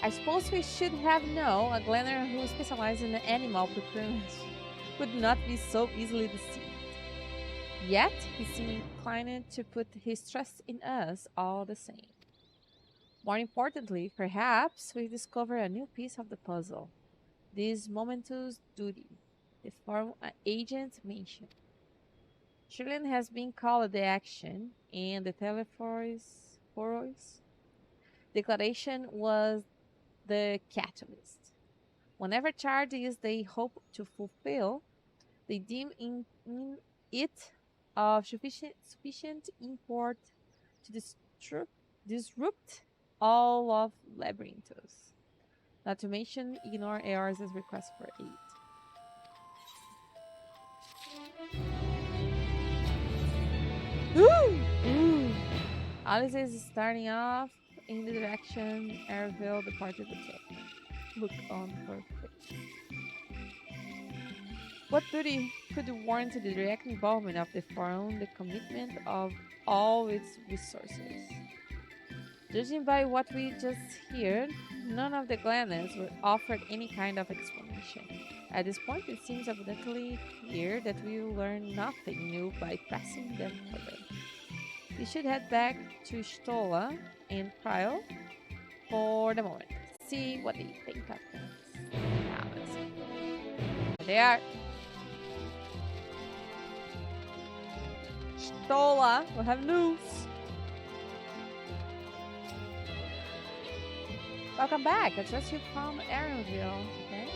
I suppose we should have known a glanner who specialized in animal procurement would not be so easily deceived. Yet, he seemed inclined to put his trust in us all the same. More importantly, perhaps we discover a new piece of the puzzle. This momentous duty, the form agent mentioned. Chilean has been called the action, and the Telephorus declaration was the catalyst. Whenever charge is they hope to fulfill, they deem in it of sufficient import to disrupt all of Labyrinthus, not to mention ignore Eors's request for aid. Ooh. Alice is starting off in the direction Erville departed to take. Look on her face. What duty could warrant the direct involvement of the forum, the commitment of all its resources? Judging by what we just heard, none of the Glanners were offered any kind of explanation. At this point, it seems abundantly clear that we will learn nothing new by pressing them further. We should head back to Stola and Cryo for the moment. See what they think of things. Now, let's see. There they are. Stola, we have news. Welcome back. I trust you found Aaronville. Okay.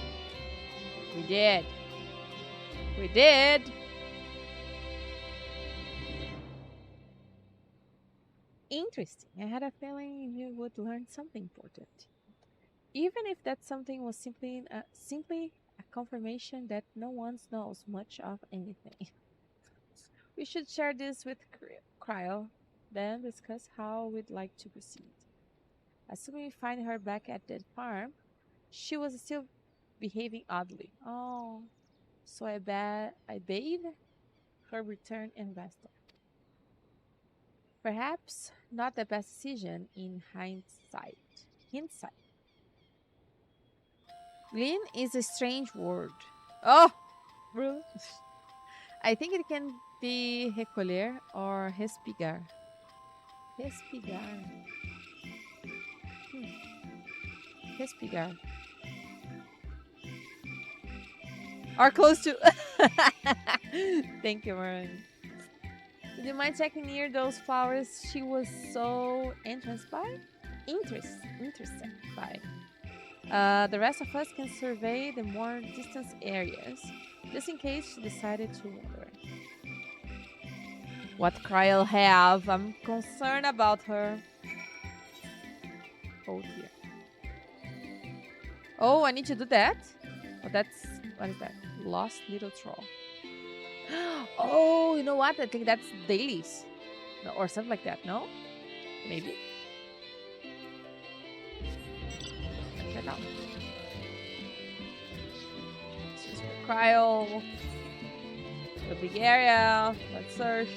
We did. We did. Interesting. I had a feeling you would learn something important. Even if that something was simply a confirmation that no one knows much of anything. We should share this with Cryo, then discuss how we'd like to proceed. Assuming we find her back at that farm, she was still behaving oddly. Oh, so I bade her return and rested. Perhaps not the best decision in hindsight. Lean is a strange word. Oh, really? I think it can be recolher or respigar. Respigar. Respigar. Or close to. Thank you, Marin. Would you mind checking near those flowers she was so interested by? The rest of us can survey the more distant areas, just in case she decided to wander. What Kry'll have? I'm concerned about her. Oh dear. Oh, I need to do that? Oh, what is that? Lost little troll. Oh, you know what? I think that's dailies. No, or something like that, no? Maybe. Let's check out. This is for Cryo. The big area. Let's search.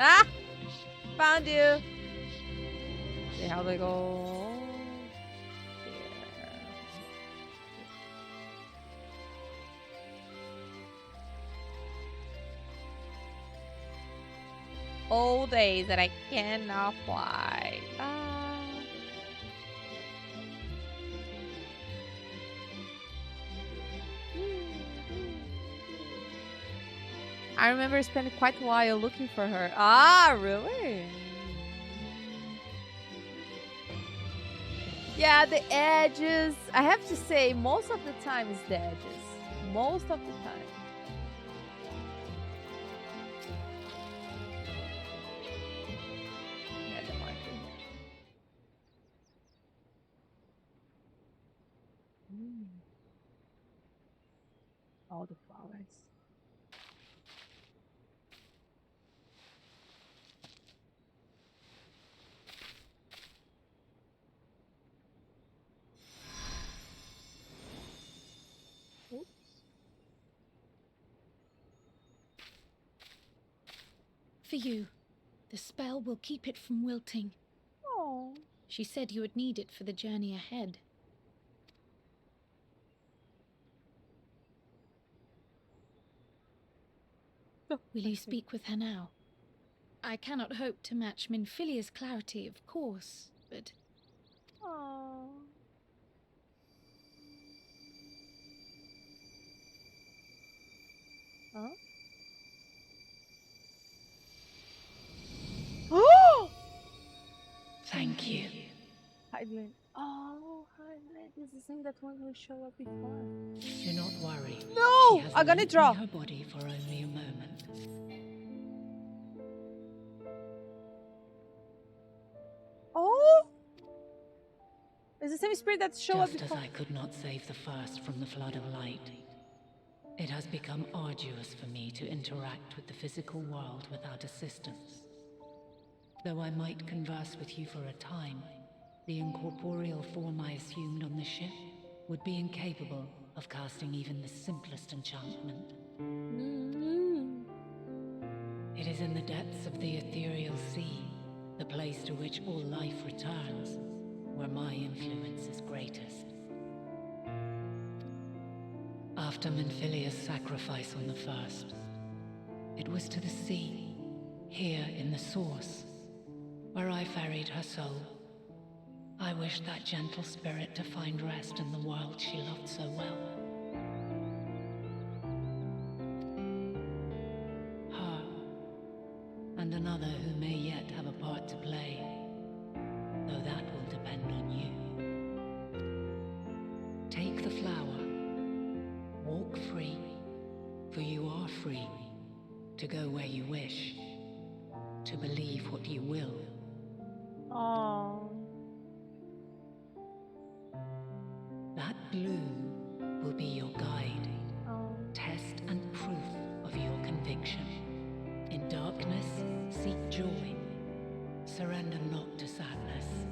Ah! Found you! See how they go. There. Old days that I cannot fly. Ah. I remember spending quite a while looking for her. Ah, really? Yeah, the edges. I have to say, most of the time it's the edges. Most of the time. Yeah, the marker here. All the flowers. for you. The spell will keep it from wilting. Oh. She said you would need it for the journey ahead. Will you speak with her now? I cannot hope to match Minfilia's clarity, of course, but... Oh. Huh? Oh! Thank you. Hydlin. Oh, Hydlin is the same that one who showed up before. Do not worry. No! She has I'm gonna lent draw. me her body for only a moment. Oh! It's the same spirit that showed up Just before. as I could not save the first from the flood of light, it has become arduous for me to interact with the physical world without assistance. Though I might converse with you for a time, the incorporeal form I assumed on the ship would be incapable of casting even the simplest enchantment. It is in the depths of the ethereal sea, the place to which all life returns, where my influence is greatest. After Minfilia's sacrifice on the first, it was to the sea, here in the source, where I ferried her soul. I wished that gentle spirit to find rest in the world she loved so well. Her, and another who may yet have a part to play, though that will depend on you. Take the flower, walk free, for you are free, to go where you wish, to believe what you will. Oh. That bloom will be your guide, test and proof of your conviction. In darkness, seek joy. Surrender not to sadness,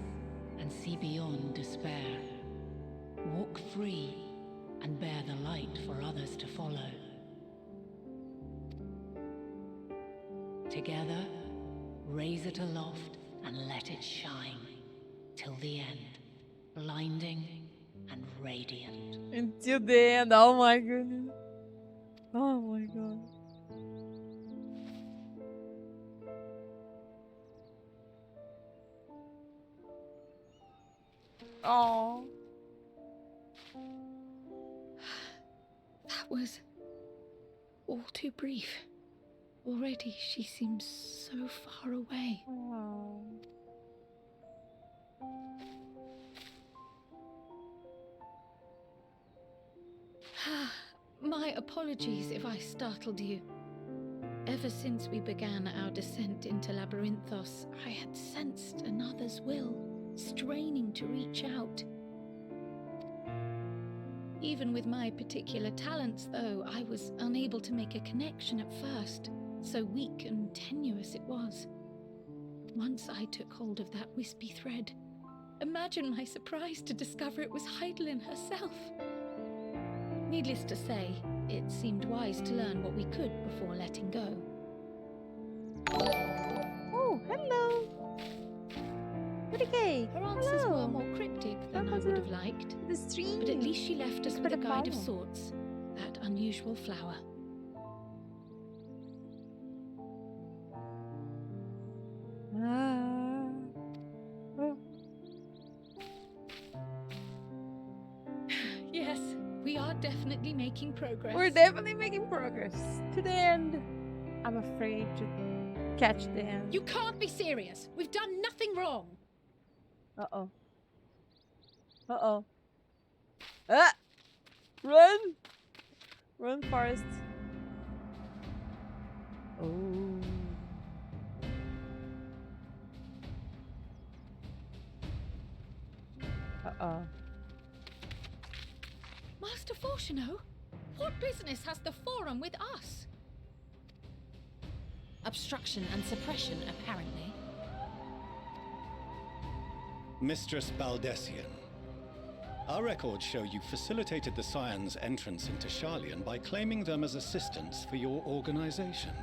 and see beyond despair. Walk free, and bear the light for others to follow. Together, raise it aloft and let it shine, till the end, blinding and radiant. Until the end. Oh my goodness. Oh my god. Oh. That was all too brief. Already she seems so far away. Oh. My apologies if I startled you. Ever since we began our descent into Labyrinthos, I had sensed another's will, straining to reach out. Even with my particular talents, though, I was unable to make a connection at first, so weak and tenuous it was. Once I took hold of that wispy thread, imagine my surprise to discover it was Heidelin herself. Needless to say, it seemed wise to learn what we could before letting go. Oh, hello. Pretty cake. Her answers Hello. were more cryptic than I would have liked, The stream. but at least she left us with a guide of follow. sorts, that unusual flower. Oh. Yes, we are definitely making progress. We're definitely making progress. To the end. I'm afraid to catch the end. You can't be serious. We've done nothing wrong. Uh-oh. Uh-oh. Ah! Run! Run, Forest. Oh. Uh-oh. Master Fortuno, what business has the Forum with us? Obstruction and suppression, apparently. Mistress Baldessian, our records show you facilitated the Scions' entrance into Sharlayan by claiming them as assistants for your organization.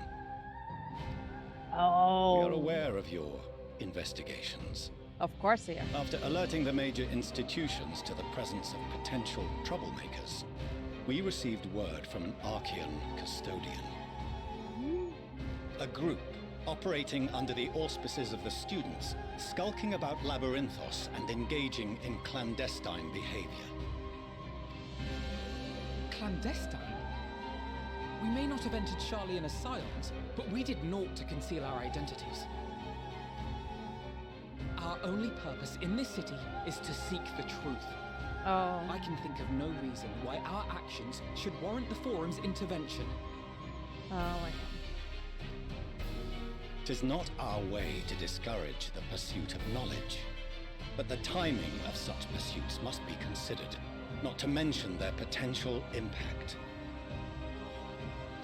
Oh. We are aware of your investigations. Of course, yeah. After alerting the major institutions to the presence of potential troublemakers, we received word from an Archean custodian. A group operating under the auspices of the students, skulking about Labyrinthos and engaging in clandestine behavior. Clandestine? We may not have entered Sharlayan as Scions, but we did naught to conceal our identities. Our only purpose in this city is to seek the truth. Oh. I can think of no reason why our actions should warrant the Forum's intervention. Oh my god. 'Tis not our way to discourage the pursuit of knowledge, but the timing of such pursuits must be considered, not to mention their potential impact.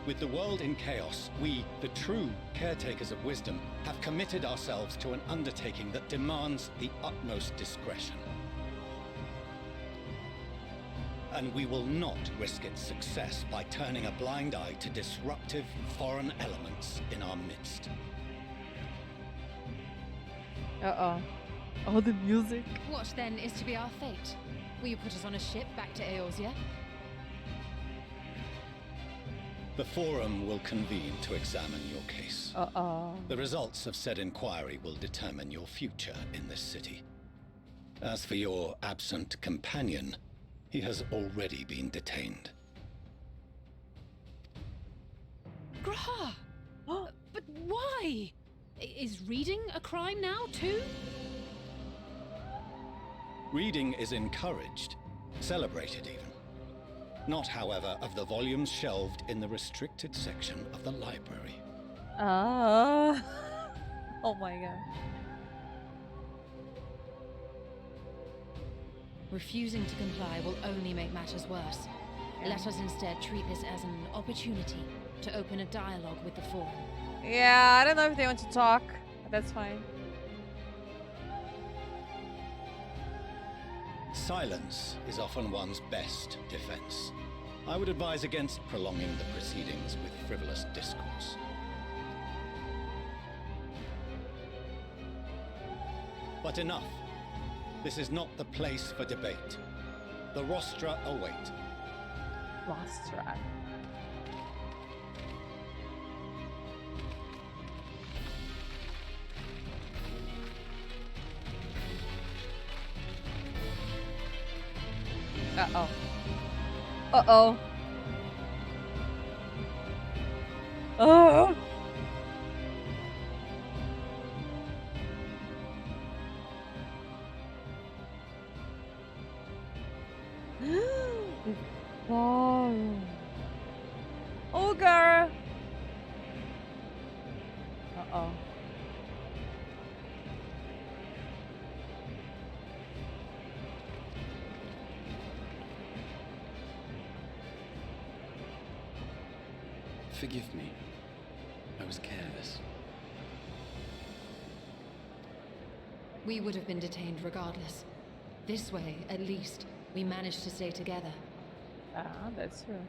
With the world in chaos, we, the true caretakers of wisdom, have committed ourselves to an undertaking that demands the utmost discretion. And we will not risk its success by turning a blind eye to disruptive foreign elements in our midst. Uh-oh. Oh, the music. What then is to be our fate? Will you put us on a ship back to Eorzea? The Forum will convene to examine your case. Uh-oh. The results of said inquiry will determine your future in this city. As for your absent companion, he has already been detained. Graha! But why? Is reading a crime now, too? Reading is encouraged, celebrated even. Not, however, of the volumes shelved in the restricted section of the library. Oh my god. Refusing to comply will only make matters worse. Let us instead treat this as an opportunity to open a dialogue with the Forum. Yeah, I don't know if they want to talk, but that's fine. Silence is often one's best defense. I would advise against prolonging the proceedings with frivolous discourse. But enough. This is not the place for debate. The rostra await. Rostra. Uh-oh. Uh-oh. Oh! Oh. Ogre! Uh-oh. Forgive me. I was careless. We would have been detained regardless. This way, at least, we managed to stay together. Ah, that's true.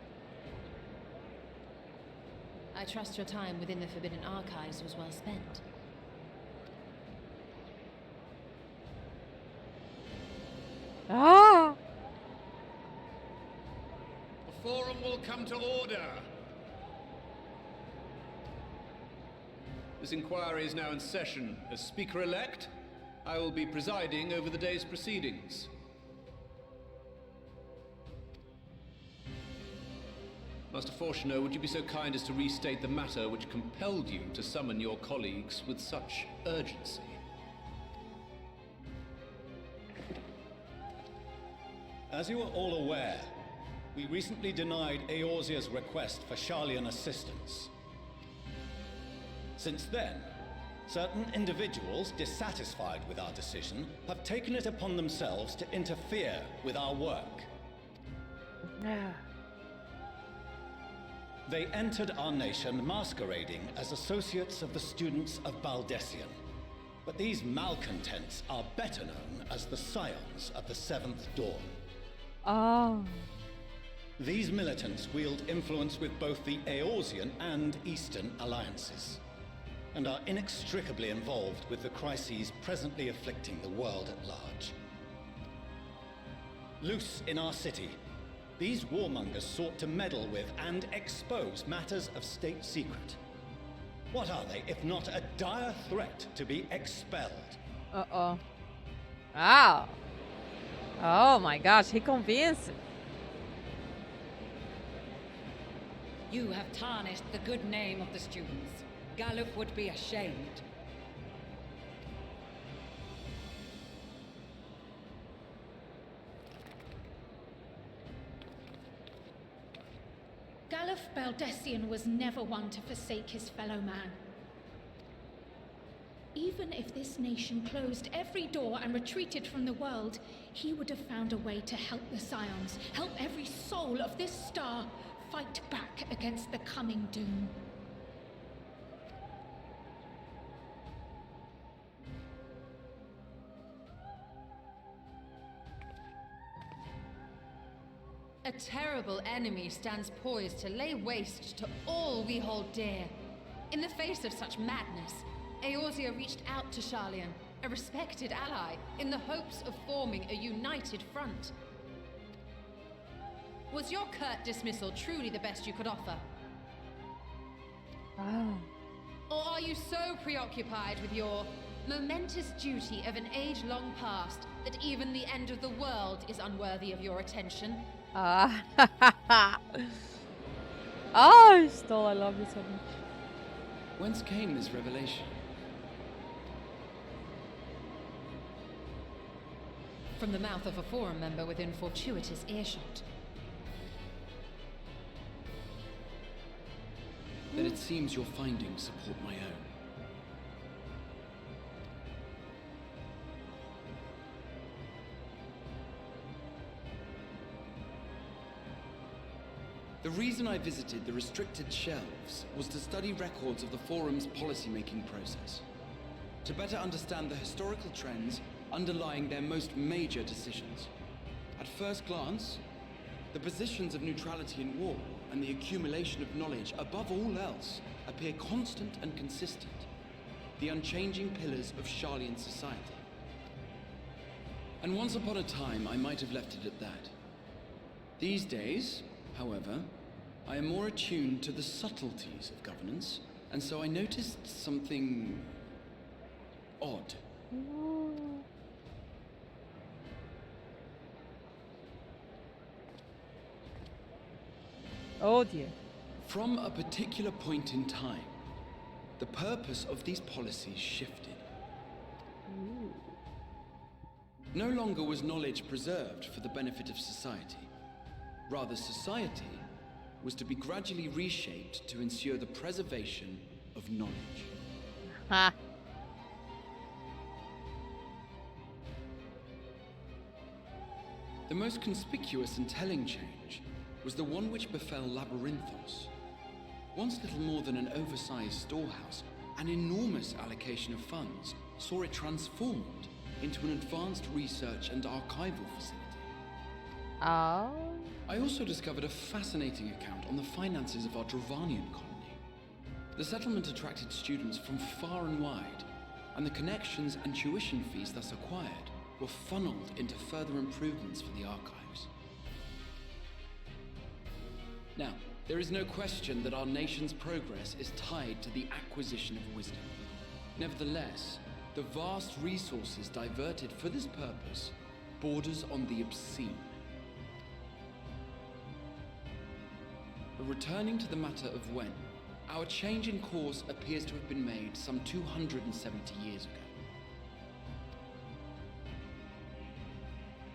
I trust your time within the Forbidden Archives was well spent. Ah! The Forum will come to order. This inquiry is now in session. As Speaker-elect, I will be presiding over the day's proceedings. Master Fortuner, would you be so kind as to restate the matter which compelled you to summon your colleagues with such urgency? As you are all aware, we recently denied Eorzea's request for Sharlayan assistance. Since then, certain individuals dissatisfied with our decision have taken it upon themselves to interfere with our work. They entered our nation masquerading as associates of the students of Baldessian. But these malcontents are better known as the Scions of the Seventh Dawn. Oh. These militants wield influence with both the Eorzean and Eastern alliances. and are inextricably involved with the crises presently afflicting the world at large. Loose in our city, these warmongers sought to meddle with and expose matters of state secret. What are they, if not a dire threat to be expelled? Uh-oh. Wow. Oh my gosh, he convinced. You have tarnished the good name of the students. Gallup would be ashamed. Galuf Baldessian was never one to forsake his fellow man. Even if this nation closed every door and retreated from the world, he would have found a way to help the Scions, help every soul of this star fight back against the coming doom. A terrible enemy stands poised to lay waste to all we hold dear. In the face of such madness, Eorzea reached out to Sharlayan, a respected ally, in the hopes of forming a united front. Was your curt dismissal truly the best you could offer? Oh. Or are you so preoccupied with your momentous duty of an age-long past that even the end of the world is unworthy of your attention? Ah. Oh, Stoll, I love you so much. Whence came this revelation? From the mouth of a forum member within fortuitous earshot. Then it seems your findings support my own. The reason I visited the restricted shelves was to study records of the Forum's policy-making process, to better understand the historical trends underlying their most major decisions. At first glance, the positions of neutrality in war and the accumulation of knowledge above all else appear constant and consistent, the unchanging pillars of Sharlayan society. And once upon a time, I might have left it at that. These days, however, I am more attuned to the subtleties of governance, and so I noticed something odd. Oh dear. From a particular point in time, the purpose of these policies shifted. Ooh. No longer was knowledge preserved for the benefit of society. Rather, society was to be gradually reshaped to ensure the preservation of knowledge. Ha. The most conspicuous and telling change was the one which befell Labyrinthos. Once little more than an oversized storehouse, an enormous allocation of funds saw it transformed into an advanced research and archival facility. Oh. I also discovered a fascinating account on the finances of our Dravanian colony. The settlement attracted students from far and wide, and the connections and tuition fees thus acquired were funneled into further improvements for the archives. Now, there is no question that our nation's progress is tied to the acquisition of wisdom. Nevertheless, the vast resources diverted for this purpose borders on the obscene. But returning to the matter of when, our change in course appears to have been made some 270 years ago.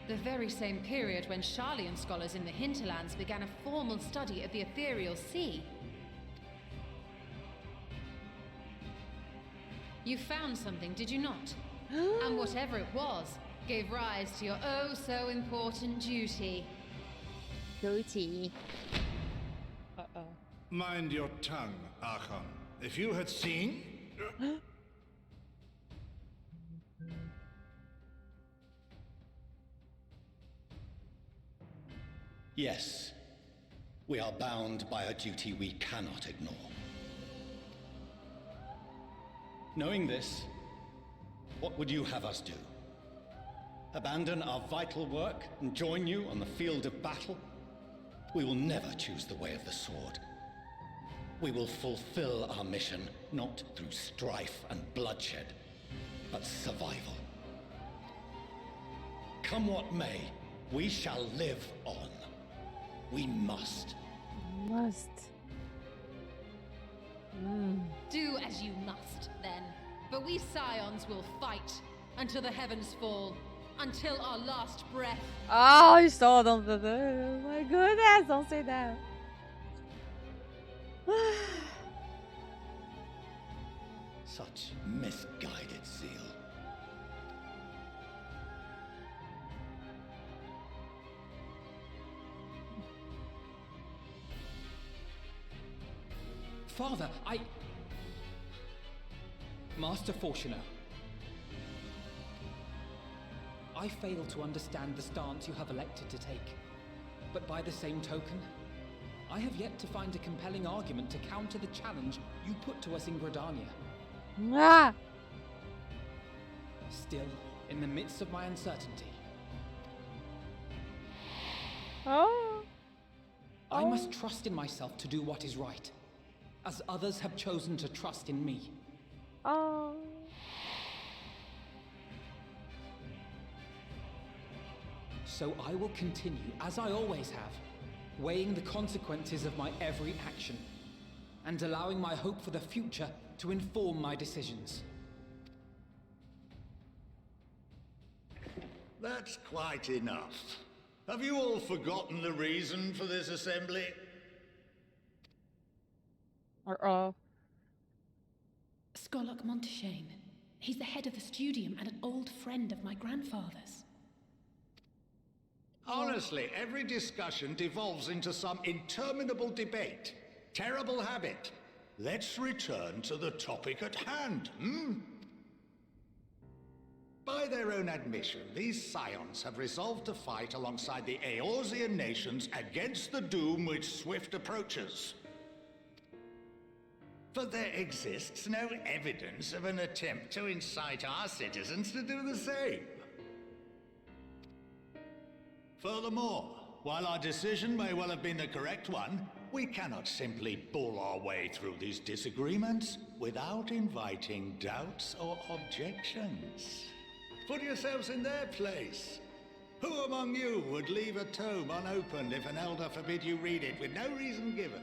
The very same period when Sharlayan scholars in the hinterlands began a formal study of the ethereal sea. You found something, did you not? And whatever it was, gave rise to your oh-so-important duty. Duty. Mind your tongue, Archon. If you had seen... Yes. We are bound by a duty we cannot ignore. Knowing this, what would you have us do? Abandon our vital work and join you on the field of battle? We will never choose the way of the sword. We will fulfill our mission, not through strife and bloodshed, but survival. Come what may, we shall live on. We must. Must. Do as you must, then. But we Scions will fight until the heavens fall, until our last breath. Oh, you stole them. Oh my goodness, don't say that. Such misguided zeal. Father, Master Fortuner, I fail to understand the stance you have elected to take. But by the same token, I have yet to find a compelling argument to counter the challenge you put to us in Gridania. Ah! Still, in the midst of my uncertainty, I must trust in myself to do what is right, as others have chosen to trust in me. So I will continue, as I always have, weighing the consequences of my every action, and allowing my hope for the future to inform my decisions. That's quite enough. Have you all forgotten the reason for this assembly? Skolok Monteshane. He's the head of the studium and an old friend of my grandfather's. Honestly, every discussion devolves into some interminable debate. Terrible habit. Let's return to the topic at hand, By their own admission, these Scions have resolved to fight alongside the Eorzean nations against the doom which swift approaches. But there exists no evidence of an attempt to incite our citizens to do the same. Furthermore, while our decision may well have been the correct one, we cannot simply bull our way through these disagreements without inviting doubts or objections. Put yourselves in their place. Who among you would leave a tome unopened if an elder forbid you read it with no reason given?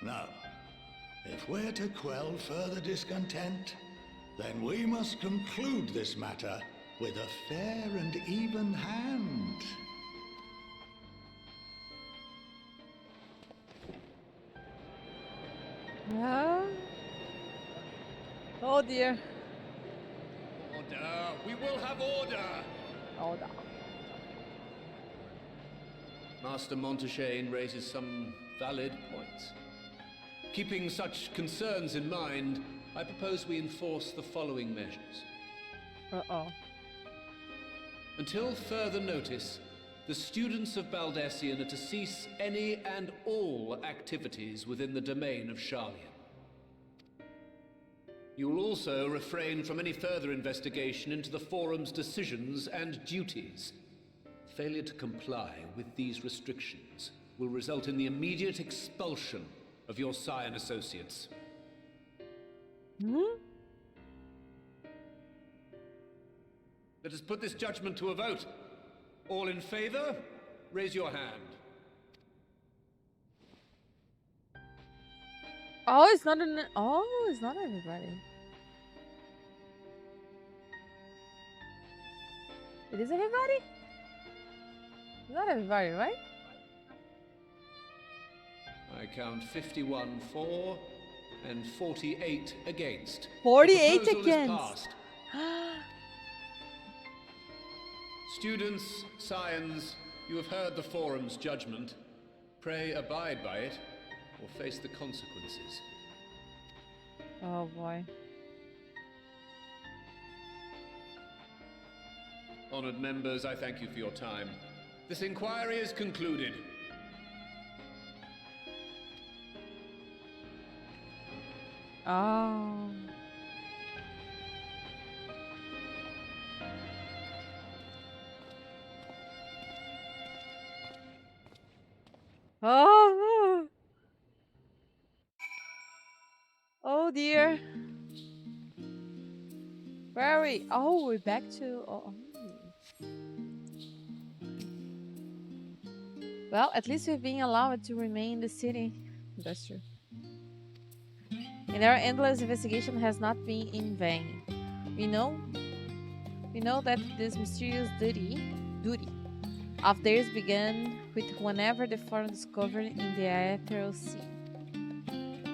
No. If we're to quell further discontent, then we must conclude this matter with a fair and even hand. Oh dear. Order! We will have order! Order. Master Monteshane raises some valid points. Keeping such concerns in mind, I propose we enforce the following measures. Until further notice, the students of Baldesion are to cease any and all activities within the domain of Sharlayan. You will also refrain from any further investigation into the Forum's decisions and duties. Failure to comply with these restrictions will result in the immediate expulsion of your Scion associates. Let us put this judgment to a vote. All in favor, raise your hand. Oh, it's not it's not everybody. It is everybody? Not everybody, right? I count 51 for and 48 against. 48 The proposal is against. passed. Students, Scions, you have heard the Forum's judgment. Pray abide by it, or face the consequences. Oh boy. Honored members, I thank you for your time. This inquiry is concluded. Oh. Oh. Oh dear. Where are we? Oh, we're back to. Oh. Well, at least we've been allowed to remain in the city. That's true. And our endless investigation has not been in vain. We know that this mysterious duty of theirs began with whenever the foreign discovered in the Ethereal Sea.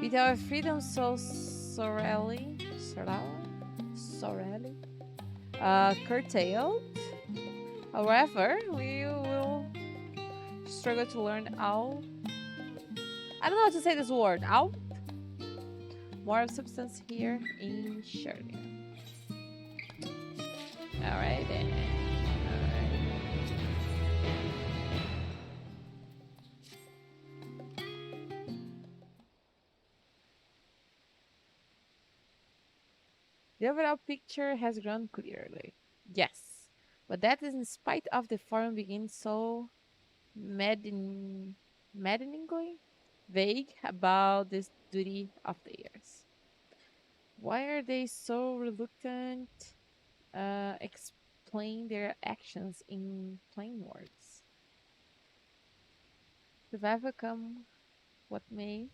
With our freedom so sorely curtailed, however, we will struggle to learn all. I don't know how to say this word. Out. More of substance here in Shirley. Alright then. Alright. The overall picture has grown clearly. Yes. But that is in spite of the forum being so maddeningly vague about this duty of theirs. Why are they so reluctant explain their actions in plain words? Survival come what may,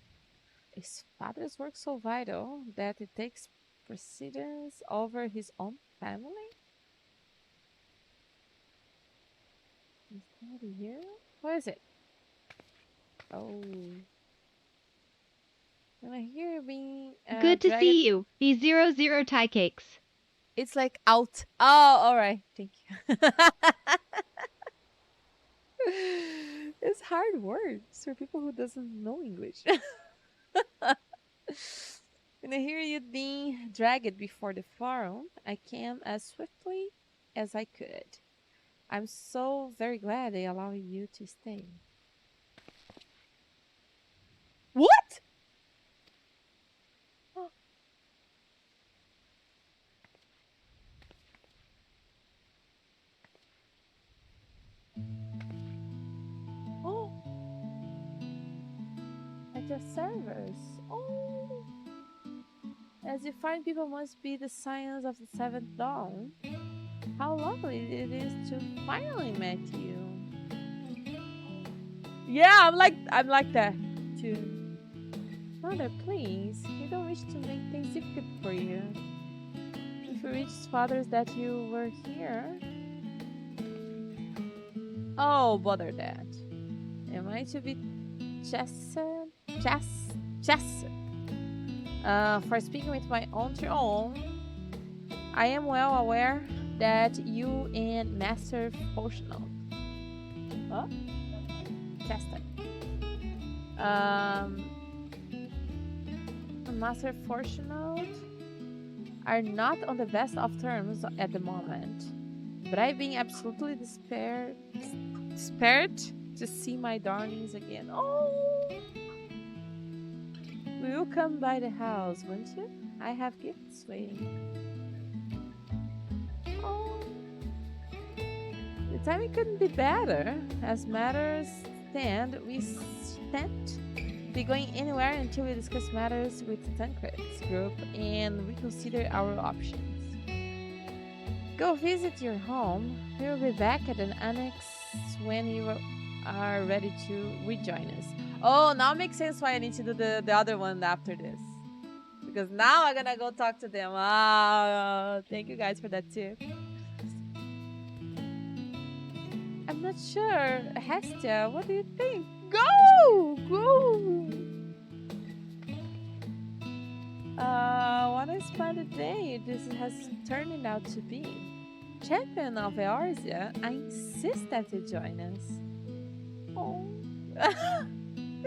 is father's work so vital that it takes precedence over his own family? Is that here? What is it? Oh. And I hear you being Good to see you. These 00 Thai cakes. It's like out. Oh, all right. Thank you. It's hard words for people who doesn't know English. When I hear you being dragged before the forum, I came as swiftly as I could. I'm so very glad they allow you to stay. What? Oh. Oh. At your servers. Oh. As you find people must be the Scions of the Seventh Dawn. How lovely it is to finally meet you. Yeah, I'm like that too. Mother, please, we don't wish to make things difficult for you. If you reach fathers that you were here. Oh, bother that. Am I to be chastened? For speaking with my own throne, I am well aware that you and Master Fortunate, Master Fortunate are not on the best of terms at the moment, but I've been absolutely despaired to see my darlings again. Oh, we will come by the house, won't you? I have gifts waiting. Oh, the timing couldn't be better. As matters stand, we shan't be going anywhere until we discuss matters with Tancred's group and reconsider our options. Go visit your home. We will be back at an annex when you are ready to rejoin us. Oh, now it makes sense why I need to do the other one after this. Because now I'm gonna go talk to them. Thank you guys for that tip. I'm not sure. Hestia, what do you think? Go! What a splendid day this has turned out to be. Champion of Eorzea, I insist that you join us. Oh. Yeah,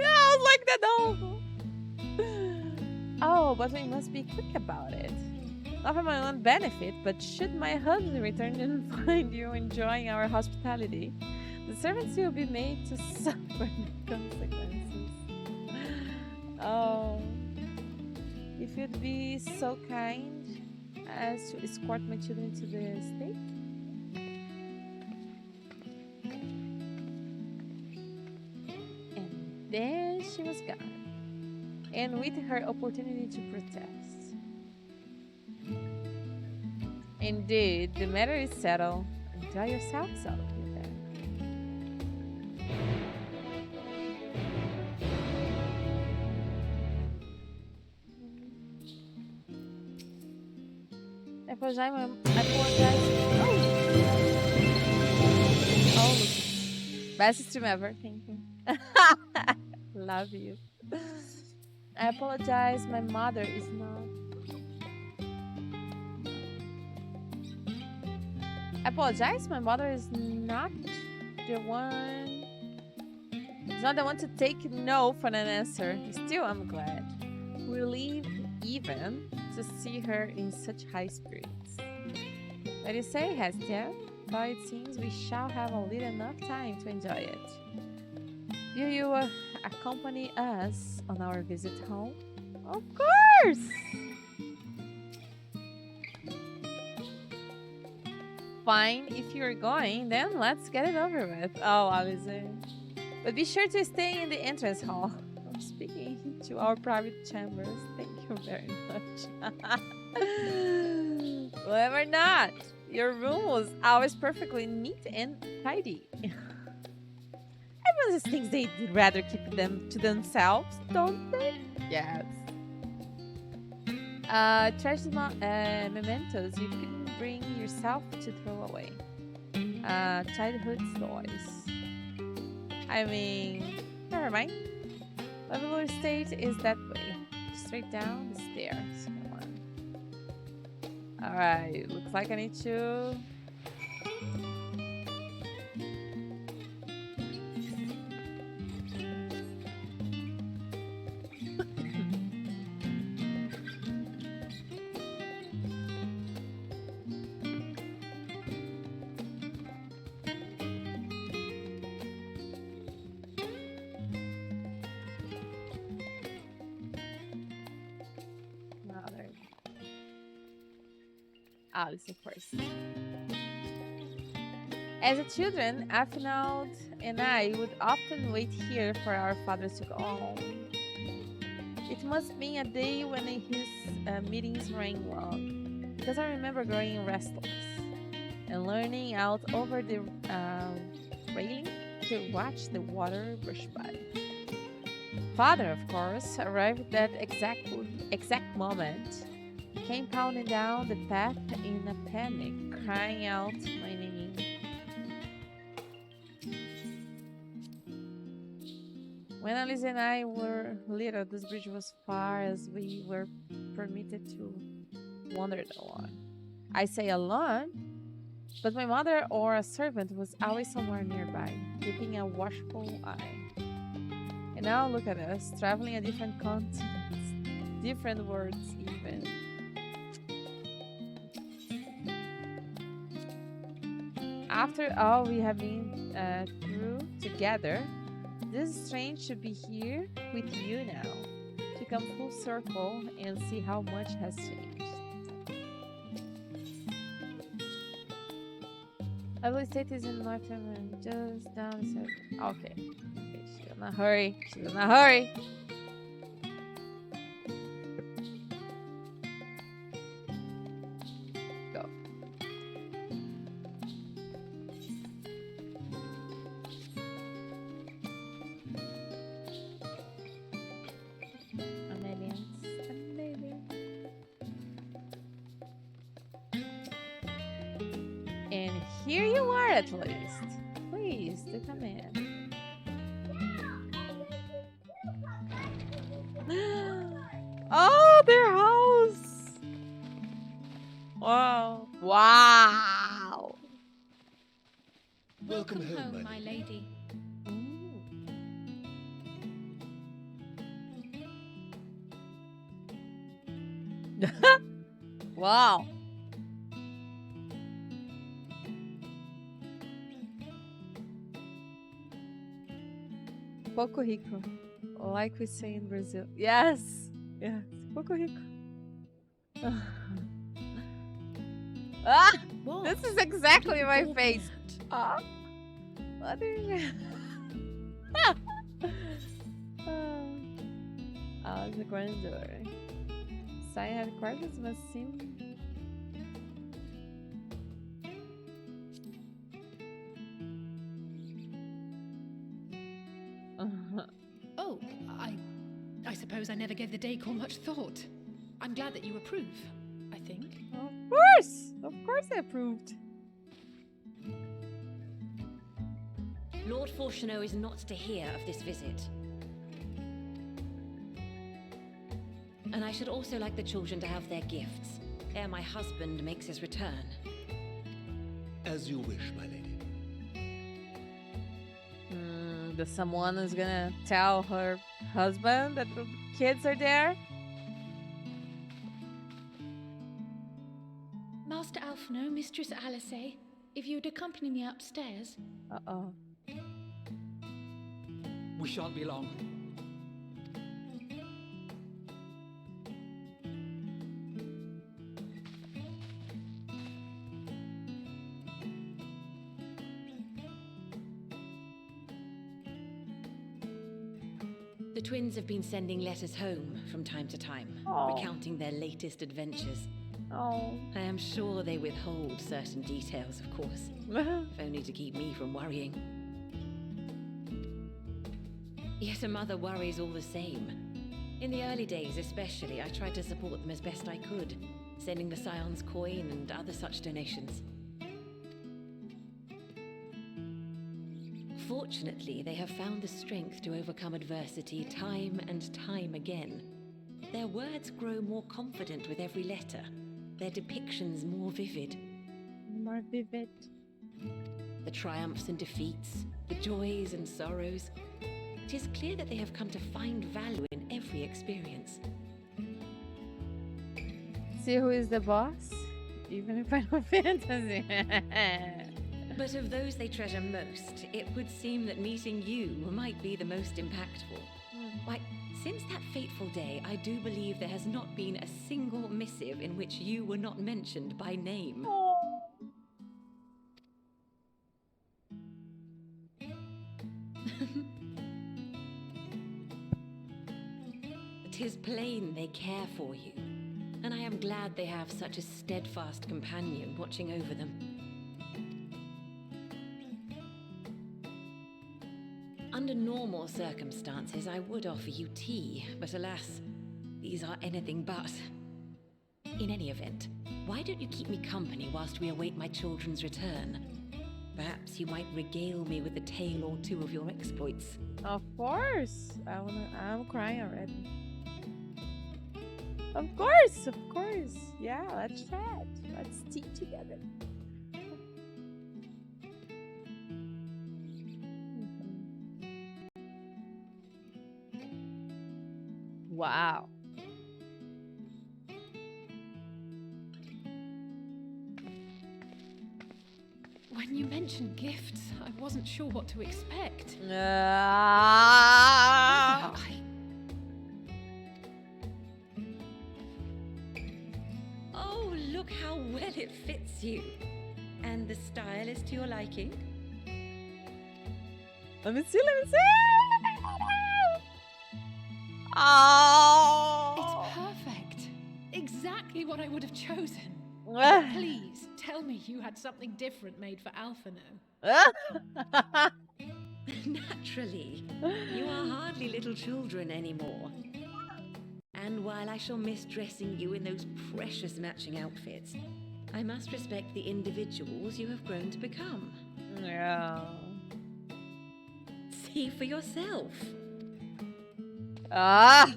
I was like that. Oh, but we must be quick about it. Not for my own benefit, but should my husband return and find you enjoying our hospitality, the servants will be made to suffer the consequences. Oh. if you'd be so kind as to escort my children to the stake. And then she was gone, and with her opportunity to protest. Indeed, the matter is settled. Enjoy yourselves out with that. I apologize. Oh, best stream ever. Thank you. Love you. I apologize. My mother is not. I apologize. My mother is not the one. Is not the one to take no for an answer. Still, I'm glad. Relieved even to see her in such high spirits. What do you say, Hestia? Though it seems we shall have a little enough time to enjoy it. Will you accompany us on our visit home? Of course! Fine, if you're going, then let's get it over with. Oh, Alison. But be sure to stay in the entrance hall. I'm speaking to our private chambers. Thank you very much. Believe or not, your room was always perfectly neat and tidy. Everyone just thinks they'd rather keep them to themselves, don't they? Yes. Treasured mementos you couldn't bring yourself to throw away. Childhood toys. I mean, never mind. Level estate is that way. Straight down the stairs. Come on. Alright, looks like I need to... Alice, of course. As a children, Afinald and I would often wait here for our fathers to go home. It must be a day when his meetings rang long, because I remember growing restless and learning out over the railing to watch the water brush by. Father, of course, arrived at that exact moment. Came pounding down the path in a panic, crying out my name. When Alice and I were little, this bridge was far as we were permitted to wander alone. I say alone, but my mother or a servant was always somewhere nearby, keeping a watchful eye. And now look at us, traveling a different continents, different worlds even. After all we have been through together, this is strange to be here with you now, to come full circle and see how much has changed. Lovely State is in North America, just down the stairs. Okay. She's in a hurry. She's in a hurry. Go. And here you are at least. Please, do come in. Oh, their house! Wow. Wow! Welcome home, my lady. Wow. Pouco rico, like we say in Brazil. Yes, yes, pouco rico. Ah! What? This is exactly What are my you face. gawping Ah! What are you... Oh, the grand door. Scion headquarters must seem... Oh, I suppose I never gave the decor much thought. I'm glad that you approve, I think. Of course! Of course I approved. Lord Fourcheneau is not to hear of this visit. And I should also like the children to have their gifts, ere my husband makes his return. As you wish, my lady. That someone is gonna tell her husband that the kids are there? Master Alphino, Mistress Alice, if you'd accompany me upstairs. Uh-oh. We shan't be long. The twins have been sending letters home from time to time, recounting their latest adventures. Oh. I am sure they withhold certain details, of course, if only to keep me from worrying. Yet a mother worries all the same. In the early days especially, I tried to support them as best I could, sending the Scions coin and other such donations. Fortunately, they have found the strength to overcome adversity time and time again. Their words grow more confident with every letter, their depictions more vivid. More vivid. The triumphs and defeats, the joys and sorrows. It is clear that they have come to find value in every experience. See who is the boss? Even in Final Fantasy. But of those they treasure most, it would seem that meeting you might be the most impactful. Why, since that fateful day, I do believe there has not been a single missive in which you were not mentioned by name. Tis plain they care for you, and I am glad they have such a steadfast companion watching over them. Under normal circumstances, I would offer you tea, but alas, these are anything but. In any event, why don't you keep me company whilst we await my children's return? Perhaps you might regale me with a tale or two of your exploits. Of course. I'm crying already. Of course. Yeah, let's chat. Let's tea together. Wow. When you mentioned gifts, I wasn't sure what to expect. Oh, look how well it fits you. And the style is to your liking? Let me see. Oh! It's perfect. Exactly what I would have chosen. Please, tell me you had something different made for Alphino. Naturally. You are hardly little children anymore. And while I shall miss dressing you in those precious matching outfits, I must respect the individuals you have grown to become. Yeah. See for yourself. Ah!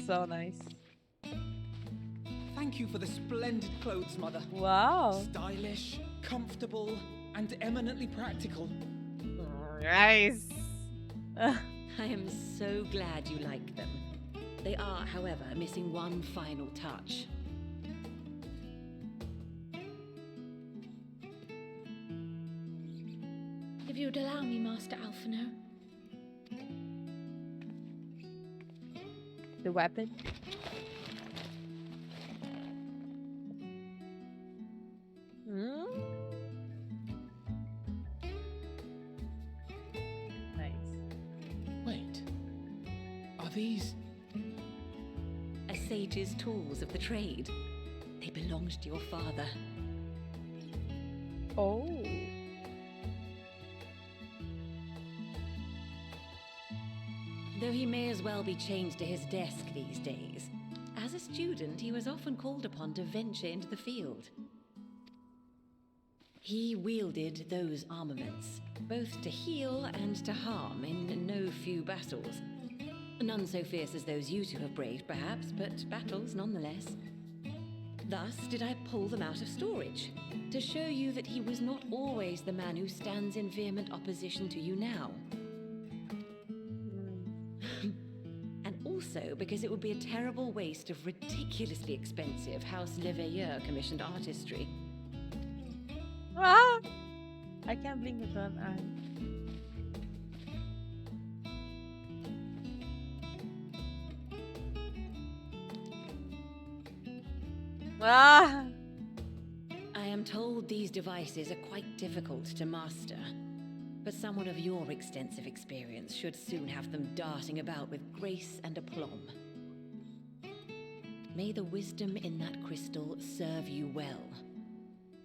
So nice. Thank you for the splendid clothes, Mother. Wow. Stylish, comfortable, and eminently practical. Nice. I am so glad you like them. They are, however, missing one final touch. If you'd allow me, Master Alphino. The weapon. these? A sage's tools of the trade. They belonged to your father. Oh. Though he may as well be chained to his desk these days, as a student he was often called upon to venture into the field. He wielded those armaments, both to heal and to harm in no few battles. None so fierce as those you two have braved, perhaps, but battles nonetheless. Thus did I pull them out of storage, to show you that he was not always the man who stands in vehement opposition to you now. And also because it would be a terrible waste of ridiculously expensive House Leveilleur commissioned artistry. Ah! I can't blink with one eye. Ah! I am told these devices are quite difficult to master, but someone of your extensive experience should soon have them darting about with grace and aplomb. May the wisdom in that crystal serve you well.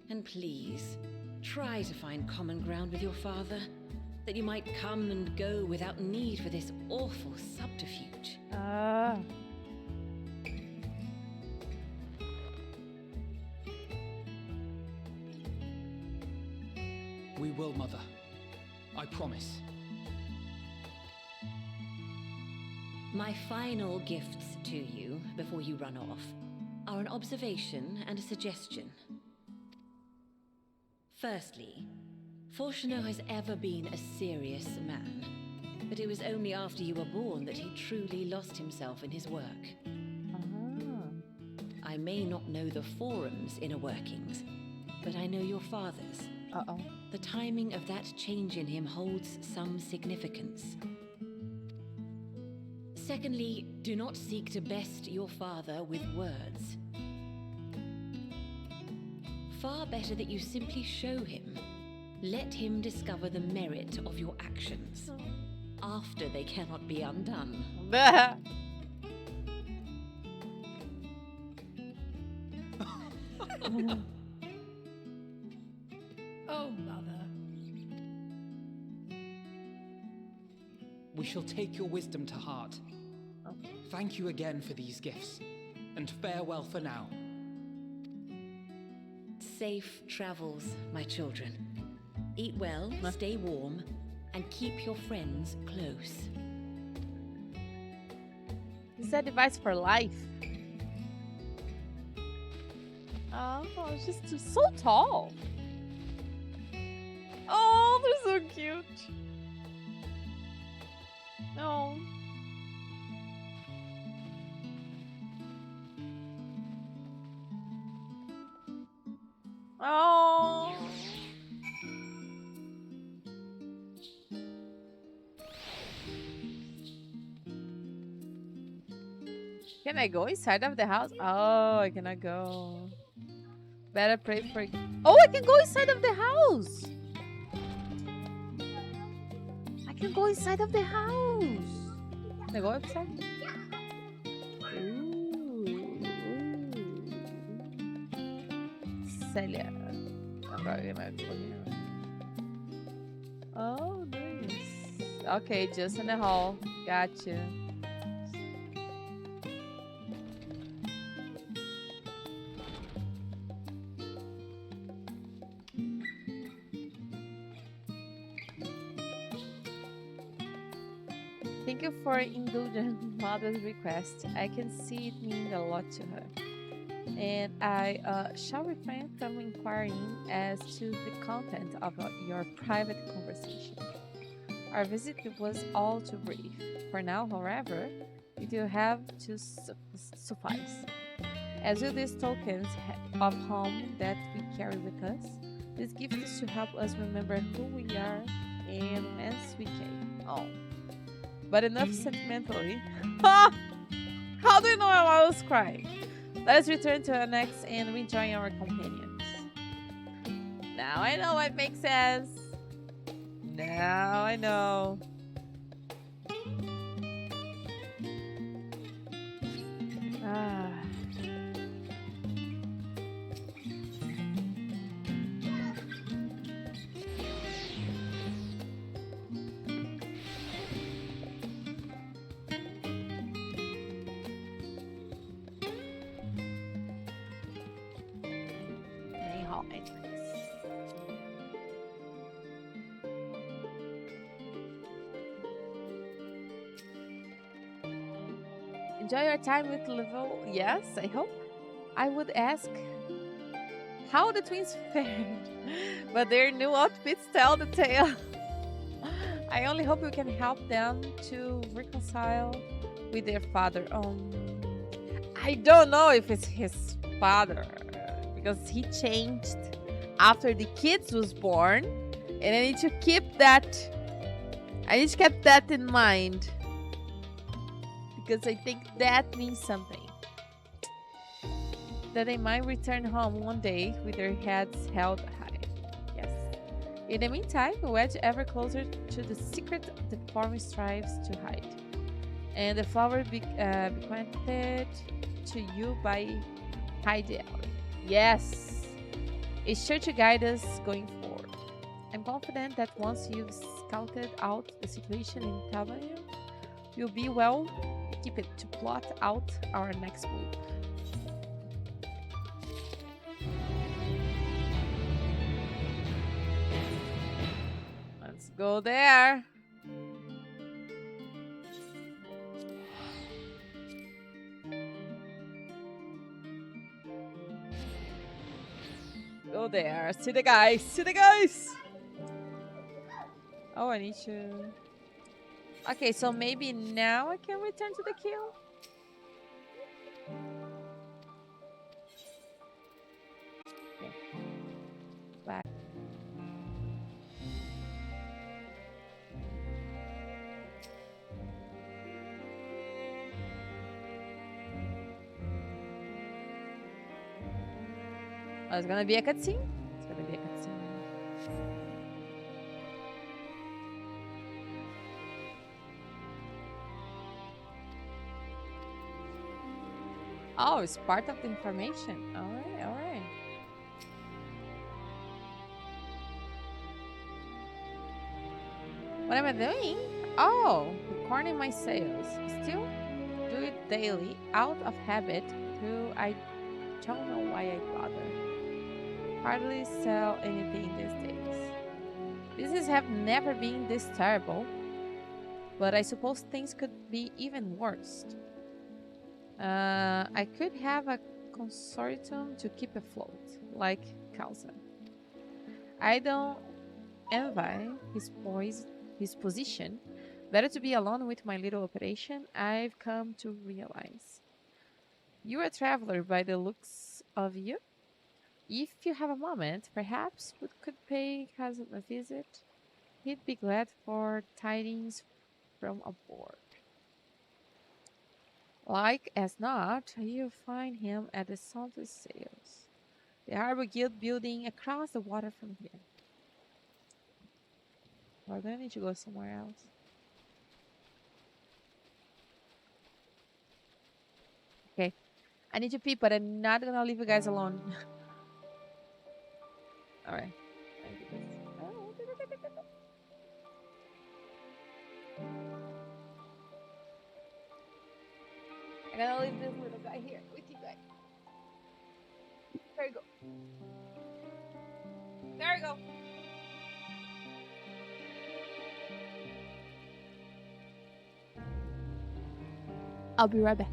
And please, try to find common ground with your father, that you might come and go without need for this awful subterfuge. Ah. We will, Mother. I promise. My final gifts to you, before you run off, are an observation and a suggestion. Firstly, Fortunato has ever been a serious man, but it was only after you were born that he truly lost himself in his work. I may not know the Forum's inner workings, but I know your father's. The timing of that change in him holds some significance. Secondly, do not seek to best your father with words. Far better that you simply show him. Let him discover the merit of your actions, after they cannot be undone. Oh, Mother. We shall take your wisdom to heart. Thank you again for these gifts, and farewell for now. Safe travels, my children. Eat well, stay warm, and keep your friends close. Is that device for life? Oh, it's just so tall. Oh, they're so cute. No. Oh. Can I go inside of the house? Oh, I cannot go. Better pray for... Oh, I can go inside of the house. I can go inside of the house. Can I go outside? Ooh. Celia. Agora vai correr. Oh, nice. Okay, just in the hall. Gotcha. Thank you for indulging Mother's request. I can see it means a lot to her. And I shall refrain from inquiring as to the content of your private conversation. Our visit was all too brief. For now, however, it will have to suffice. As with these tokens of home that we carry with us, this gift is to help us remember who we are and whence we came. Oh. But enough sentimentally. How do you know I was crying? Let us return to our next and rejoin our companions. Now I know what makes sense. Now I know. Ah. Main hall entrance. Enjoy your time with level. Yes, I hope. I would ask how the twins fared, but their new outfits tell the tale. I only hope we can help them to reconcile with their father. I don't know if it's his father because he changed after the kids was born, and I need to keep that. I need to keep that in mind because I think that means something. That they might return home one day with their heads held high. Yes. In the meantime, wedge ever closer to the secret the form strives to hide. And the flower bequeathed to you by Heidi. Yes. It's sure to guide us going forward. I'm confident that once you've scouted out the situation in Tabania, you'll be well equipped to plot out our next move. Let's go there. Go there. See the guys. See the guys. Oh, I need to. Okay, so maybe now I can return to the kill. Okay. Back. Oh, it's gonna be a cutscene? It's gonna be a cutscene. Oh, it's part of the information. Alright, alright. What am I doing? Oh, recording my sales. Still do it daily, out of habit, though I don't know why I bother. Hardly sell anything these days. Business have never been this terrible, but I suppose things could be even worse. I could have a consortium to keep afloat, like Kalsa. I don't envy his position. Better to be alone with my little operation, I've come to realize. You're a traveler by the looks of you. If you have a moment, perhaps we could pay Kazum a visit. He'd be glad for tidings from aboard. Like as not, you'll find him at the Salted Sails, the Harbor Guild building across the water from here. Or do I need to go somewhere else? Okay. I need to pee, but I'm not gonna leave you guys alone. Alright. I'm gonna leave this little guy here with you guys. There you go. There you go. I'll be right back.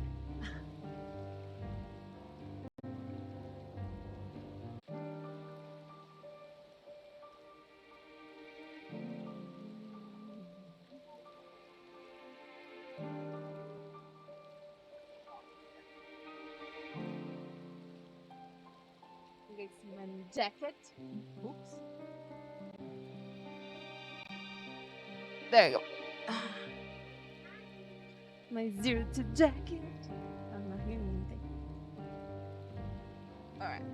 Get my jacket. Oops. There you go. My 02 jacket. I'm not hearing anything. Alright.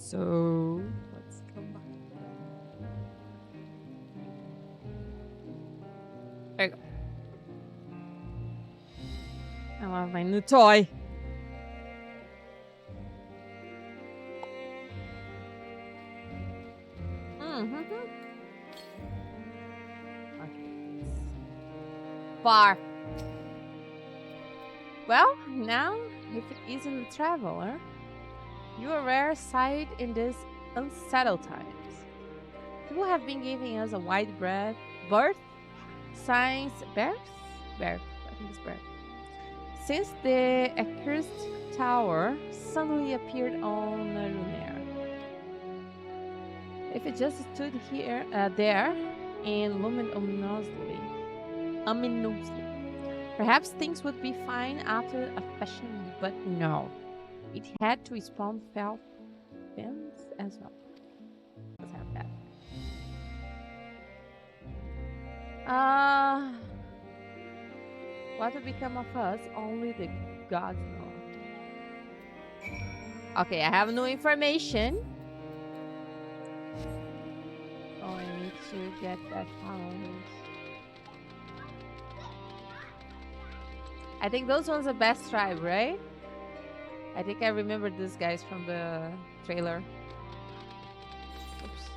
So let's come back. There you go. I love My new toy. Okay. Far. Well, now, if it isn't a traveler, you're a rare sight in these unsettled times. People have been giving us a wide berth, signs, birth? Birth, I think it's birth. Since the accursed tower suddenly appeared on Lunaire. If it just stood here, there, and loomed ominously, perhaps things would be fine after a fashion, but no. It had to spawn fell fins as well. Let's have that. What will become of us? Only the gods know. Okay, I have no information. Oh, I need to get that house. I think those ones are best tribe, right? I think I remember these guys from the trailer. Oops.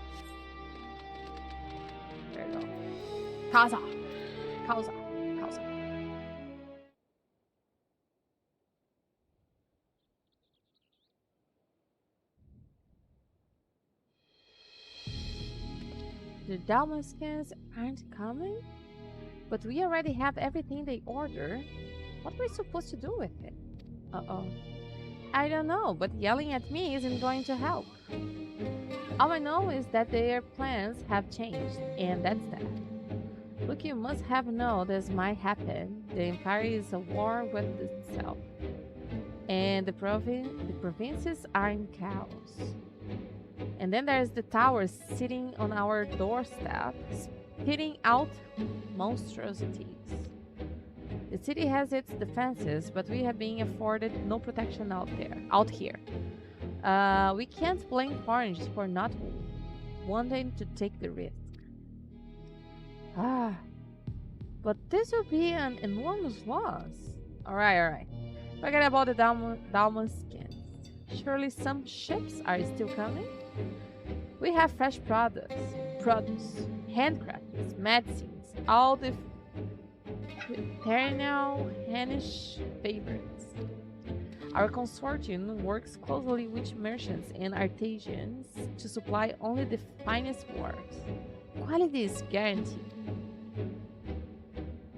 There you go. Kaza. The Dalmatians aren't coming? But we already have everything they ordered. What are we supposed to do with it? Uh-oh. I don't know, but yelling at me isn't going to help. All I know is that their plans have changed, and that's that. Look, you must have known this might happen. The Empire is at war with itself. And the provinces are in chaos. And then there's the tower sitting on our doorstep, spitting out monstrosities. The city has its defenses, but we have been afforded no protection out here. We can't blame foreigners for not wanting to take the risk. But this will be an enormous loss. Alright. Forget about the Dalmatians. Surely some ships are still coming? We have fresh produce, handcrafts, medicines, all the perennial Hanish favorites. Our consortium works closely with merchants and artisans to supply only the finest works. Quality is guaranteed.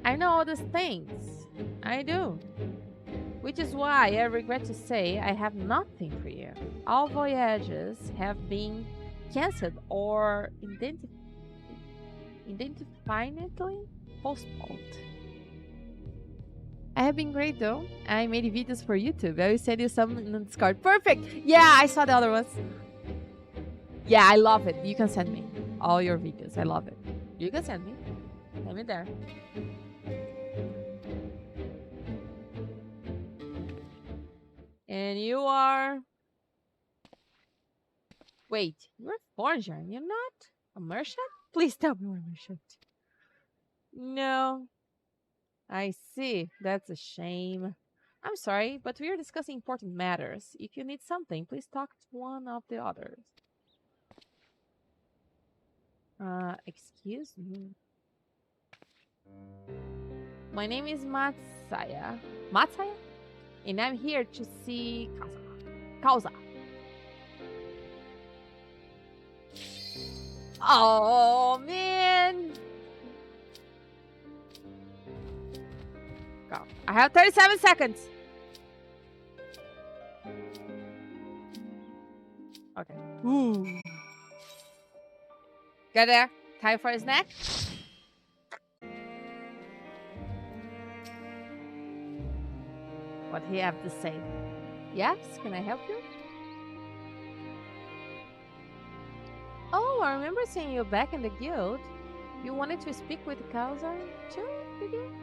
I know all these things. I do. Which is why I regret to say I have nothing for you. All voyages have been cancelled or indefinitely postponed. I have been great though. I made videos for YouTube. I will send you some in the Discord. Perfect! Yeah, I saw the other ones. Yeah, I love it. You can send me all your videos. I love it. You can send me. Send me there. And you are... Wait, you're a forger. You're not a merchant? Please tell me you're a merchant. No. I see. That's a shame. I'm sorry, but we are discussing important matters. If you need something, please talk to one of the others. Excuse me. My name is Matsaya. Matsaya? And I'm here to see Causa. Oh, man! Go. I have 37 seconds. Okay. Ooh. Get there. Time for a snack. What he have to say? Yes, can I help you? Oh, I remember seeing you back in the guild. You wanted to speak with Causa too, did you?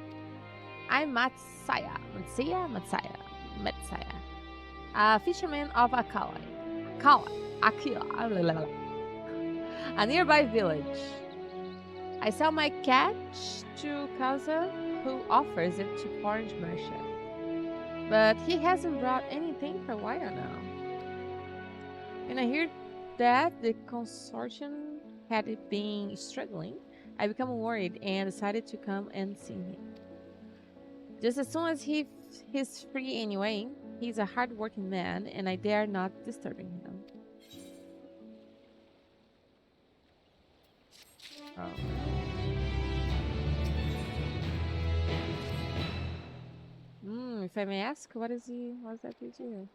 I'm Matsaya. A fisherman of Akila, a nearby village. I sell my catch to Causa, who offers it to foreign merchants. But he hasn't brought anything for a while now. When I heard that the consortium had been struggling, I became worried and decided to come and see him. Just as soon as he's free anyway, he's a hard-working man, and I dare not disturb him. Oh. If I may ask, what does that do?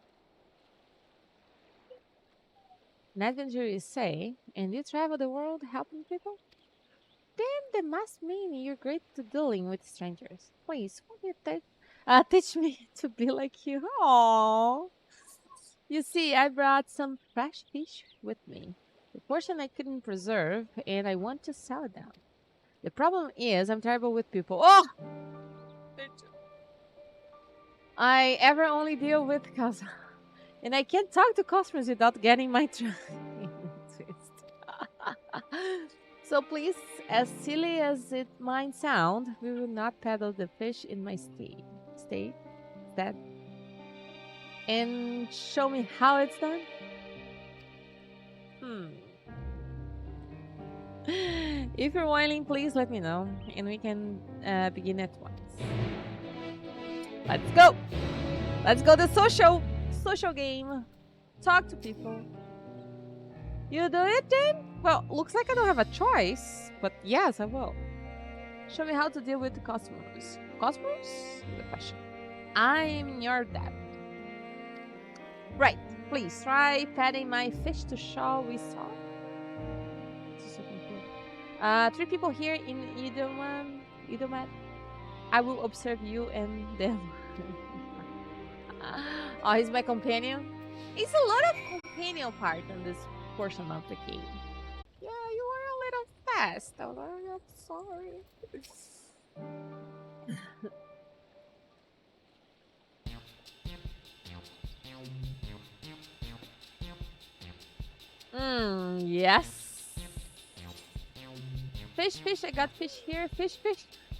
An adventurer, you say, and you travel the world helping people? Then that must mean you're great to dealing with strangers. Please, won't you teach me to be like you? Aww. You see, I brought some fresh fish with me. The portion I couldn't preserve, and I want to sell it down. The problem is, I'm terrible with people. Oh! I ever only deal with customers. And I can't talk to customers without getting my twist. So please, as silly as it might sound, we will not peddle the fish in my state. That and show me how it's done. If you're willing, please let me know, and we can begin at once. Let's go. Let's go to social game. Talk to people. You do it then? Well, looks like I don't have a choice, but yes, I will. Show me how to deal with the customers. Customers? Good question. I'm your dad. Right. Please try petting my fish to show we saw. 3 people here in Idomat. I will observe you and them. Oh, he's my companion. It's a lot of companion part in this portion of the game. Yeah, you were a little fast. I'm sorry. Yes. Fish, I got fish here. Fish.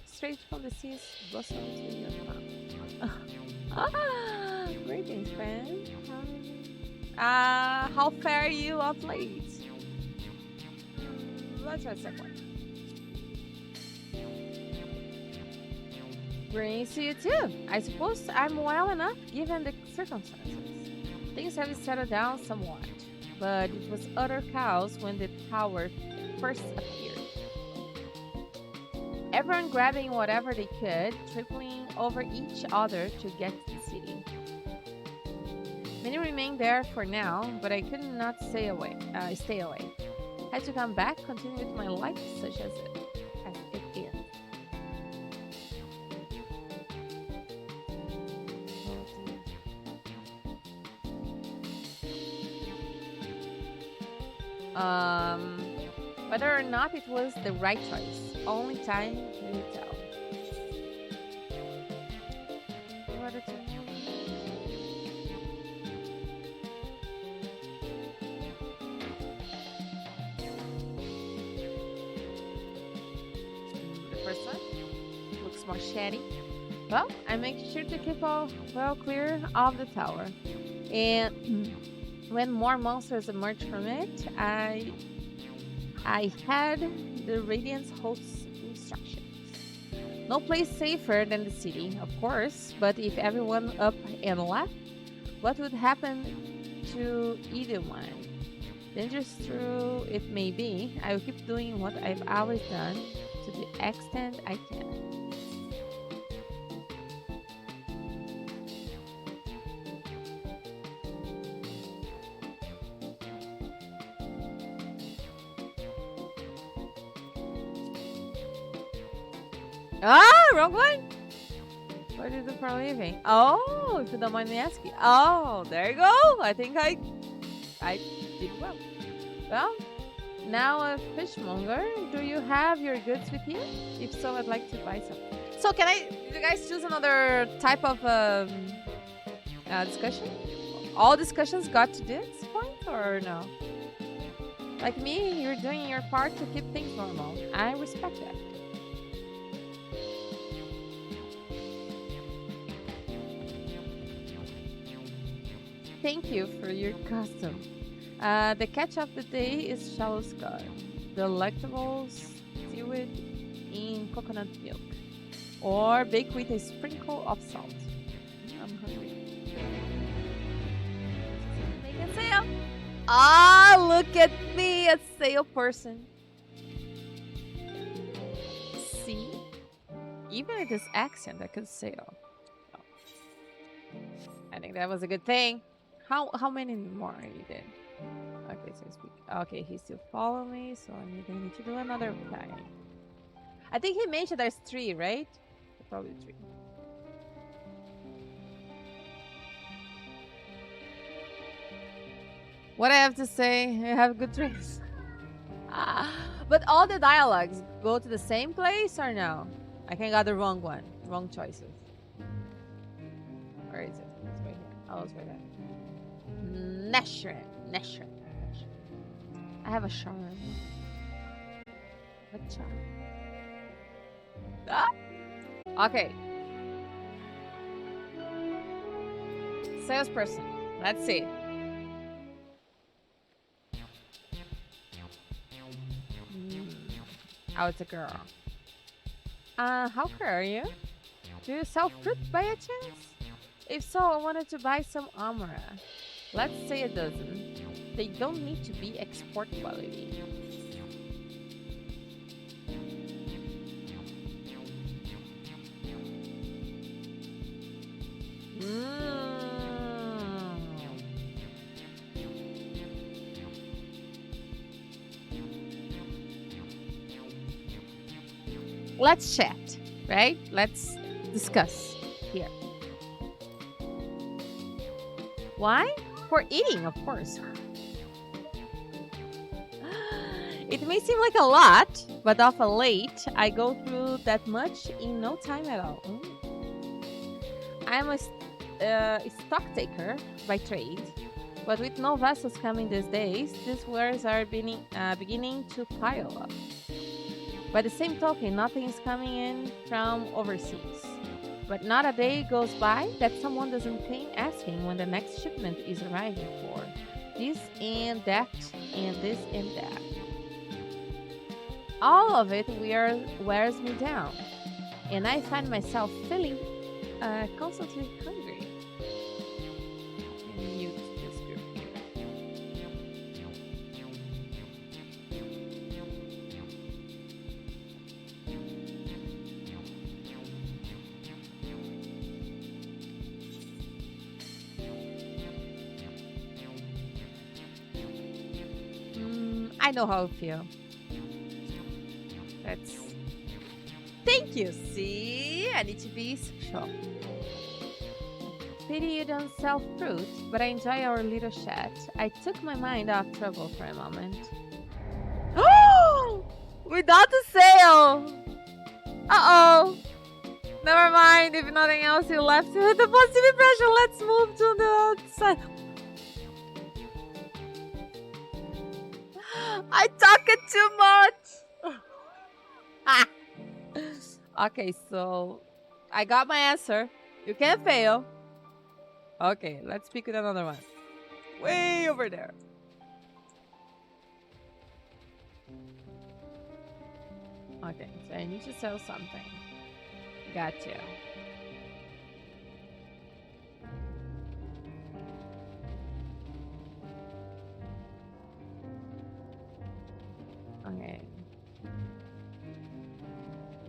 Straight from the seas, blossom to your mouth. Greetings, friend. How fare you of late? Let's try a second one. Greetings to you too. I suppose I'm well enough given the circumstances. Things have settled down somewhat, but it was utter chaos when the tower first appeared. Everyone grabbing whatever they could, tripling over each other to get to the city. Many remained there for now, but I could not stay away. Had to come back, continue with my life such as it is. Whether or not it was the right choice, only time will tell. The first one looks more shady. Well, I make sure to keep all well clear of the tower, and when more monsters emerge from it, I had the Radiance host's instructions. No place safer than the city, of course, but if everyone up and left, what would happen to either one? Dangerous through it may be, I will keep doing what I've always done to the extent I can. Wrong one? What do you do for a living? Oh, if you don't mind me asking. Oh, there you go. I think I did well. Well, now a fishmonger. Do you have your goods with you? If so, I'd like to buy some. So can you guys choose another type of discussion? All discussions got to this point or no? Like me, you're doing your part to keep things normal. I respect that. thank you for your custom. The catch of the day is shallow scar, delectable stewed in coconut milk, or baked with a sprinkle of salt. I'm hungry. Make a sale. Ah, look at me, a sale person. See, even with this accent, I could sale. So, I think that was a good thing. How many more are you did? Okay, so speak. Okay, he still follow me, so I need to do another guy. I think he mentioned there's 3, right? Probably 3. What I have to say, I have good dreams. But all the dialogues go to the same place or no? I can got the wrong one. Wrong choices. Where is it? It's right here. Oh, it's right there. Neshrin. I have a charm. What charm? Ah! Okay. Salesperson. Let's see. Oh, it's a girl. How are you? Do you sell fruit by a chance? If so, I wanted to buy some armor. Let's say a dozen. They don't need to be export quality. Let's chat, right? Let's discuss here. Why? For eating, of course. It may seem like a lot, but of a late, I go through that much in no time at all. I'm a stock taker by trade, but with no vessels coming these days, these wares are beginning to pile up. By the same token, nothing is coming in from overseas. But not a day goes by that someone doesn't ping asking when the next shipment is arriving for this and that and this and that. All of it wears me down, and I find myself feeling constantly hungry. Mute this group here. I know how I feel. Thank you. See, I need to be social. Pity you don't sell fruit, but I enjoy our little chat. I took my mind off trouble for a moment. Oh! Without the sale! Uh-oh! Never mind. If nothing else, you left me with a positive impression. Let's move to the outside. I talk it too much. Okay, so I got my answer. You can't fail. Okay, let's pick with another one. Way over there. Okay, so I need to sell something. Gotcha. Okay.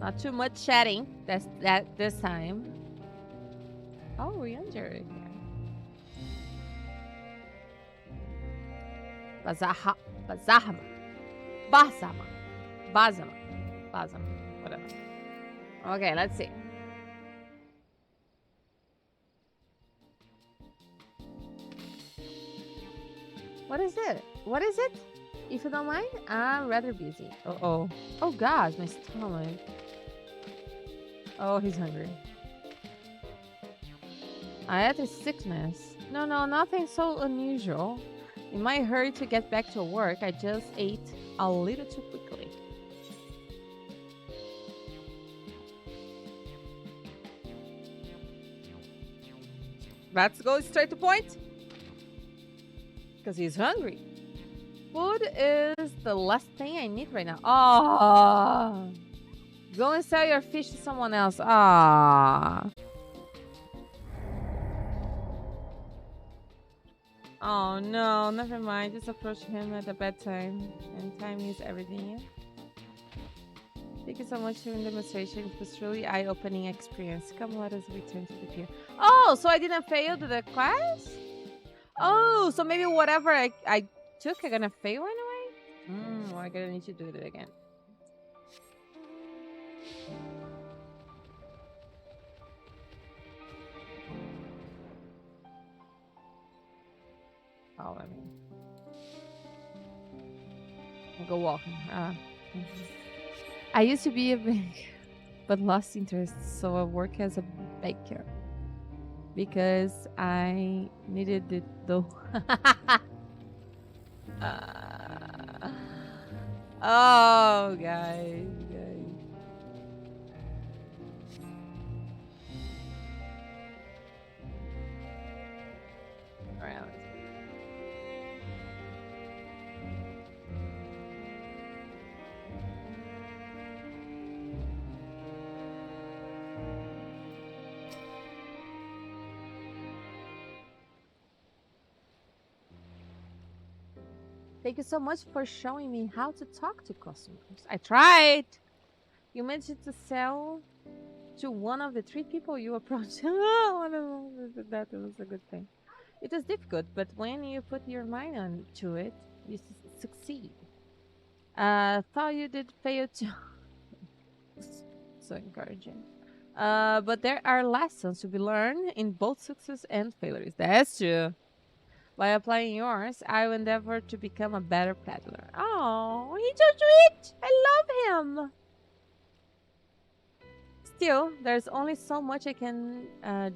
Not too much chatting. That's that this time. Oh, we're under again. Bazahama. Whatever. Okay, let's see. What is it? What is it? If you don't mind, I'm rather busy. Uh-oh. Oh gosh, my stomach. Oh, he's hungry. I had a sickness. No, nothing so unusual. In my hurry to get back to work, I just ate a little too quickly. Let's go straight to point. Because he's hungry. Food is the last thing I need right now. Oh, go and sell your fish to someone else. Ah. Oh no, never mind. Just approach him at a bad time. And time is everything. Yeah? Thank you so much for the demonstration. It was truly eye-opening experience. Come, let us return to the pier. Oh, so I didn't fail the class? Oh, so maybe whatever I took, I'm gonna fail anyway? Well, I'm gonna need to do it again. Oh, I mean, I'll go walking. I used to be a baker, but lost interest, so I work as a baker because I needed the dough. Oh, guys. All right, thank you so much for showing me how to talk to customers. I tried. You mentioned to sell to one of the 3 people you approached. That was a good thing. It was difficult, but when you put your mind on to it, you succeed. Thought you did fail to. So encouraging. But there are lessons to be learned in both success and failures. That's true. By applying yours, I will endeavor to become a better peddler. Oh, he's so sweet. I love him. Still, there's only so much I can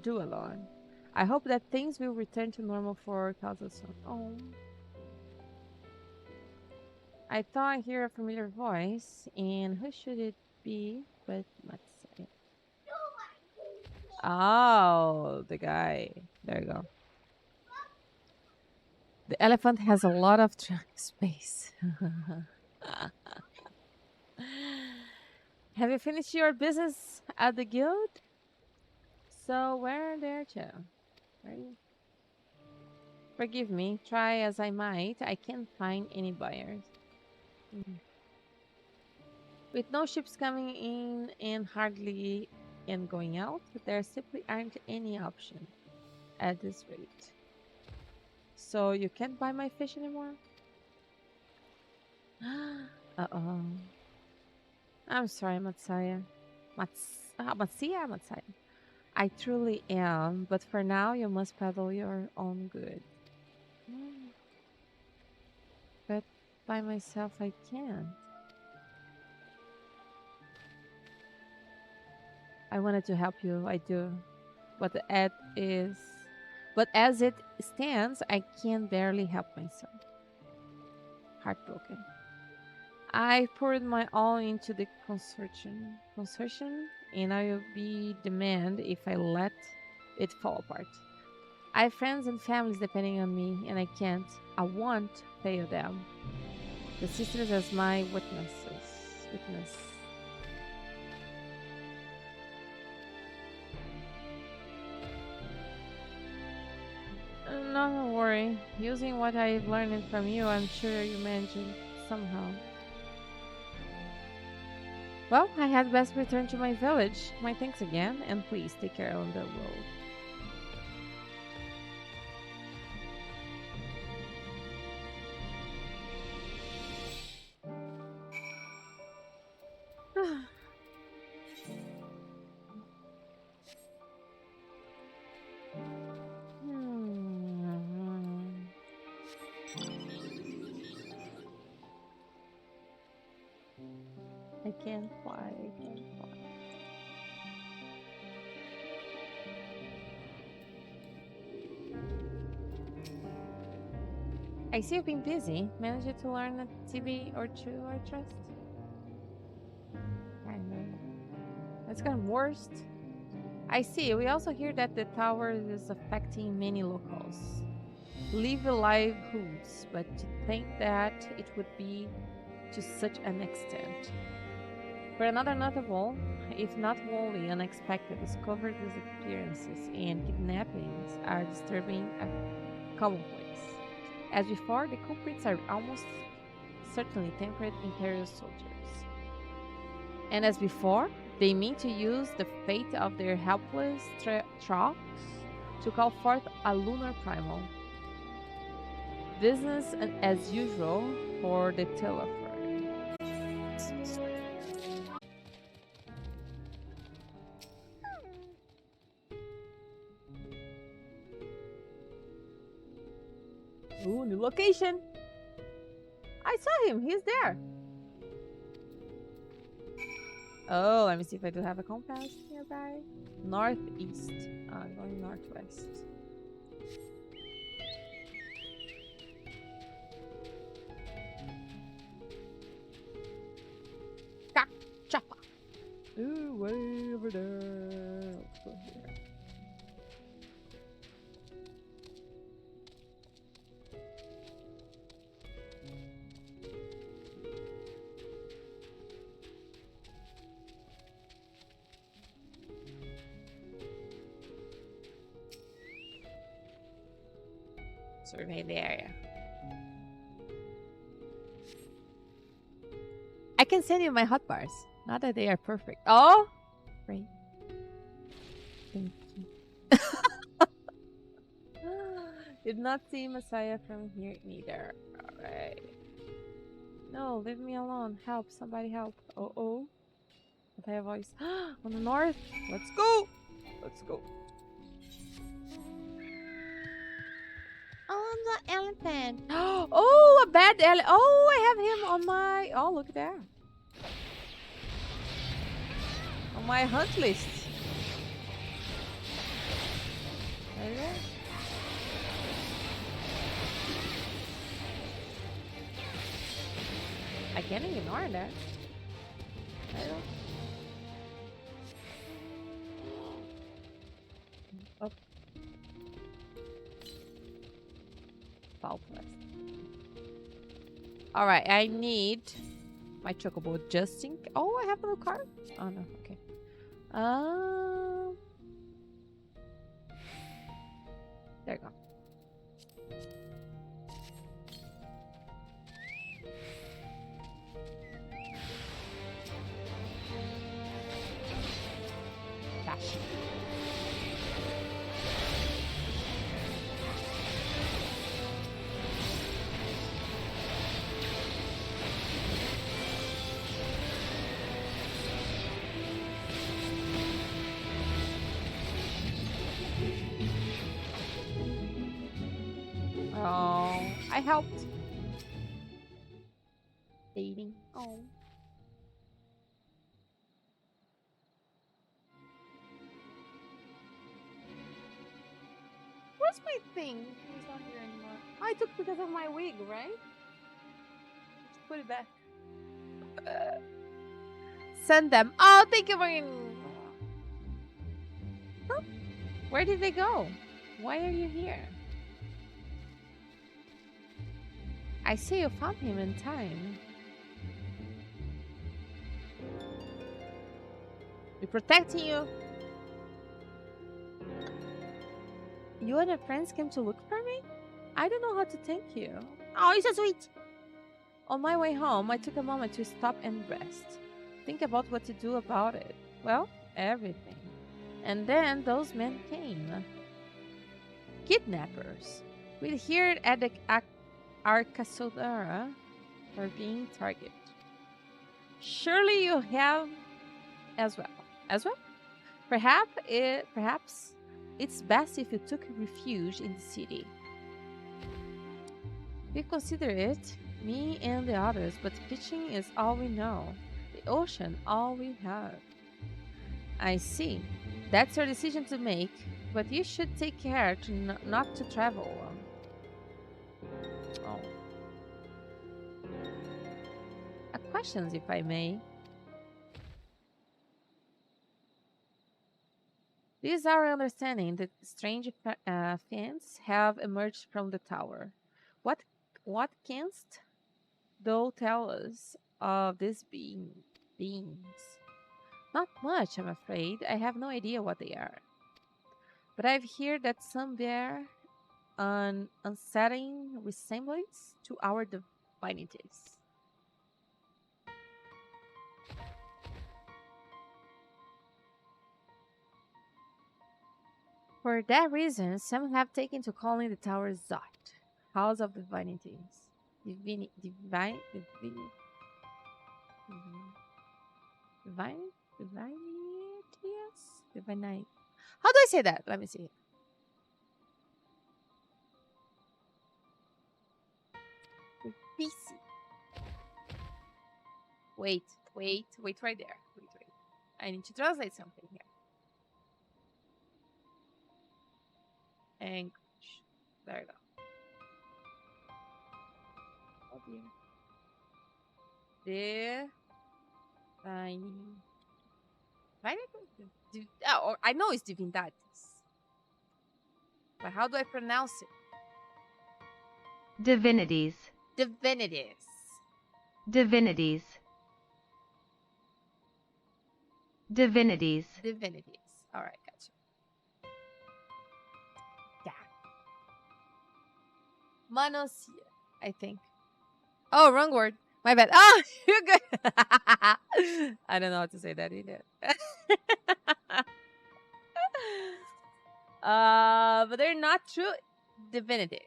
do alone. I hope that things will return to normal for Kaza soon. Oh. I thought I hear a familiar voice, and who should it be but Matsai? Oh, the guy. There you go. The elephant has a lot of trunk space. Have you finished your business at the guild? So where there too? Right? Forgive me, try as I might, I can't find any buyers. With no ships coming in and hardly any going out, there simply aren't any option at this rate. So you can't buy my fish anymore? Uh-oh. I'm sorry, Matsaya. Matsaya. I truly am, but for now you must peddle your own good. But by myself I can't. I wanted to help you, I do. But as it stands, I can barely help myself. Heartbroken. I poured my all into the consortium, and I will be demand if I let it fall apart. I have friends and families depending on me, and I won't fail them. The sisters as my witness. No, don't worry. Using what I've learned from you, I'm sure you managed it somehow. Well, I had best return to my village. My thanks again, and please take care on the road. I can't fly. I see you've been busy. Managed to learn a TV or two, I trust? Kinda. It's gotten worse. I see. We also hear that the tower is affecting many locals. live livelihoods, but to think that it would be to such an extent. For another notable, if not wholly unexpected, discovered disappearances and kidnappings are disturbing commonplace. As before, the culprits are almost certainly temperate Imperial soldiers. And as before, they mean to use the fate of their helpless troops to call forth a lunar primal. Business as usual for the Telefer. Ooh, new location. I saw him. He's there. Oh, let me see if I do have a compass nearby. Northeast. I'm going northwest. Chopper. Ooh, way over there. Let's go here. Survey the area. I can send you my hotbars. Not that they are perfect. Oh, great. Thank you. Did not see Messiah from here neither. Alright. No, leave me alone. Help. Somebody help. Oh. I have voice. On the north. Let's go. Let's go. On the elephant. Oh, a bad elephant. Oh, I have him on my... Oh, look at that. On my hunt list. There you go. I can't ignore that. I don't. Oh. Foul quest. Alright, I need my chocobo just in case. Oh, I have a little card? Oh no, okay. There you go. Dash. Oh, I helped. Dating. Oh. Where's my thing? It's not here anymore. Oh, I took because of my wig, right? Let's put it back. Send them. Oh, thank you for... Huh? Where did they go? Why are you here? I see you found him in time. We're protecting you. You and your friends came to look for me? I don't know how to thank you. Oh, you're so sweet. On my way home, I took a moment to stop and rest. Think about what to do about it. Well, everything. And then those men came. Kidnappers. We'd heard at the Arcasodara for being targeted. Surely you have as well. As well? Perhaps it's best if you took refuge in the city. We consider it, me and the others, but fishing is all we know. The ocean, all we have. I see. That's your decision to make, but you should take care to not to travel alone. Oh. Questions, if I may. This is our understanding that strange fiends have emerged from the tower. What what canst thou tell us of these beings? Not much, I'm afraid. I have no idea what they are. But I've heard that some bear an unsettling resemblance to our divinities. For that reason, some have taken to calling the tower Zot, House of Divinities. Divine, divinities, divinite. How do I say that? Let me see. BC. Wait right there. Wait. I need to translate something here. English. There you go. Oh dear. Oh, I know it's Divinitas. But how do I pronounce it? Divinities. Divinities. Divinities. Divinities. Divinities. Alright, gotcha. Yeah. Manosia, I think. Oh, wrong word. My bad. Oh, you're good. I don't know how to say that either. But they're not true divinities.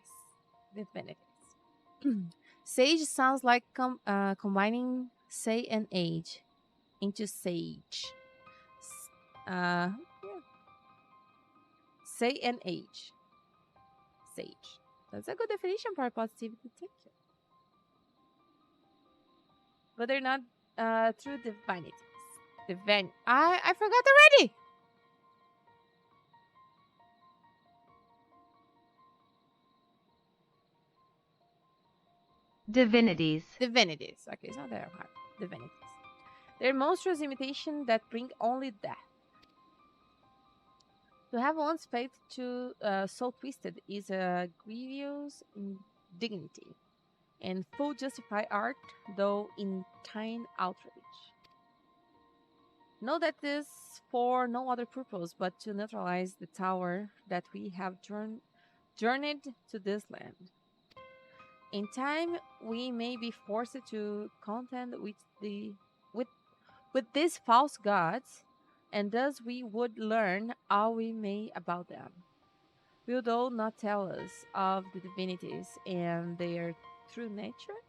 Sage sounds like combining say and age into sage. Yeah. Say and age. Sage. That's a good definition for positivity. Thank you. But they're not true divinities. I forgot already. Divinities. Divinities. Okay, it's not that hard. Divinities. They're monstrous imitation that bring only death. To have one's faith so twisted is a grievous indignity, and full justify art, though in time outrage. Know that this for no other purpose but to neutralize the tower that we have journeyed to this land. In time, we may be forced to contend with these false gods, and thus we would learn all we may about them. Will thou not tell us of the divinities and their true nature?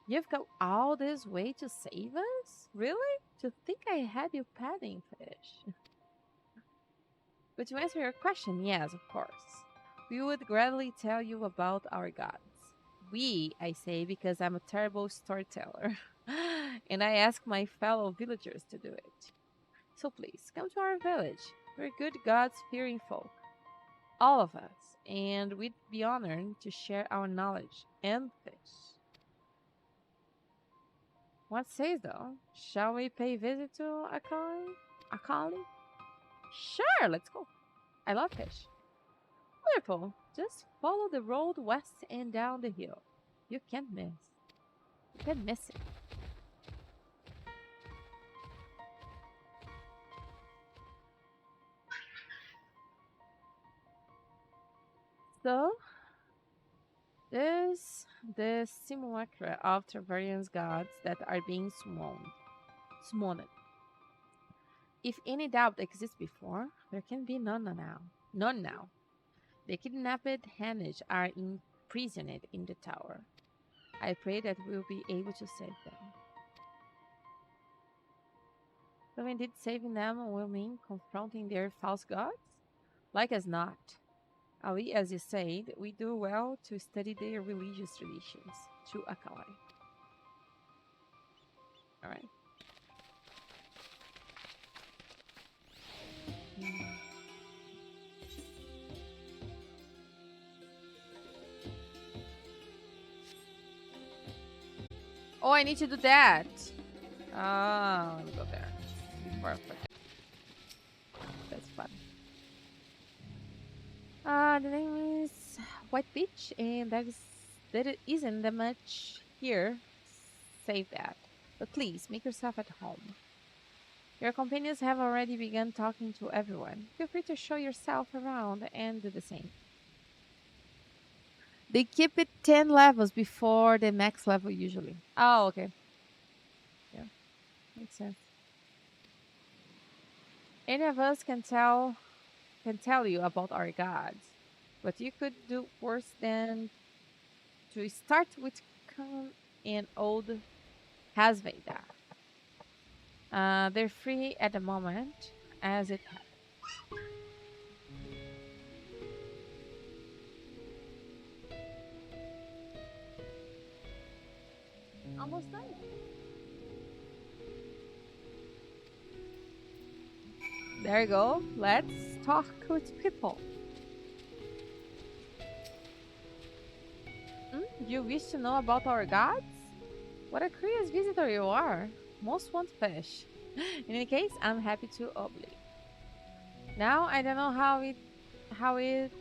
You've come all this way to save us? Really? To think I had you petting fish? But to answer your question, yes, of course. We would gladly tell you about our gods. We, I say, because I'm a terrible storyteller. And I ask my fellow villagers to do it. So please, come to our village. We're good gods-fearing folk. All of us. And we'd be honored to share our knowledge and fish. What says though? Shall we pay visit to Akali? Akali? Sure, let's go. I love fish. Wonderful. Just follow the road west and down the hill. You can't miss. You can't miss it. So, there's the simulacra of Tarvarian's gods that are being summoned. If any doubt exists before, there can be none now. None now. The kidnapped Hanish are imprisoned in the tower. I pray that we'll be able to save them. So indeed saving them will mean confronting their false gods? Like as not. Ali, as you said, we do well to study their religious traditions to Akali. Alright. Oh, I need to do that. Ah, let me go there. Be perfect. The name is White Beach, and that isn't that much here. Save that. But please make yourself at home. Your companions have already begun talking to everyone. Feel free to show yourself around and do the same. They keep it 10 levels before the max level usually. Oh, okay. Yeah, makes sense. Any of us can tell you about our gods, but you could do worse than to start with Khan and old Hasveda. They're free at the moment, as it happens. Almost done. There you go. Let's talk with people. You wish to know about our gods? What a curious visitor you are. Most want fish. In any case, I'm happy to oblige. Now I don't know how it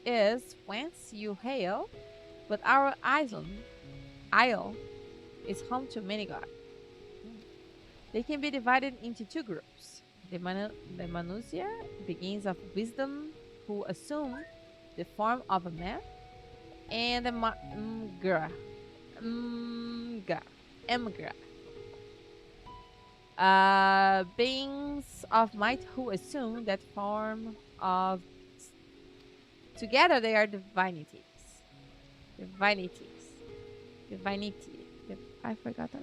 is whence you hail, but our isle is home to many gods. They can be divided into two groups. The Manusia, beings of wisdom who assume the form of a man, and the Mgra, beings of might who assume that form of. Together they are divinities. Divinities. Divinity. I forgot that.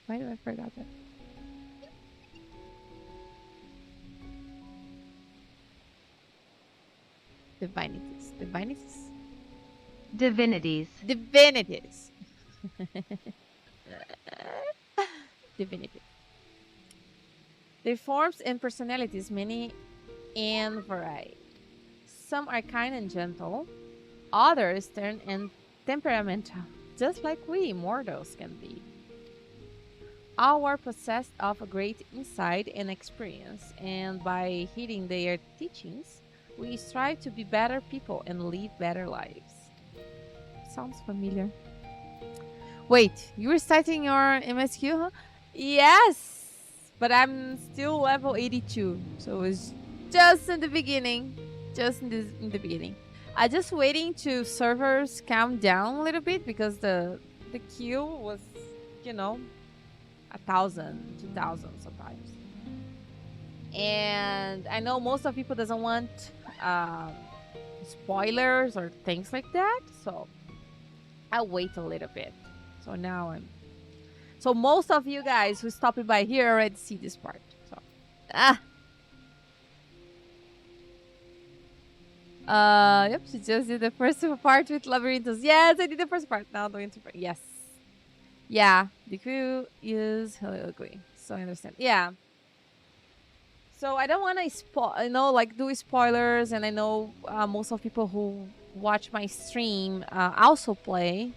Why do I forgot that? Divinities. Divinities? Divinities. Divinities. Divinity. Their forms and personalities many and varied. Some are kind and gentle, others stern and temperamental, just like we mortals can be. All are possessed of a great insight and experience, and by heeding their teachings, we strive to be better people and live better lives. Sounds familiar. Wait, you were citing your MSQ, huh? Yes, but I'm still level 82, so it's just in the beginning. Just in the beginning. I just waiting to servers calm down a little bit because the queue was, you know, 1,000, 2,000 sometimes. And I know most of people doesn't want um, spoilers or things like that, so I'll wait a little bit. So now so most of you guys who stopped by here already see this part. So yep, she just did the first part with Labyrinthos. Yes, I did the first part. Now the interpret. Yes. Yeah, the crew is agree. So I understand. Yeah. So I don't want to like do spoilers, and I know most of people who watch my stream also play,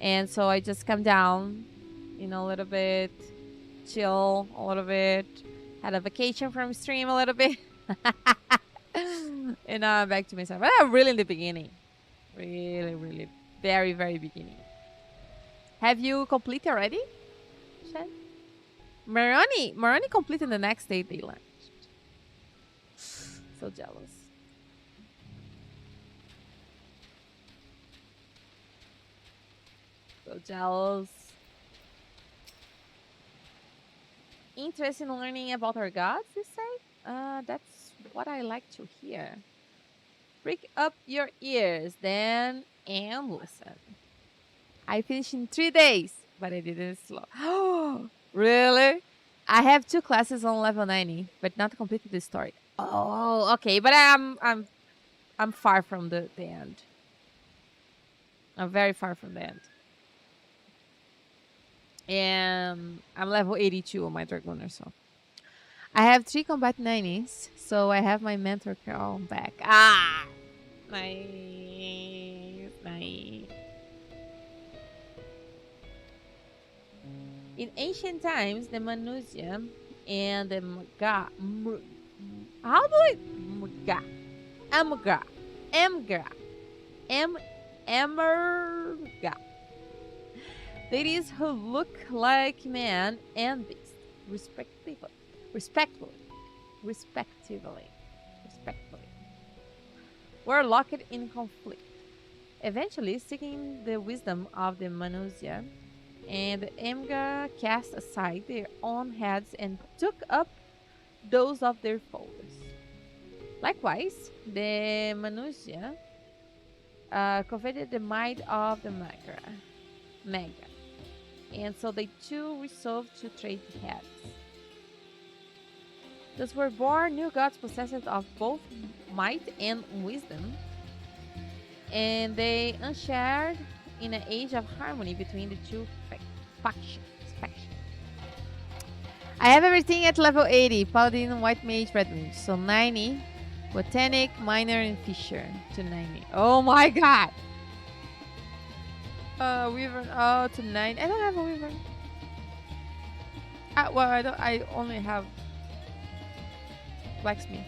and so I just come down, a little bit, chill a little bit, had a vacation from stream a little bit, and now I'm back to myself. But I'm really in the beginning, really, really, very, very beginning. Have you completed already, Shen? Maroni completed the next day they launched. So jealous. So jealous. Interest in learning about our gods, you say? That's what I like to hear. Prick up your ears, then, and listen. I finished in 3 days, but I didn't slow. Oh, really? I have 2 classes on level 90, but not completed the story. Oh, okay, but I'm far from the end. I'm very far from the end. And I'm level 82 on my Dragoner, so. I have 3 combat 90s, so I have my mentor call back. Ah! Nice. In ancient times, the Manusia and the How do I? Amga. Emerga. Ladies who look like man and beast, respectively. Were locked in conflict, eventually seeking the wisdom of the Manusia, and the Emga cast aside their own heads and took up those of their foes. Likewise, the Manusia coveted the might of the Maga, and so they too resolved to trade heads. Thus were born new gods possessed of both might and wisdom, and they unshared in an age of harmony between the two factions. I have everything at level 80, Paladin, White Mage, Red Mage, so 90, Botanic, Miner, and Fisher to 90. Oh my god! Weaver, to 9. I don't have a Weaver. Well, I only have Blacksmith.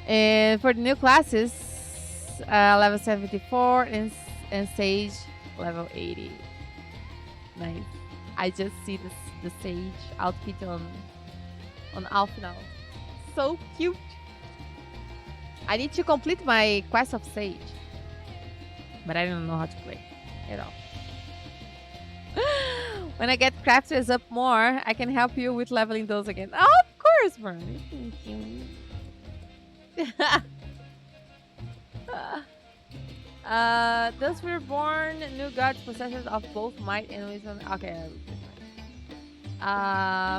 And for the new classes, level 74 and Sage level 80. Nice. I just see the Sage outfit on Alpha now. So cute. I need to complete my quest of Sage, but I don't know how to play at all. When I get crafters up more, I can help you with leveling those again. Oh, of course, Bernie. Thank you. Those were born new gods, possessors of both might and wisdom. Okay.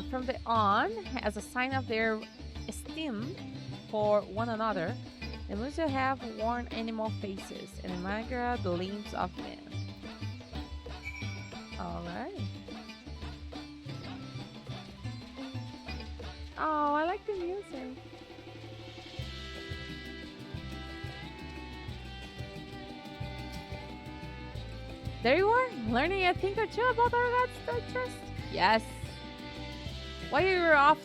From the on, as a sign of their esteem for one another, the Musa have worn animal faces and Magra the limbs of men. Alright. Oh, I like the music. There you are, learning a thing or two about our gods to trust. Yes. While you were off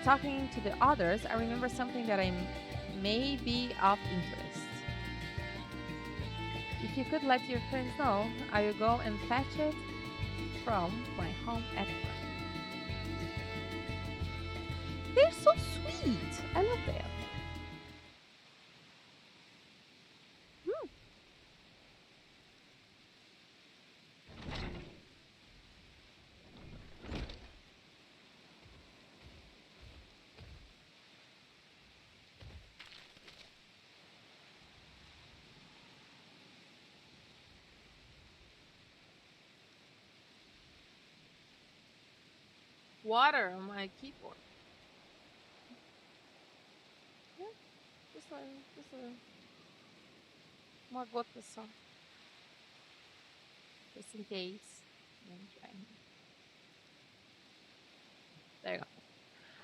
talking to the others, I remember something that may be of interest. If you could let your friends know, I will go and fetch it from my home at work. They're so sweet. I love them. Water on my keyboard. Yeah, just a more gota só. Just in case. There you go.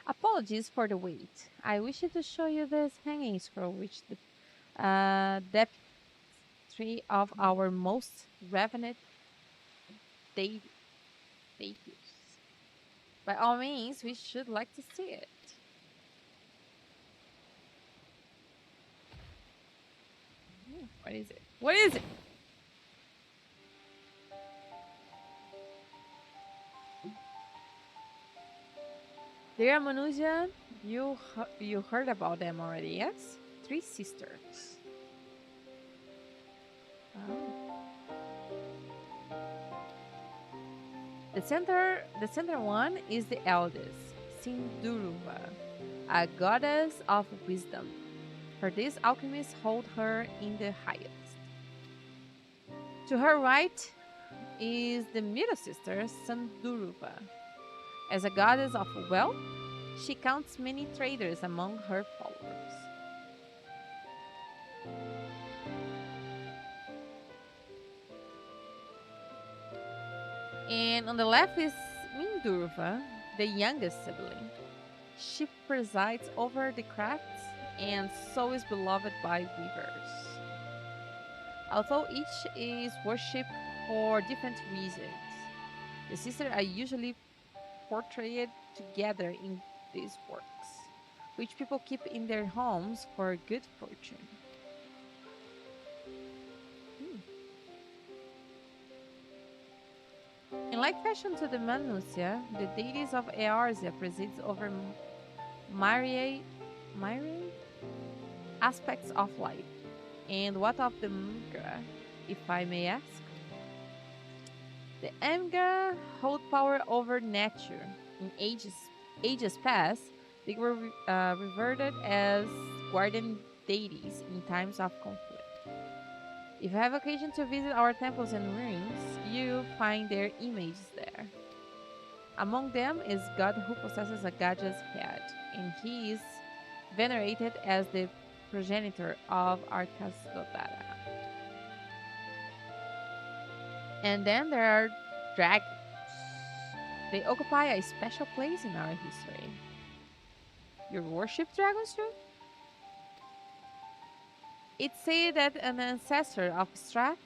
Apologies for the wait. I wish to show you this hanging scroll, which the depth 3 of our most revenant debuts. By all means, we should like to see it. What is it? What is it? Dear Manusia, you heard about them already, yes? 3 sisters. Oh. The center one is the eldest, Sinduruva, a goddess of wisdom. For this, alchemists hold her in the highest. To her right is the middle sister, Sanduruva. As a goddess of wealth, she counts many traders among her followers. And on the left is Mindurva, the youngest sibling. She presides over the crafts and so is beloved by weavers. Although each is worshipped for different reasons, the sisters are usually portrayed together in these works. which people keep in their homes for good fortune. In like fashion to the Manusia, the deities of Eorzea presides over myriad aspects of life. And what of the Mga, if I may ask? The Mga hold power over nature. In ages past, they were revered as guardian deities in times of conflict. If you have occasion to visit our temples and ruins, you find their images there. Among them is God who possesses a Gaja's head, and he is venerated as the progenitor of Arkasdodara. And then there are dragons. They occupy a special place in our history. You worship dragons too? It's said that an ancestor of Strath,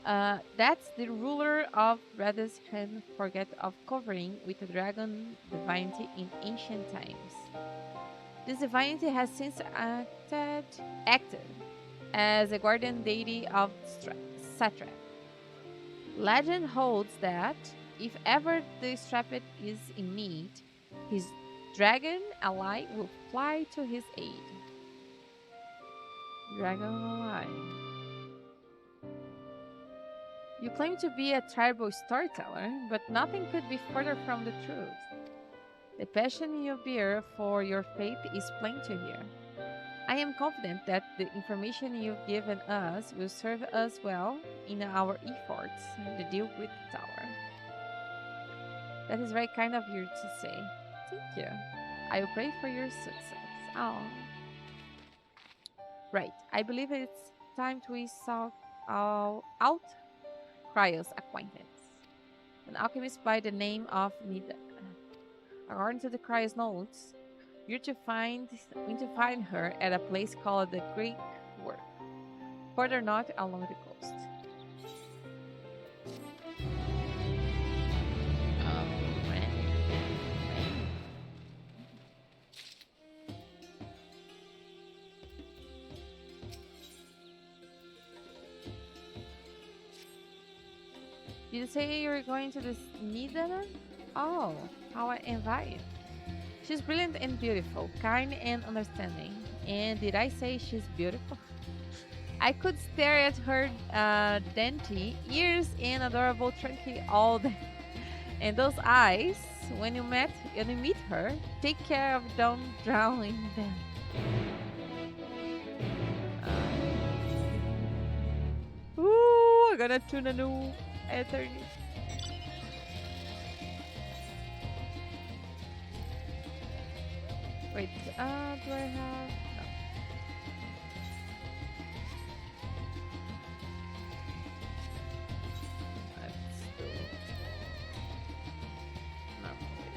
that's the ruler of Radishan, forget of covering with a dragon divinity in ancient times. This divinity has since acted as a guardian deity of Satrap. Legend holds that if ever the Strapit is in need, his dragon ally will fly to his aid. Dragon ally. You claim to be a tribal storyteller, but nothing could be further from the truth. The passion you bear for your faith is plain to hear. I am confident that the information you've given us will serve us well in our efforts to deal with the tower. That is very kind of you to say. Thank you. I will pray for your success. Oh. Right. I believe it's time to sort out Cryo's acquaintance. An alchemist by the name of Nida. According to the Cryo's notes, you're to find her at a place called the Greek Wharf, further north along the coast. Did you say you're going to this Nidana? Oh, how I invite. She's brilliant and beautiful, kind and understanding. And did I say she's beautiful? I could stare at her dainty ears and adorable trinket all day. And those eyes, when you meet her, take care of don't drowning them. Ooh, I gotta tune a new attorney. Wait, do I have... No. Let's do... No, wait.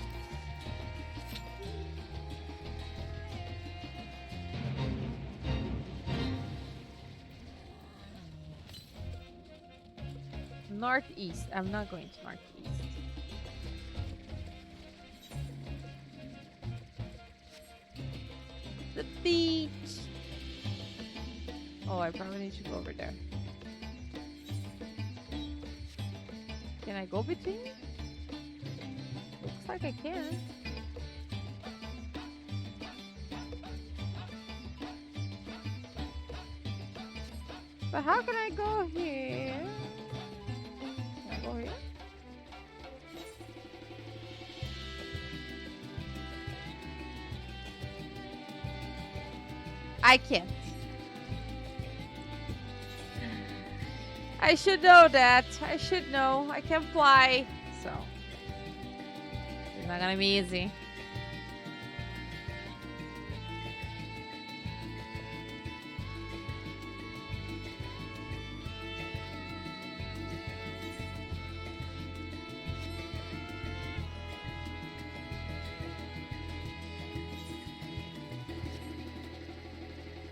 Northeast. I'm not going to northeast. The beach. Oh, I probably need to go over there. Can I go between? Looks like I can. But how can I go here? Can I go here? I can't. I should know that. I should know. I can fly. So, it's not gonna be easy.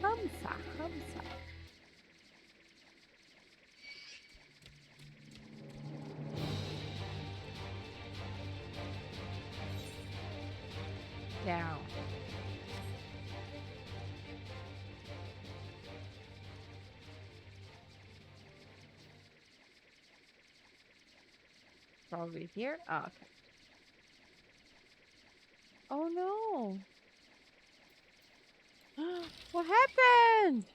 Hamsa. Down. probably here. Oh, okay. Oh no! What happened?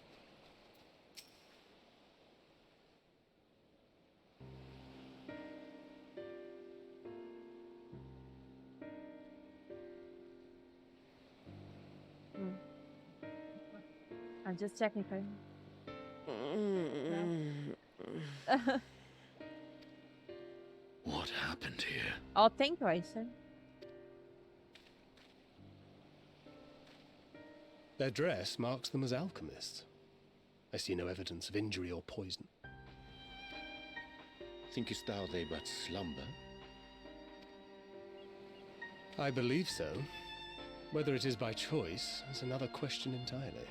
I'm just checking if What happened here? Oh, thank you, Aisha. Their dress marks them as alchemists. I see no evidence of injury or poison. Thinkest thou they but slumber? I believe so. Whether it is by choice is another question entirely.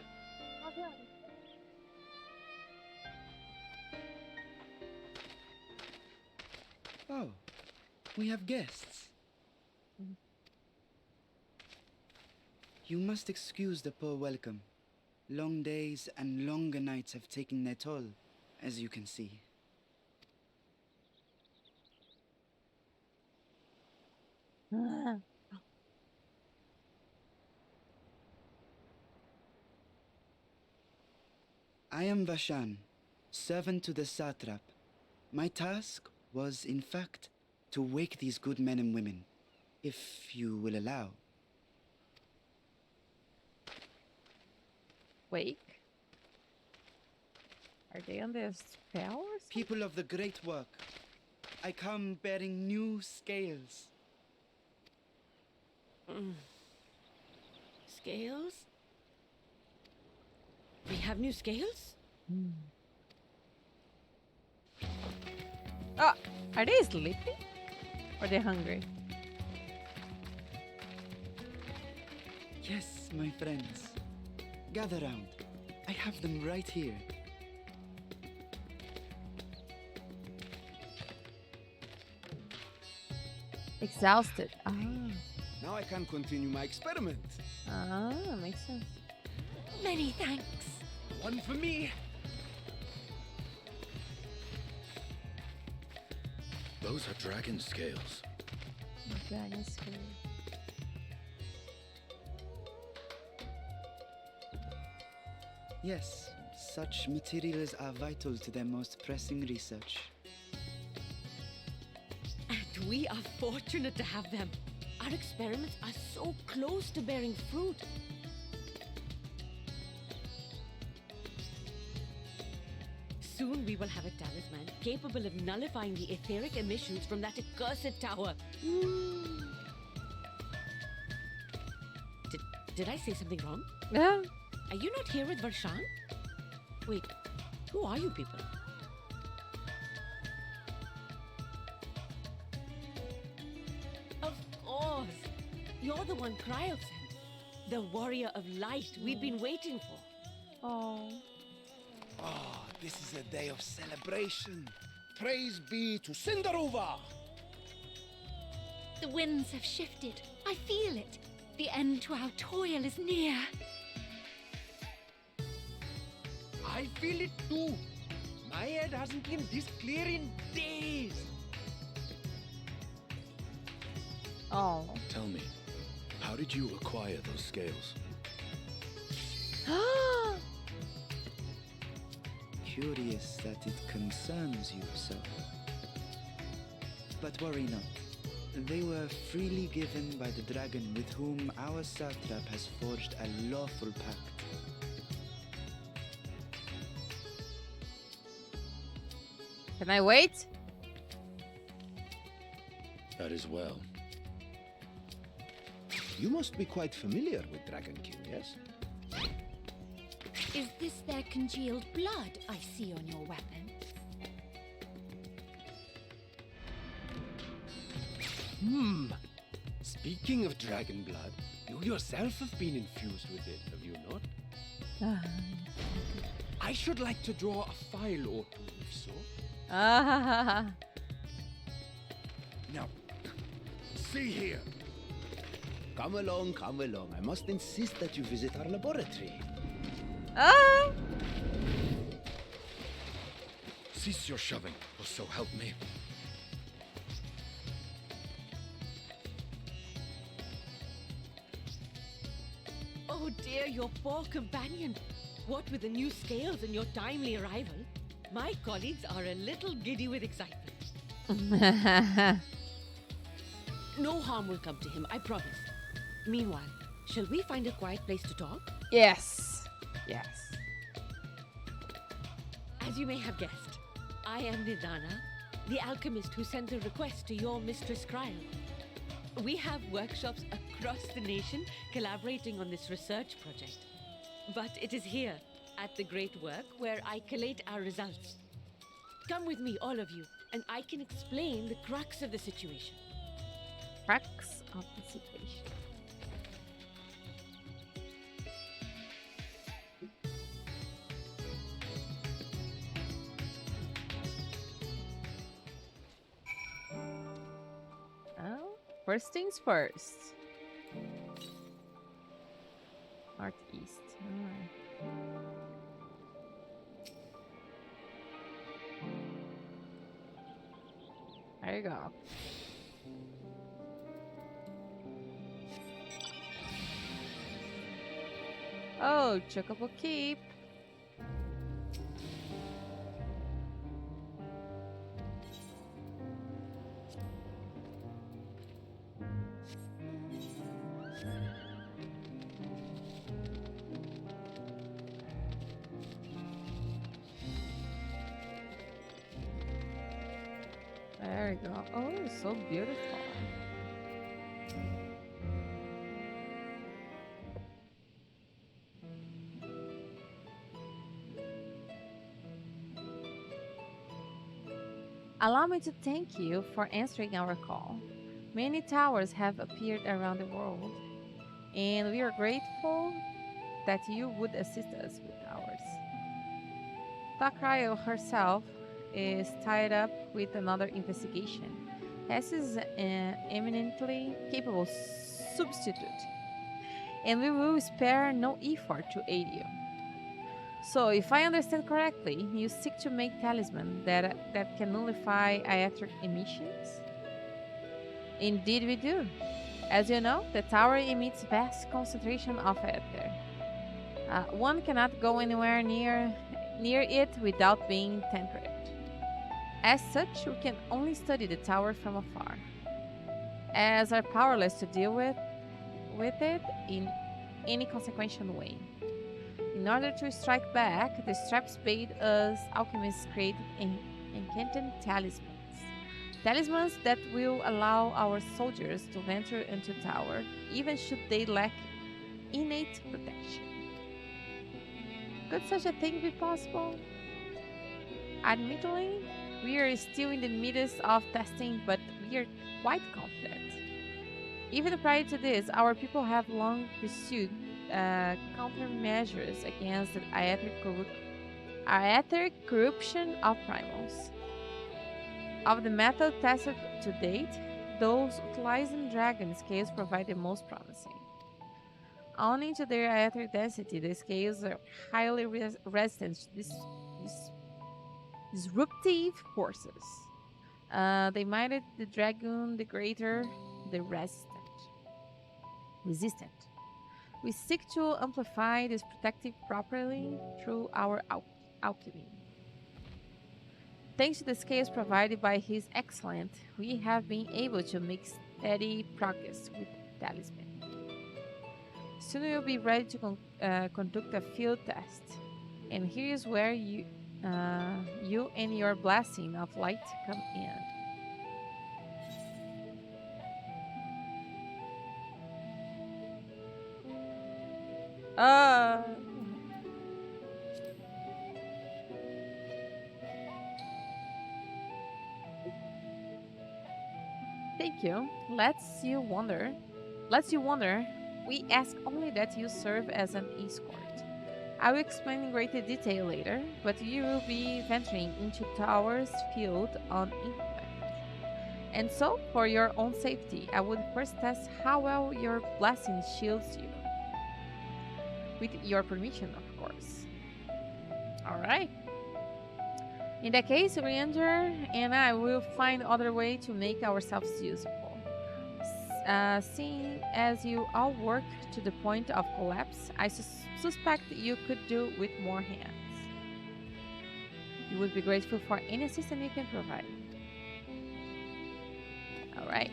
Oh, we have guests. You must excuse the poor welcome. Long days and longer nights have taken their toll, as you can see. I am Vashan, servant to the satrap. My task was, in fact, to wake these good men and women, if you will allow. Wake? Are they on their spell or something? People of the great work, I come bearing new scales. Scales? We have new scales? Oh, are they sleeping? Or are they hungry? Yes, my friends. Gather round. I have them right here. Exhausted. Ah. Now I can continue my experiment. Ah, makes sense. Many thanks. One for me. Those are dragon scales. Dragon scale. Yes, such materials are vital to their most pressing research. And we are fortunate to have them. Our experiments are so close to bearing fruit. Soon we will have a talisman capable of nullifying the etheric emissions from that accursed tower. Did I say something wrong? Yeah. Are you not here with Varshan? Wait, who are you people? Of course! You're the one Kryl sent. The warrior of light we've been waiting for. Oh. Oh, this is a day of celebration. Praise be to Cinderova! The winds have shifted. I feel it. The end to our toil is near. I feel it too. My head hasn't been this clear in days. Oh. Tell me, how did you acquire those scales? Curious that it concerns you so. But worry not. They were freely given by the dragon with whom our satrap has forged a lawful pact. Can I wait? That is well. You must be quite familiar with Dragon King, yes? Is this their congealed blood I see on your weapon? Speaking of dragon blood, you yourself have been infused with it, have you not? I should like to draw a file or two, if so. Ah. Now, see here. Come along, come along. I must insist that you visit our laboratory. Ah. Cease your shoving, or so help me. your poor companion. What with the new scales and your timely arrival, my colleagues are a little giddy with excitement. No harm will come to him, I promise. Meanwhile, shall we find a quiet place to talk? Yes. Yes. As you may have guessed, I am Nidana, the alchemist who sent a request to your mistress Cryo. We have workshops across the nation collaborating on this research project. But it is here, at the Great Work, where I collate our results. Come with me, all of you, and I can explain the crux of the situation. Crux of the situation. Oh, first things first. Northeast. Alright. There you go. Oh, Chocobo Keep. There you go. Oh, so beautiful. Allow me to thank you for answering our call. Many towers have appeared around the world, and we are grateful that you would assist us with ours. Takrayo herself is tied up with another investigation, as is an eminently capable substitute, and we will spare no effort to aid you. So, if I understand correctly, you seek to make talisman that can nullify Aetheric emissions? Indeed we do. As you know, the tower emits vast concentration of Aether. One cannot go anywhere near it without being tempered. As such, we can only study the tower from afar, as are powerless to deal with it in any consequential way. In order to strike back, the straps bade us alchemists create enchanted talismans. Talismans that will allow our soldiers to venture into the tower, even should they lack innate protection. Could such a thing be possible? Admittedly, we are still in the midst of testing, but we are quite confident. Even prior to this, our people have long pursued countermeasures against the Aetheric corruption of primals. Of the method tested to date, those utilizing dragon scales provide the most promising. Owing to their Aetheric density, the scales are highly resistant to disruptive forces. They made it the dragon, the greater, the resistant. We seek to amplify this protective properly through our alchemy. Thanks to the scales provided by His Excellent, we have been able to make steady progress with talisman. Soon we will be ready to conduct a field test, and here is where you and your blessing of light come in. Thank you. Lets you wonder, we ask only that you serve as an escort. I will explain in greater detail later, but you will be venturing into Tower's field on implement. And so, for your own safety, I would first test how well your blessing shields you. With your permission, of course. Alright. In that case, Ranger and I will find other way to make ourselves useful. seeing as you all work to the point of collapse, I suspect you could do with more hands. You would be grateful for any assistance you can provide. All right.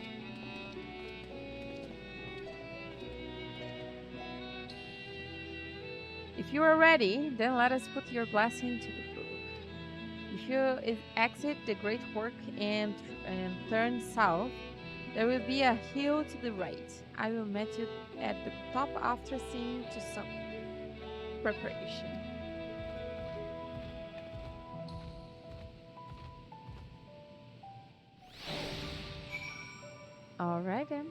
If you are ready, then let us put your blessing to the proof. If you exit the Great Fork and turn south, there will be a hill to the right. I will meet you at the top after seeing to some preparation. All right then.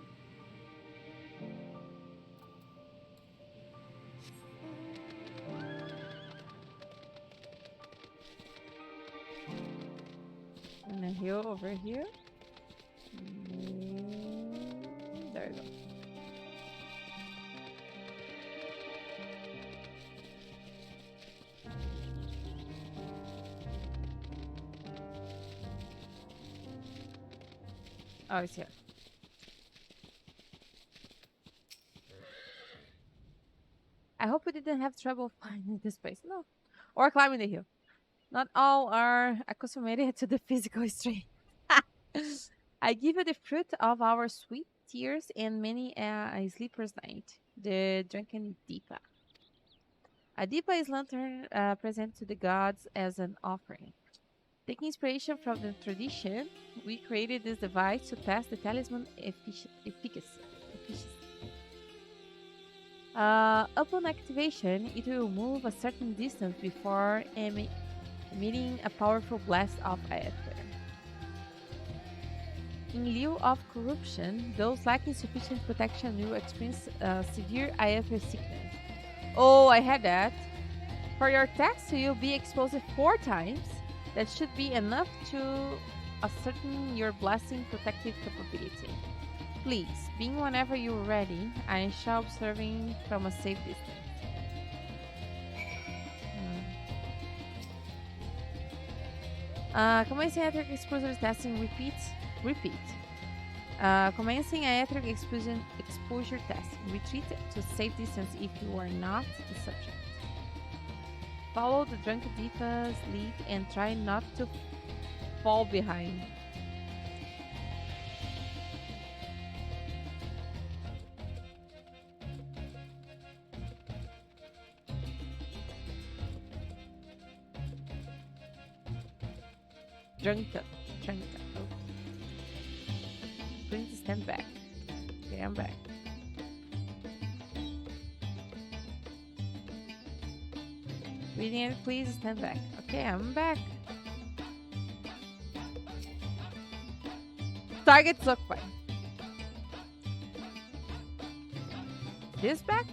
And a hill over here. There you go. Oh, it's here. I hope we didn't have trouble finding this place. No. Or climbing the hill. Not all are accustomed to the physical strain. I give you the fruit of our sweet tears and many a sleepless night, the drunken Deepa. A Deepa is lantern present to the gods as an offering. Taking inspiration from the tradition, we created this device to test the talisman efficacy. Upon activation, it will move a certain distance before emitting a powerful blast of ether. In lieu of corruption, those lacking sufficient protection will experience severe ether sickness. Oh, I had that. For your text, you'll be exposed 4 times. That should be enough to ascertain your blessing protective capability. Please, being whenever you're ready, I shall be observing from a safe distance. Commencing Aetheric Exposure testing. Repeat. Commencing Aetheric exposure testing. Retreat to safe distance if you are not the subject. Follow the drunken Deepa's lead and try not to fall behind. Drunken. Oh. Please stand back. Okay, I'm back. Reading it, please stand back. Okay, I'm back. Target's occupied. This back?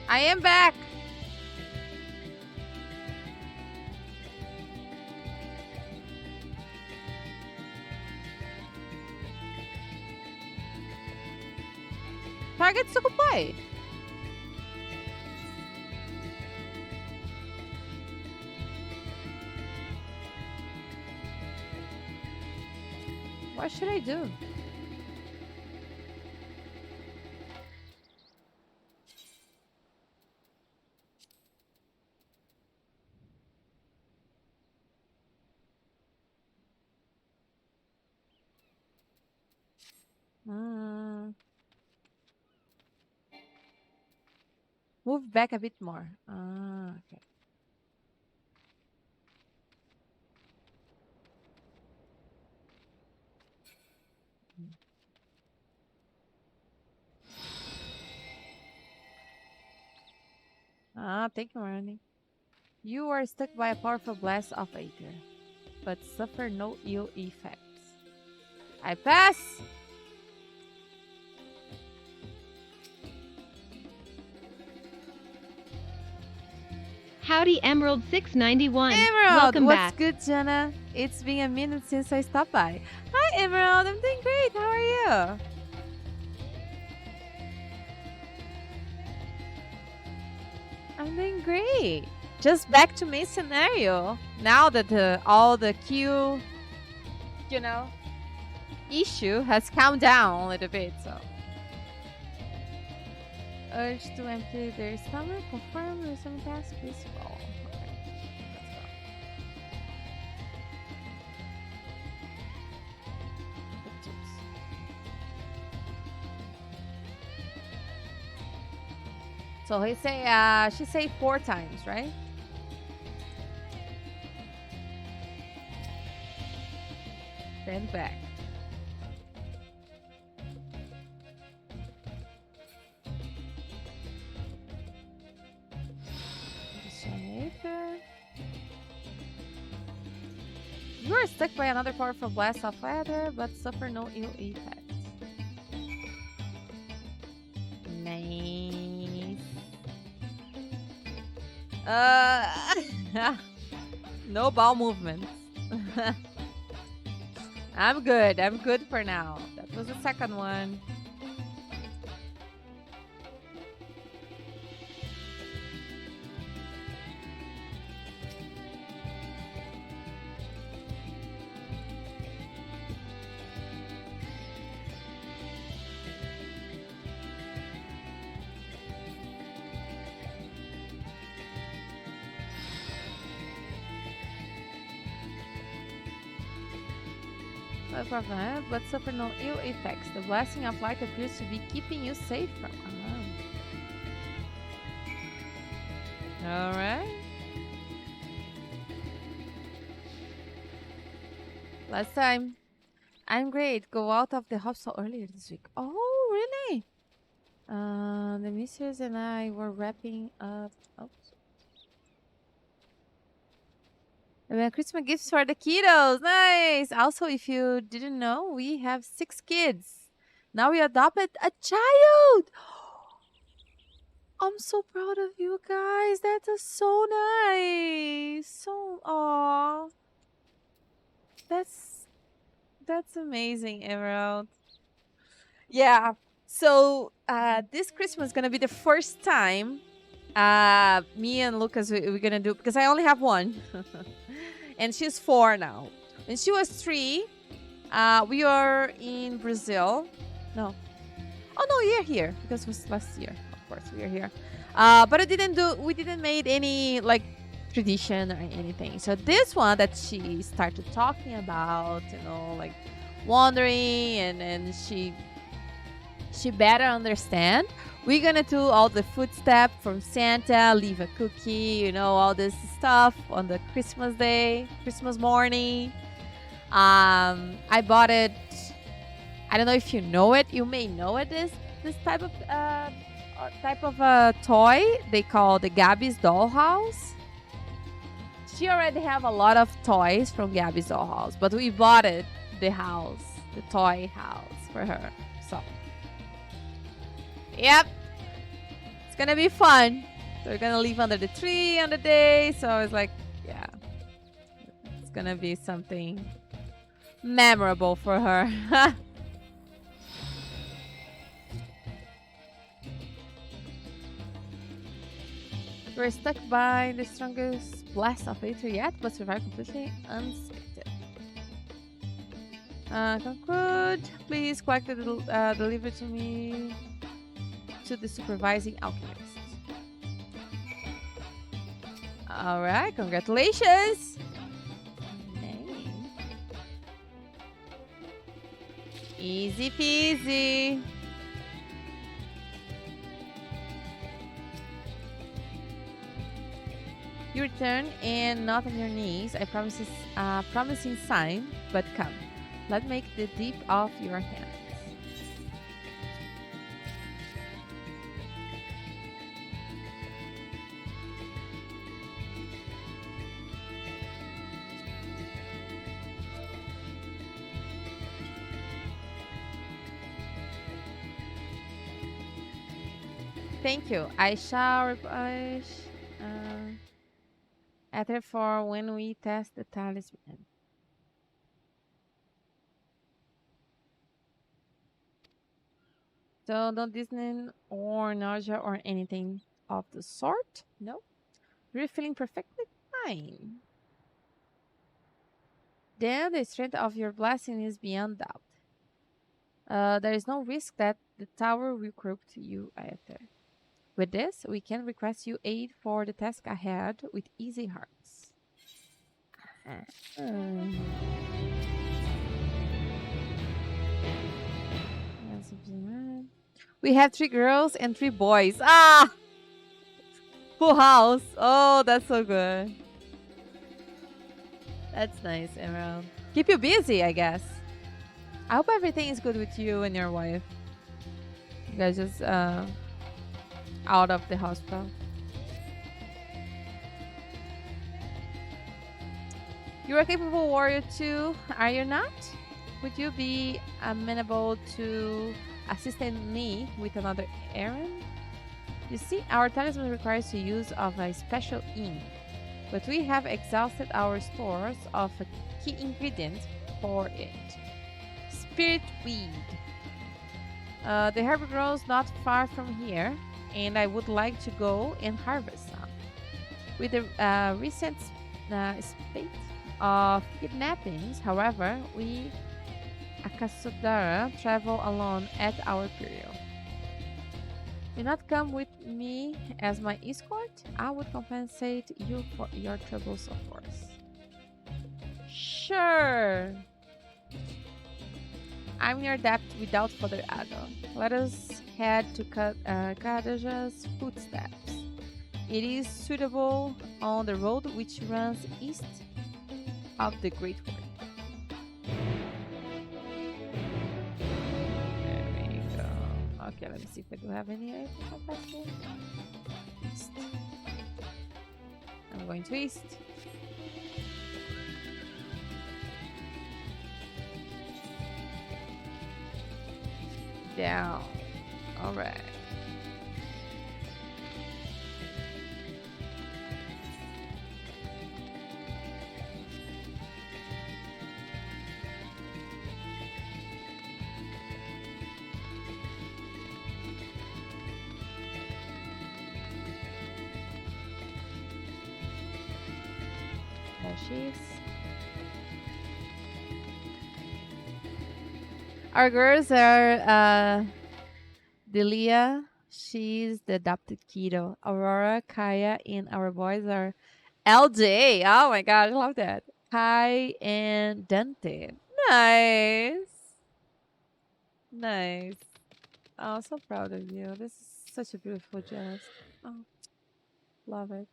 I am back. Target's occupied. What should I do? Move back a bit more. Okay. Thank you, Marnie. You are struck by a powerful blast of ether, but suffer no ill effects. I pass! Howdy, Emerald 691. Emerald! Welcome What's back. good, Jenna? It's been a minute since I stopped by. Hi, Emerald. I'm doing great. How are you? I'm doing great. Just back to main scenario. Now that all the Q, issue has calmed down a little bit, so. Urge to empty their stomach, confirm the some task, please follow. Okay, let's go. So she say 4 times, right? Stand back. You are stuck by another powerful blast of weather, but suffer no ill effects. Nice. No bowel movements. I'm good. I'm good for now. That was the second one. But suffer no ill effects. The blessing of light appears to be keeping you safe from. All right. Last time. I'm great. Go out of the hospital earlier this week. Oh, really? The mistress and I were wrapping up. Oops. Christmas gifts for the kiddos. Nice. Also, if you didn't know, we have 6 kids. Now we adopted a child. I'm so proud of you guys. That is so nice. So, aw. That's amazing, Emerald. Yeah. So, this Christmas is gonna be the first time me and Lucas we're gonna do, because I only have one. And she's 4 now. When she was 3, we are in Brazil. No. Oh no, you're here because it was last year. Of course, we are here. But we didn't make any like tradition or anything. So this one that she started talking about, like wandering and she better understand. We're gonna do all the footstep from Santa, leave a cookie, all this stuff on the Christmas day, Christmas morning. I bought it. I don't know if you know it. You may know it. This type of toy they call the Gabby's Dollhouse. She already have a lot of toys from Gabby's Dollhouse, but we bought the toy house for her. So. Yep. It's gonna be fun. So we're gonna live under the tree on the day. So it's like, yeah. It's gonna be something memorable for her. We're stuck by the strongest blast of winter yet, but survived completely unscathed. Conclude. Please collect the deliver to me to the supervising alchemist. Alright, congratulations! Name. Easy peasy. You return and not on your knees. I promising sign, but come. Let make the deep of your hands. Thank you. I shall republish ether for when we test the talisman. So no Disney or nausea or anything. of the sort? No. You're feeling perfectly fine. Then the strength of your blessing is beyond doubt. There is no risk that the tower will corrupt you either. With this, we can request you aid for the task ahead with easy hearts. We have 3 girls and 3 boys. Ah! Full house. Oh, that's so good. That's nice, Emerald. Keep you busy, I guess. I hope everything is good with you and your wife. You guys just out of the hospital. You're a capable warrior too, are you not? Would you be amenable to assisting me with another errand? You see, our talisman requires the use of a special ink, but we have exhausted our stores of a key ingredient for it. Spirit weed. The herb grows not far from here, and I would like to go and harvest some. With the recent spate of kidnappings, however, we Akasudara travel alone at our peril. Do not come with me as my escort. I would compensate you for your troubles, of course. Sure. I'm your debt without further ado. Let us head to Khadijah's footsteps. It is suitable on the road which runs east of the Great World. There we go. Okay, let me see if I do have any capacity. East. I'm going to east. Down. All right. There she is. Our girls are Delia, she's the adopted kiddo. Aurora, Kaya, and our boys are LJ. Oh my god, I love that. Kai and Dante. Nice. Nice. Oh, so proud of you. This is such a beautiful dress. Oh, love it.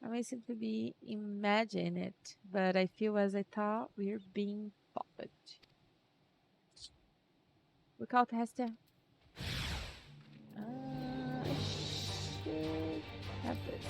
I may simply be imagine it, but I feel as I thought we're being followed. Look out, Hester. I should have this.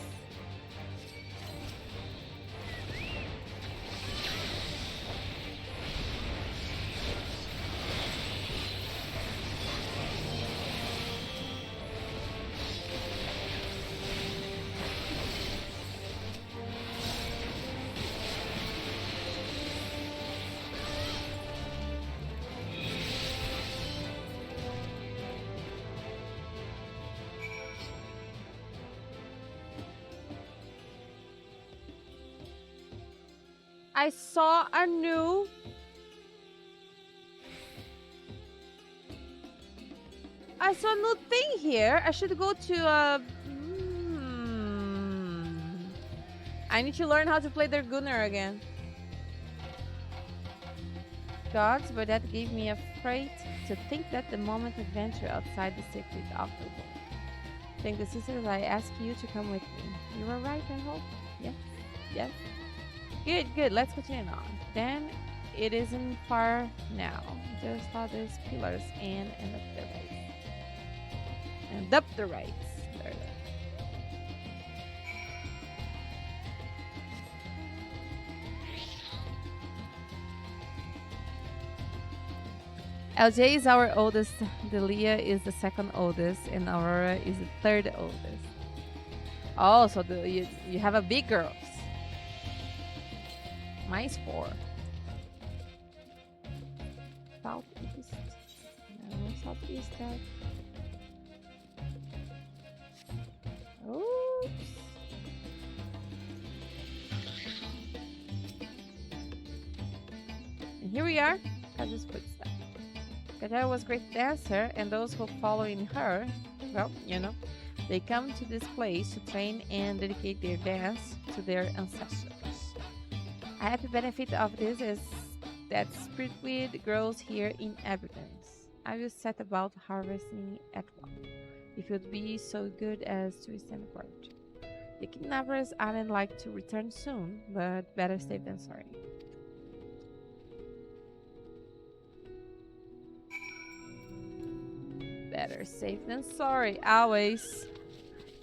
I saw a new thing here. I should go to I need to learn how to play their Gunner again. Gods, but that gave me a fright to think that the moment adventure outside the sacred after world. Thank the sisters I ask you to come with me. You were right, I hope? Yes? Yes? Good, good. Let's continue on. Then it isn't far now. Just saw these pillars and up the right. And up the right. There. LJ is our oldest. Delia is the second oldest, and Aurora is the third oldest. Oh, so you have a big girls. Mine's 4. Southeast. No, southeast. here we are, Kazu's footsteps. Katara was a great dancer, and those who follow in her, well, you know, they come to this place to train and dedicate their dance to their ancestors. A happy benefit of this is that spiritweed grows here in abundance. I will set about harvesting at once, if it would be so good as to stand guard. The kidnappers aren't like to return soon, but better safe than sorry. Better safe than sorry, always.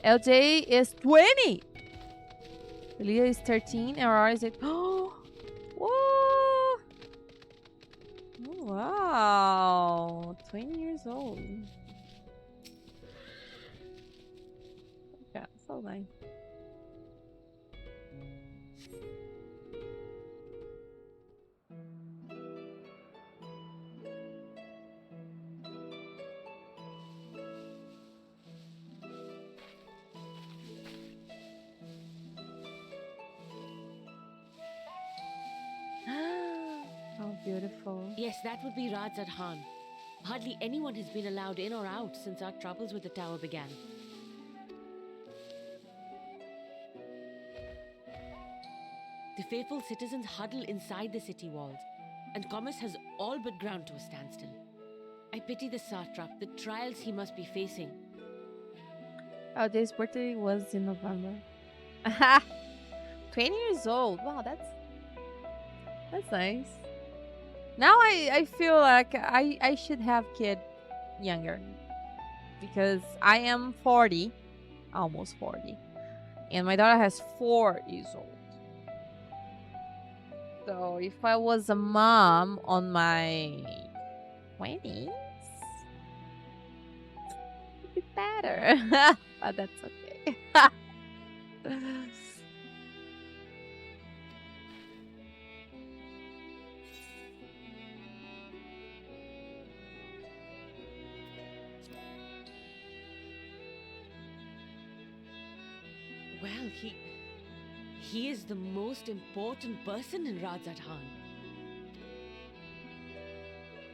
LJ is 20! Leah is 13, Aurora is 8. Oh! Whoa! Oh, wow! 20 years old. Yeah, so nice. How beautiful. Yes, that would be Radzat Han. Hardly anyone has been allowed in or out since our troubles with the tower began. The faithful citizens huddle inside the city walls, and commerce has all but ground to a standstill. I pity the satrap, the trials he must be facing. Oh, this birthday was in November. 20 years old. Wow, that's nice. Now I feel like I should have kid younger, because I am 40, almost 40, and my daughter has 4 years old. So if I was a mom on my 20s, it'd be better. But that's okay. Well, he is the most important person in Radzat Han.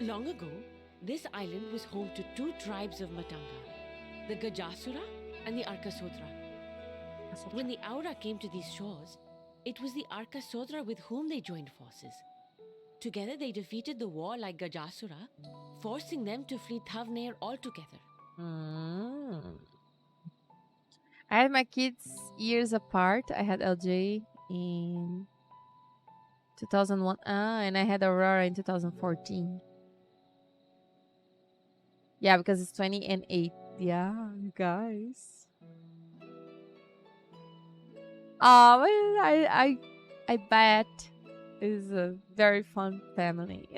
Long ago, this island was home to 2 tribes of Matanga, the Gajasura and the Arkasodra. When the Aura came to these shores, it was the Arkasodra with whom they joined forces. Together they defeated the warlike Gajasura, forcing them to flee Thavnair altogether. I had my kids years apart. I had LJ in 2001, and I had Aurora in 2014. Yeah, because it's 20 and 8. Yeah, you guys. I bet it's a very fun family.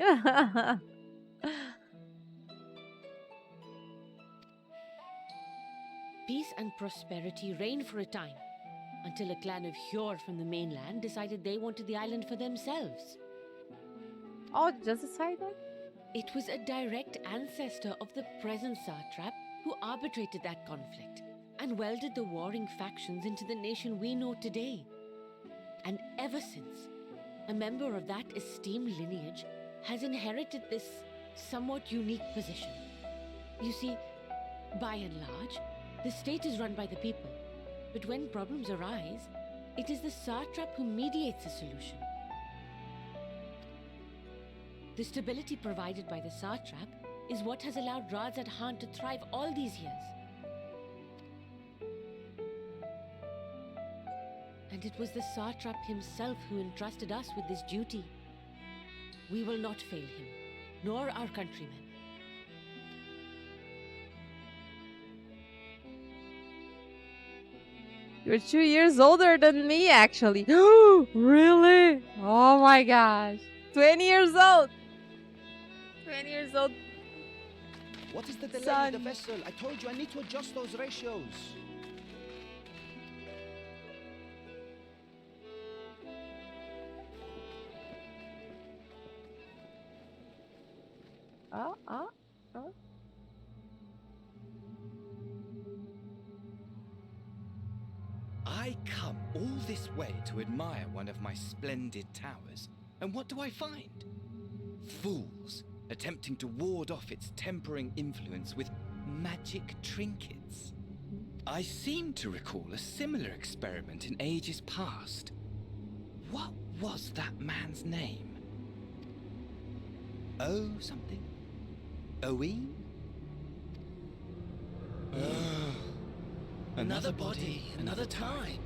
Peace and prosperity reigned for a time, until a clan of Hjor from the mainland decided they wanted the island for themselves. Oh, just decided? It was a direct ancestor of the present satrap who arbitrated that conflict and welded the warring factions into the nation we know today. And ever since, a member of that esteemed lineage has inherited this somewhat unique position. You see, by and large, the state is run by the people, but when problems arise, it is the satrap who mediates a solution. The stability provided by the satrap is what has allowed Radzat Han to thrive all these years. And it was the satrap himself who entrusted us with this duty. We will not fail him, nor our countrymen. You're 2 years older than me, actually. Really? Oh my gosh. 20 years old. 20 years old. What is the delay Son. with the vessel? I told you I need to adjust those ratios. Oh. I come all this way to admire one of my splendid towers, and what do I find? Fools, attempting to ward off its tempering influence with magic trinkets. I seem to recall a similar experiment in ages past. What was that man's name? Oh, something? Owen? Another body, another time.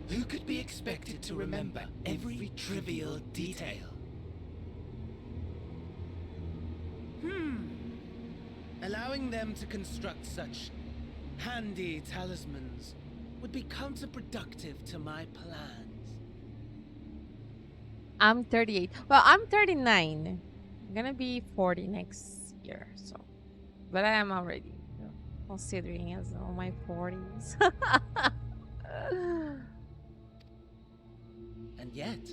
Who could be expected to remember every trivial detail? Allowing them to construct such handy talismans would be counterproductive to my plans. I'm 38. Well, I'm 39. I'm gonna be 40 next year, so. But I am already considering as on my 40s. And yet,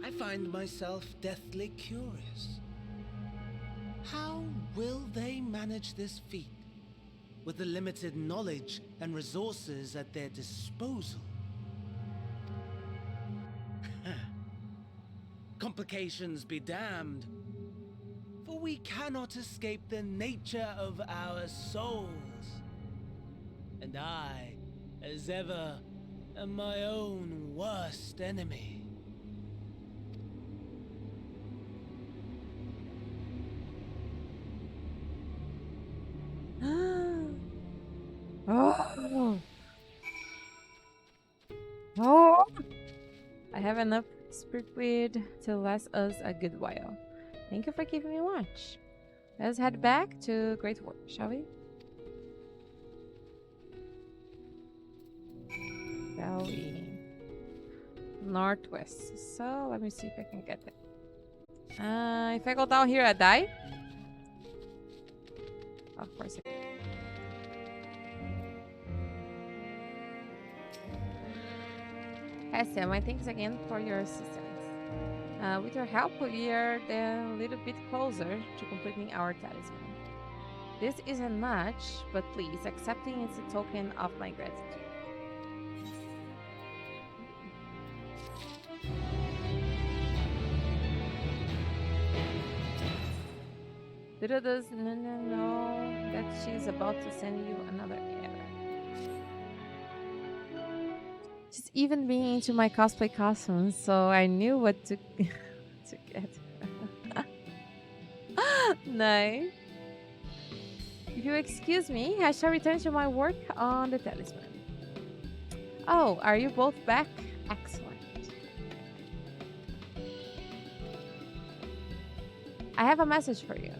I find myself deathly curious. How will they manage this feat with the limited knowledge and resources at their disposal? Complications be damned, for we cannot escape the nature of our souls. And I, as ever, am my own worst enemy. Oh. Oh. I have enough spiritweed to last us a good while. Thank you for keeping me watch. Let's head back to Great Work, shall we? Shall we? Northwest. So let me see if I can get there. If I go down here, I die. Of course I can. Hestia, my thanks again for your assistance. With your help, we are a little bit closer to completing our talisman. This isn't much, but please, accepting is a token of my gratitude. Dura does know that she's about to send you another error. She's even been into my cosplay costumes, so I knew what to get. Nice. If you excuse me, I shall return to my work on the talisman. Oh, are you both back? Excellent. I have a message for you,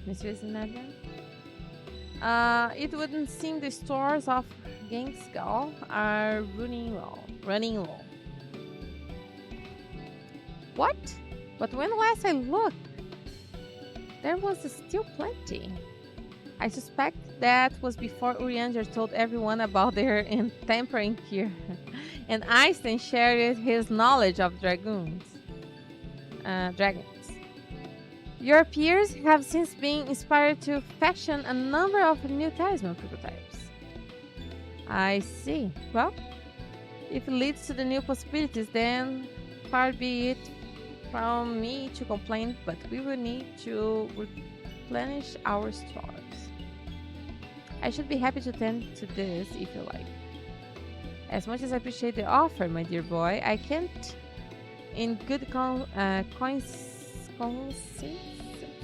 Mrs. Nadja. It wouldn't seem the stores of Gangskull are running low. What? But when last I looked, there was still plenty. I suspect that was before Urianger told everyone about their tampering here, and Einstein shared his knowledge of dragons. Your peers have since been inspired to fashion a number of new talisman prototypes. I see. Well, if it leads to the new possibilities, then far be it from me to complain, but we will need to replenish our stores. I should be happy to tend to this if you like. As much as I appreciate the offer, my dear boy, I can't, in good conscience,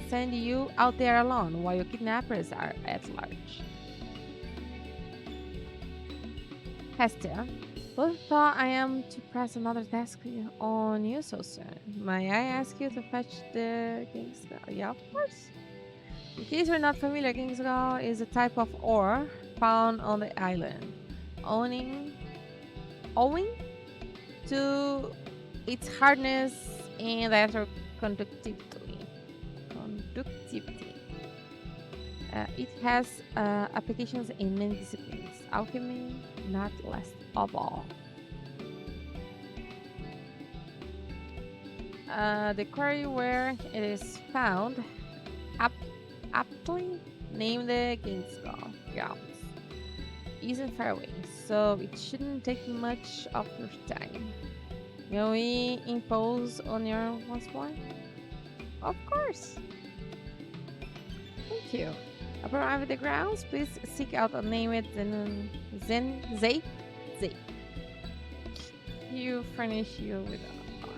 send you out there alone while your kidnappers are at large. Hestia, both thought I am to press another task on you so soon. May I ask you to fetch the Gangskull? Yeah, of course. In case you're not familiar, Gangskull is a type of ore found on the island, owing to its hardness and electroconductivity. It has applications in many disciplines, alchemy not least of all. The quarry where it is found, aptly named the Gangskull Grounds, isn't far away, so it shouldn't take much of your time. May we impose on your once more? Of course. Thank you. Upon arriving at the grounds, please seek out a named Zay. You furnish you with honor.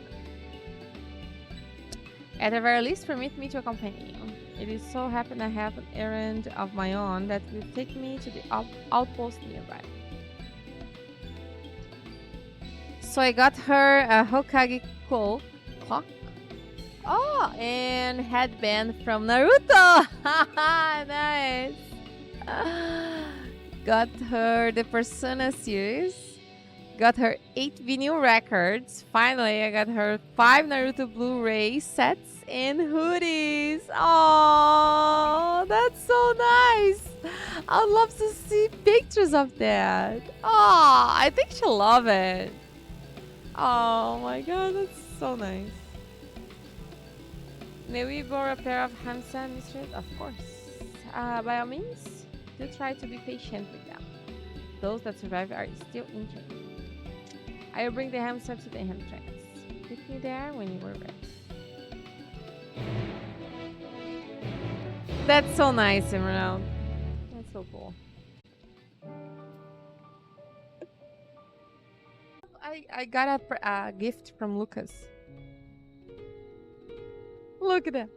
At the very least, permit me to accompany you. It is so happen I have an errand of my own that will take me to the outpost nearby. So I got her a Hokage cloak. Oh, and headband from Naruto. Nice. Got her the Persona series. Got her 8 vinyl records. Finally, I got her 5 Naruto Blu-ray sets and hoodies. Oh, that's so nice. I'd love to see pictures of that. Oh, I think she'll love it. Oh my god, that's so nice. May we borrow a pair of hamster, mistress? Of course. By all means, do try to be patient with them. Those that survive are still injured. I will bring the hamster to the entrance. Meet me there when you are ready. That's so nice, Emerald. That's so cool. I got a gift from Lucas. Look at that.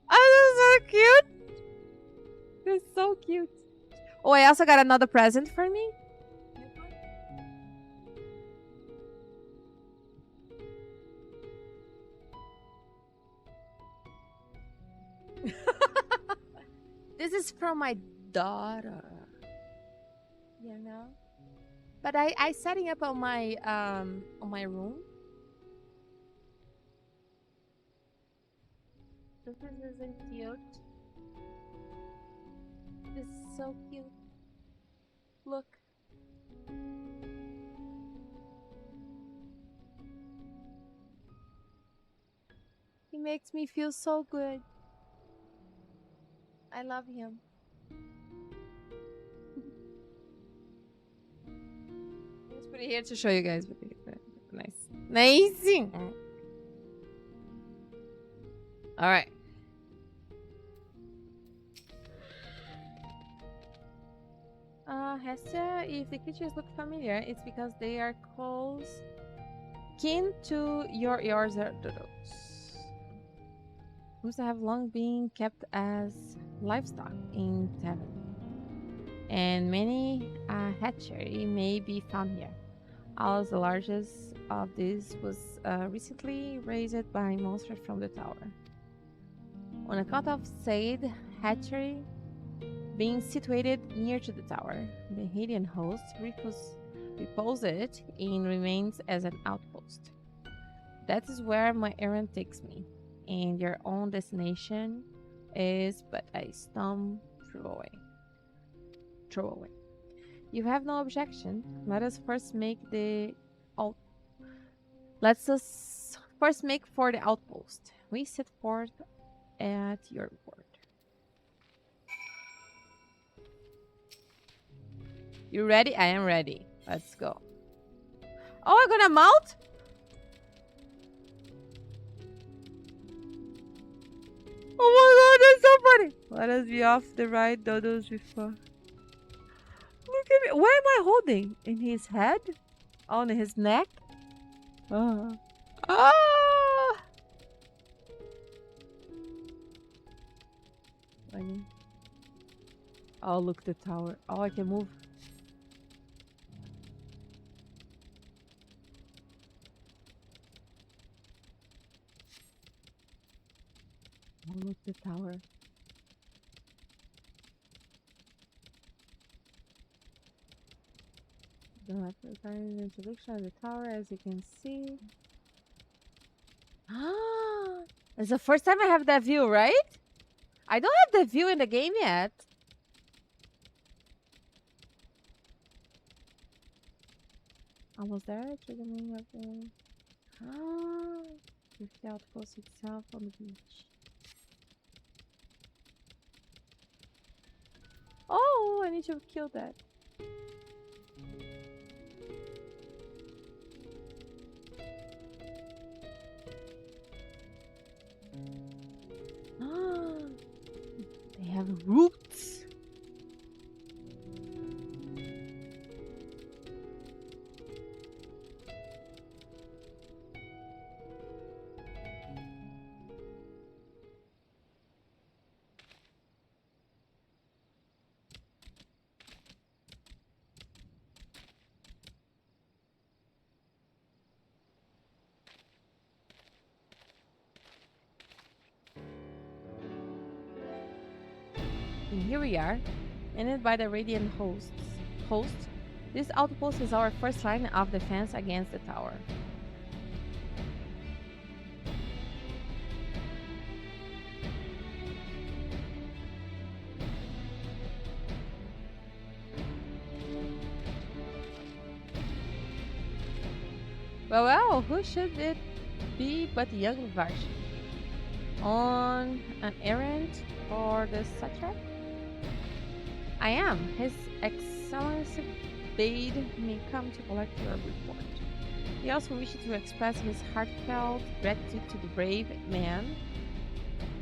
Oh, that's so cute. That's so cute. Oh, I also got another present for me. This is from my daughter. You know? But I setting up on my room. This isn't cute. This is so cute. Look. He makes me feel so good. I love him. Let's put it here to show you guys. Nice. Nice. All right. Hester, if the creatures look familiar, it's because they are close kin to your dodos. Must have long been kept as livestock in Tavern, and many hatchery may be found here. As the largest of these was recently raised by monsters from the tower. On account of said hatchery being situated near to the tower, the Hadean host reposed in remains as an outpost. That is where my errand takes me, and your own destination is but a stone throw away. You have no objection. Let's first make for the outpost. We set forth at your report. You ready? I am ready. Let's go. Oh, I'm gonna mount? Oh my god, that's so funny. Let us be off the right dodos before. Look at me. Where am I holding? In his head? On his neck? Ah! Oh, look, the tower. Oh, I can move. Oh, look, the tower. The introduction of the tower, as you can see. Ah, it's the first time I have that view, right? I don't have the view in the game yet. Almost there to the main of the... Ah, with the outpost itself on the beach. Oh, I need to kill that. And here we are, manned by the Radiant host. This outpost is our first line of defense against the tower. Well, who should it be but young Varshi? On an errand for the satrap? I am. His Excellency bade me come to collect your report. He also wished to express his heartfelt gratitude to the brave man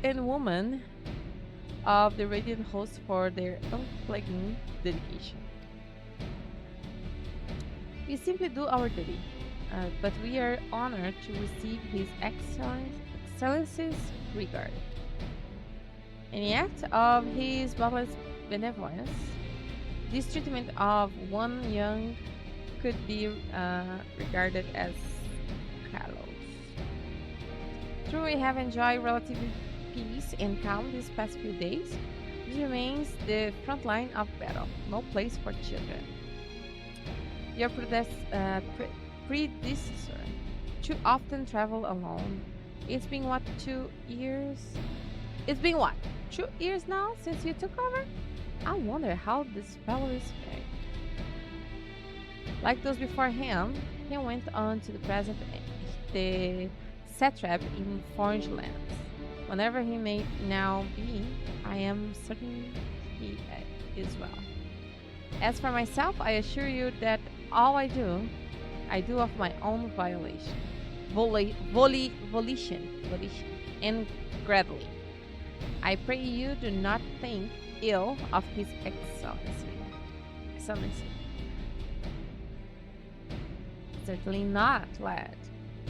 and woman of the Radiant host for their unflagging dedication. We simply do our duty. But we are honored to receive His Excellency's regard. Any act of His boundless benevolence, this treatment of one young could be regarded as callous. True, we have enjoyed relative peace and calm these past few days. This remains the front line of battle, no place for children. Your predecessor too often travel alone. It's been what, 2 years? It's been what, 2 years now since you took over? I wonder how this fellow is faring. Like those before him, he went on to the satrap in foreign lands. Whenever he may now be, I am certain he is well. As for myself, I assure you that all I do of my own volition, and gladly. I pray you do not think ill of His Excellency. Certainly not, lad.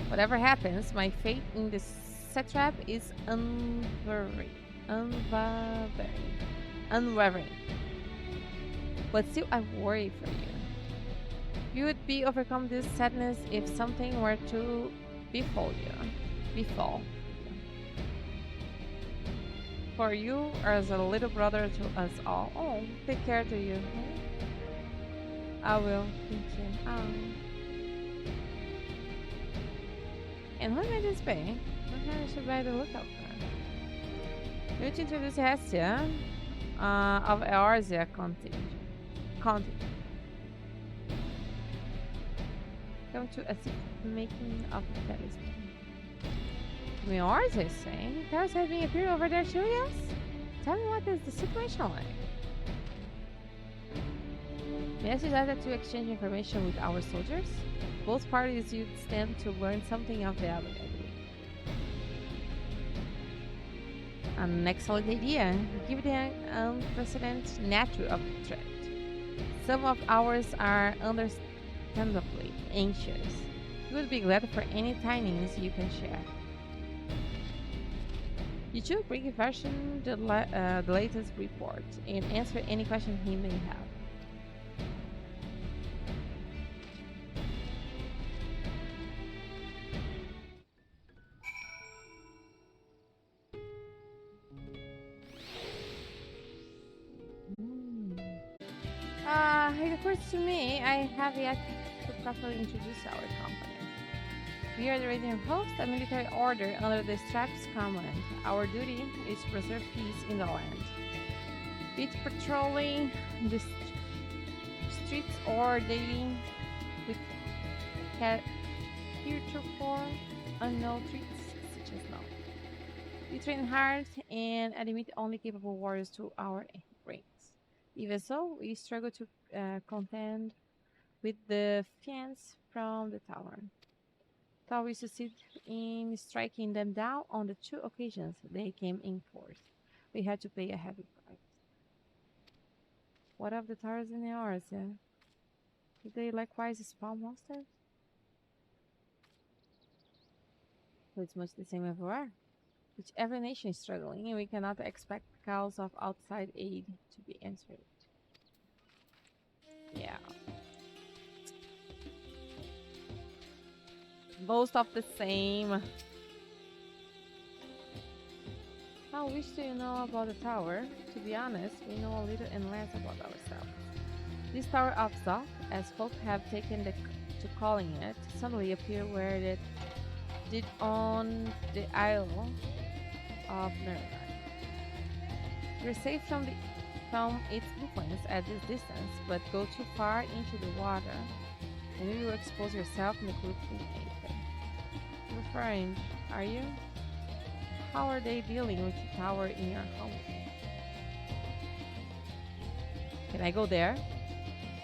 Whatever happens, my faith in the satrap is unwavering. But still, I worry for you. You would be overcome this sadness if something were to befall you. For you as a little brother to us all. Oh, take care to you. I will. Thank you. And who made this be? I should buy the lookout for. You to introduce Hestia of Eorzea contingent. Come to assist making of the talisman. Eorzea is saying? Paris has been appearing over there too, yes? Tell me, what is the situation like? May I suggest to exchange information with our soldiers? Both parties would stand to learn something of value, I believe. An excellent idea, given the unprecedented nature of the threat. Some of ours are understandably anxious. We would be glad for any tidings you can share. You should bring version the latest report and answer any question he may have. It occurs to me I have yet to properly introduce our company. We are the Radiant Host, a military order under the Strap's command. Our duty is to preserve peace in the land. Be it patrolling the streets or dealing with heretofore unknown threats such as now. We train hard and admit only capable warriors to our ranks. Even so, we struggle to contend with the fiends from the tower. Though we succeeded in striking them down on the 2 occasions they came in force, we had to pay a heavy price. What of the towers in the Eorzea? Do they likewise spawn monsters? So it's much the same everywhere. Whichever nation is struggling, we cannot expect calls of outside aid to be answered. Yeah. Most of the same. How much do you know about the tower? To be honest, we know a little and less about ourselves. This tower of Zoth, as folk have taken to calling it, suddenly appeared where it did on the Isle of Nerina. You're safe from its influence at this distance, but go too far into the water, and you will expose yourself and the group in Aether. You're friend, are you? How are they dealing with the tower in your home? Can I go there?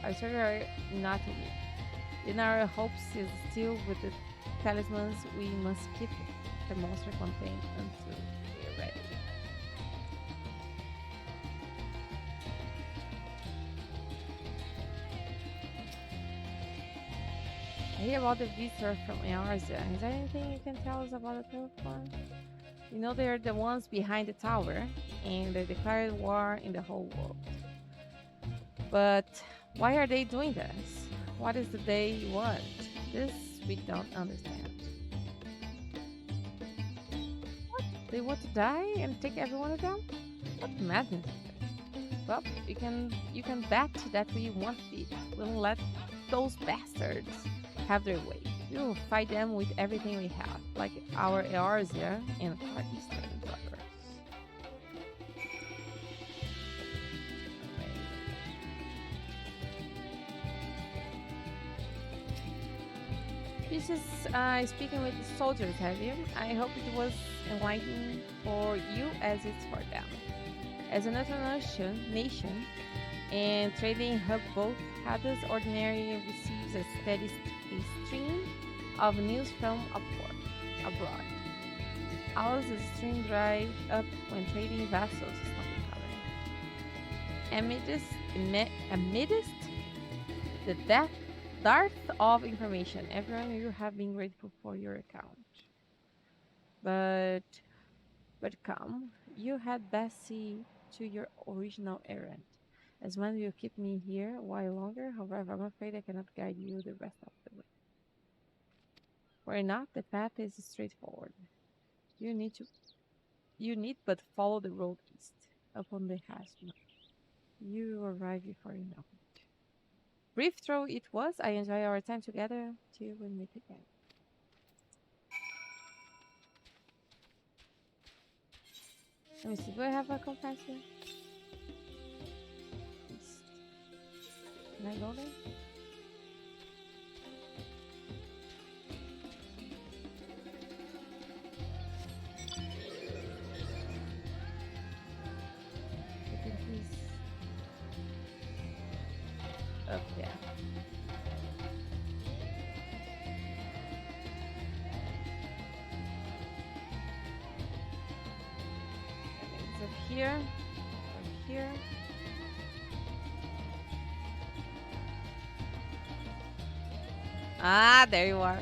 I certainly not in it. In our hopes is still with the talismans, we must keep the monster contained until we're ready. I hear about the visitor from Eorzea. Is there anything you can tell us about the Terraform? You know they're the ones behind the tower, and they declared war in the whole world. But why are they doing this? What is it they want? This we don't understand. What? They want to die and take everyone of them? What madness is this? Well, you can bet that we won't let those bastards have their way. We will fight them with everything we have, like our Eorzea and Far Eastern brothers. This is speaking with the soldiers, have you? I hope it was enlightening for you as it's for them. As a neutral nation and trading hub, both Hades ordinarily receives a steady stream of news from abroad. Ours is stream dried up when trading vessels is not recovering. Amidst the dearth of information, everyone you have been grateful for your account. But come, you had best see to your original errand. As one will keep me here a while longer, however, I'm afraid I cannot guide you the rest of the way. Were not, the path is straightforward. You need but follow the road east, upon the Hasma. You will arrive before you know it. Brief though it was, I enjoy our time together till we meet again. Let me see, do I have a compass here? East. Can I go there? Up there. It's up here. Up here. Ah, there you are.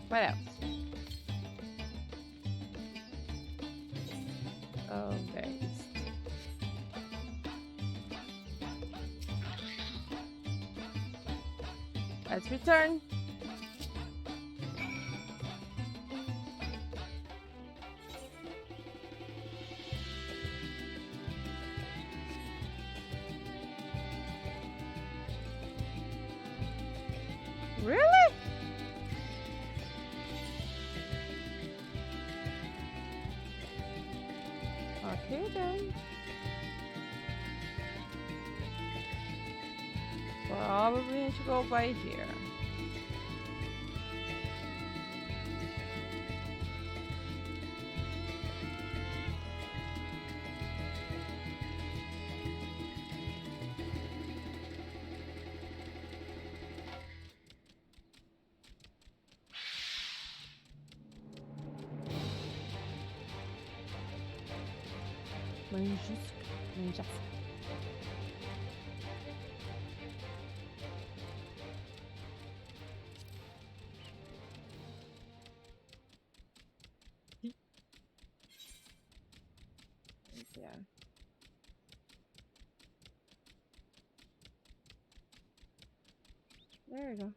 What else? Oh, there it is. Let's return. Really? Okay then. Probably need to go by here. Manjusca. Yeah. There you go.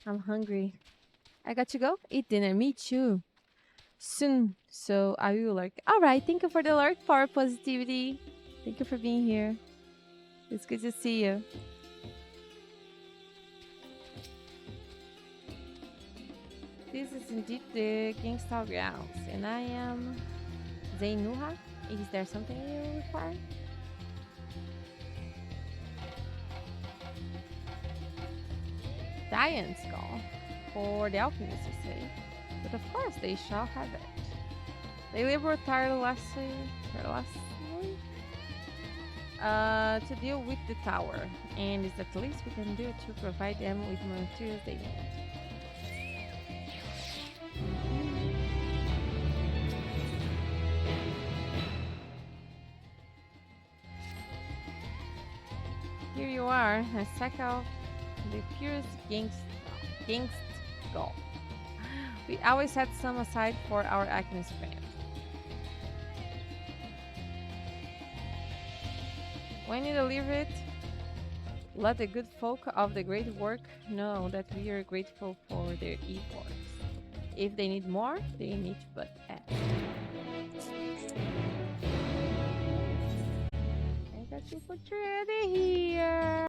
I'm hungry. I got to go eat dinner. Me too. Soon. So I will like. All right. Thank you for the alert, power positivity. Thank you for being here. It's good to see you. This is indeed the Gangsta Grounds, and I am Zainuha. Is there something you require? Giant skull for the alchemists, you say? But of course they shall have it. They labor tirelessly to deal with the tower, and it's the least we can do to provide them with materials they need. Here you are, a sack of the purest gangst gold. We always set some aside for our alchemist friend. When you deliver it, let the good folk of the great work know that we are grateful for their efforts. If they need more, they need but ask. I got you for ready here.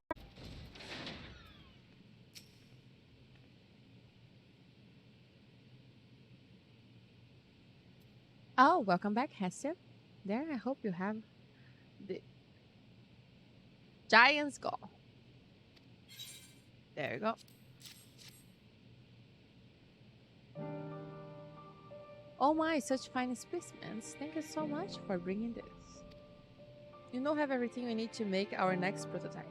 Oh, welcome back, Hestia. There, I hope you have the giant skull. There you go. Oh my, such fine specimens. Thank you so much for bringing this. You now have everything we need to make our next prototype.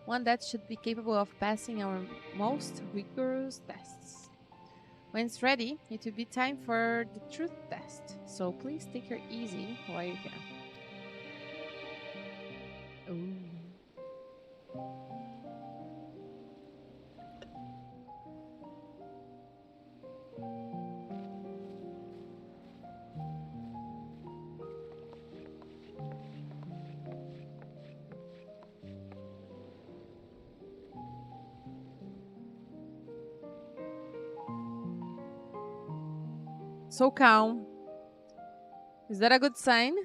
One that should be capable of passing our most rigorous tests. When it's ready, it will be time for the truth test. So please take her easy while you can. Ooh. So calm. Is that a good sign?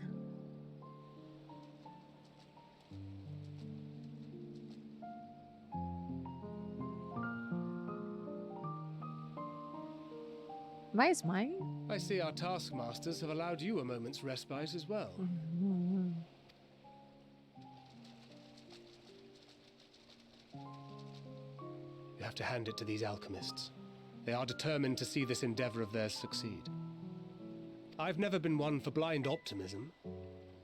Am I smiling? I see our taskmasters have allowed you a moment's respite as well. Mm-hmm. You have to hand it to these alchemists. They are determined to see this endeavor of theirs succeed. I've never been one for blind optimism,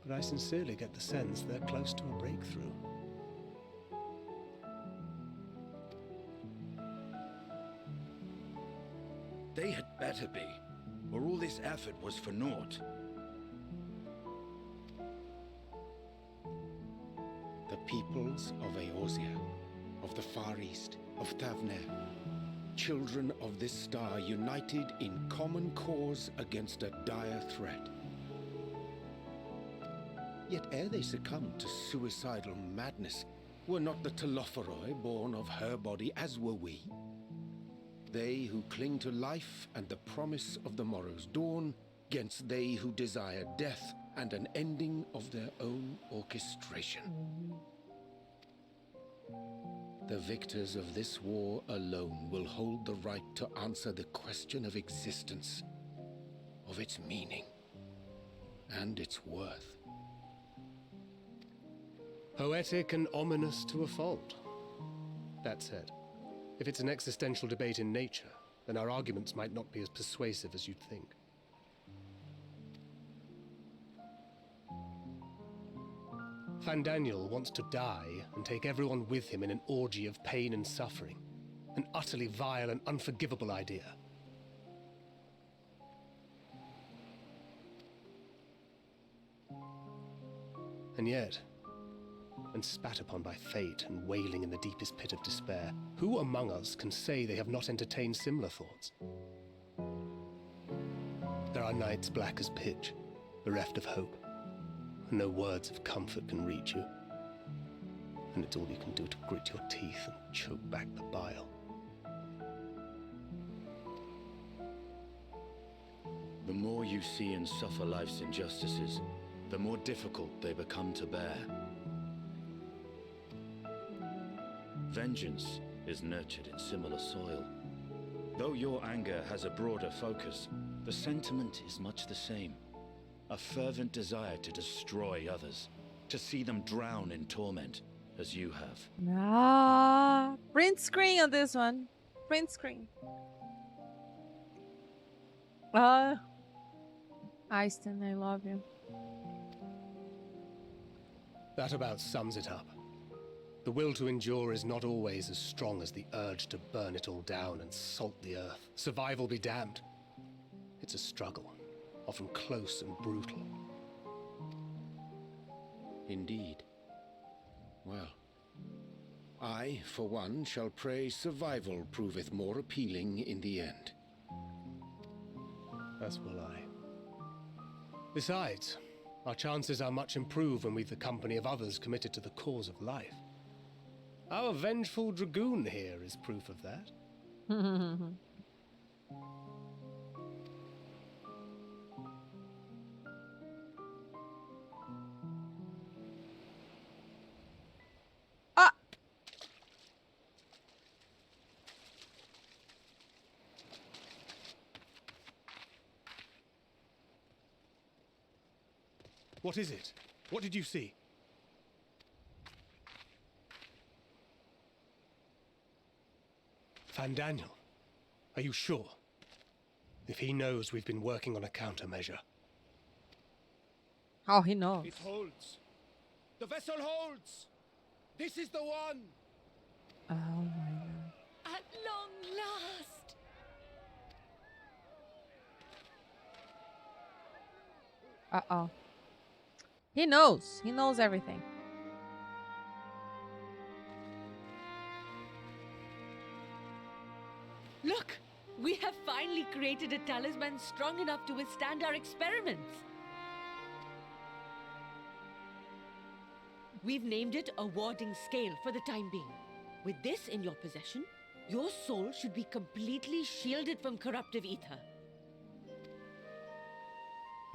but I sincerely get the sense they're close to a breakthrough. They had better be, or all this effort was for naught. The peoples of Eorzea, of the Far East, of Thavner, children of this star united in common cause against a dire threat. Yet ere they succumbed to suicidal madness, were not the Telophoroi born of her body as were we? They who cling to life and the promise of the morrow's dawn, against they who desire death and an ending of their own orchestration. The victors of this war alone will hold the right to answer the question of existence, of its meaning, and its worth. Poetic and ominous to a fault. That said, if it's an existential debate in nature, then our arguments might not be as persuasive as you'd think. Fandaniel wants to die and take everyone with him in an orgy of pain and suffering. An utterly vile and unforgivable idea. And yet, when spat upon by fate and wailing in the deepest pit of despair, who among us can say they have not entertained similar thoughts? There are nights black as pitch, bereft of hope, and no words of comfort can reach you. And it's all you can do to grit your teeth and choke back the bile. The more you see and suffer life's injustices, the more difficult they become to bear. Vengeance is nurtured in similar soil. Though your anger has a broader focus, the sentiment is much the same. A fervent desire to destroy others, to see them drown in torment, as you have. Ah, print screen on this one. Print screen. Easton, I love you. That about sums it up. The will to endure is not always as strong as the urge to burn it all down and salt the earth. Survival be damned. It's a struggle, often close and brutal. Indeed. Well, I, for one, shall pray survival proveth more appealing in the end. As will I. Besides, our chances are much improved when we've the company of others committed to the cause of life. Our vengeful dragoon here is proof of that. What is it? What did you see? Fandaniel, are you sure? If he knows we've been working on a countermeasure. Oh, he knows. It holds. The vessel holds. This is the one. Oh my god. At long last. Uh-oh. He knows. He knows everything. Look! We have finally created a talisman strong enough to withstand our experiments. We've named it a warding scale for the time being. With this in your possession, your soul should be completely shielded from corruptive ether.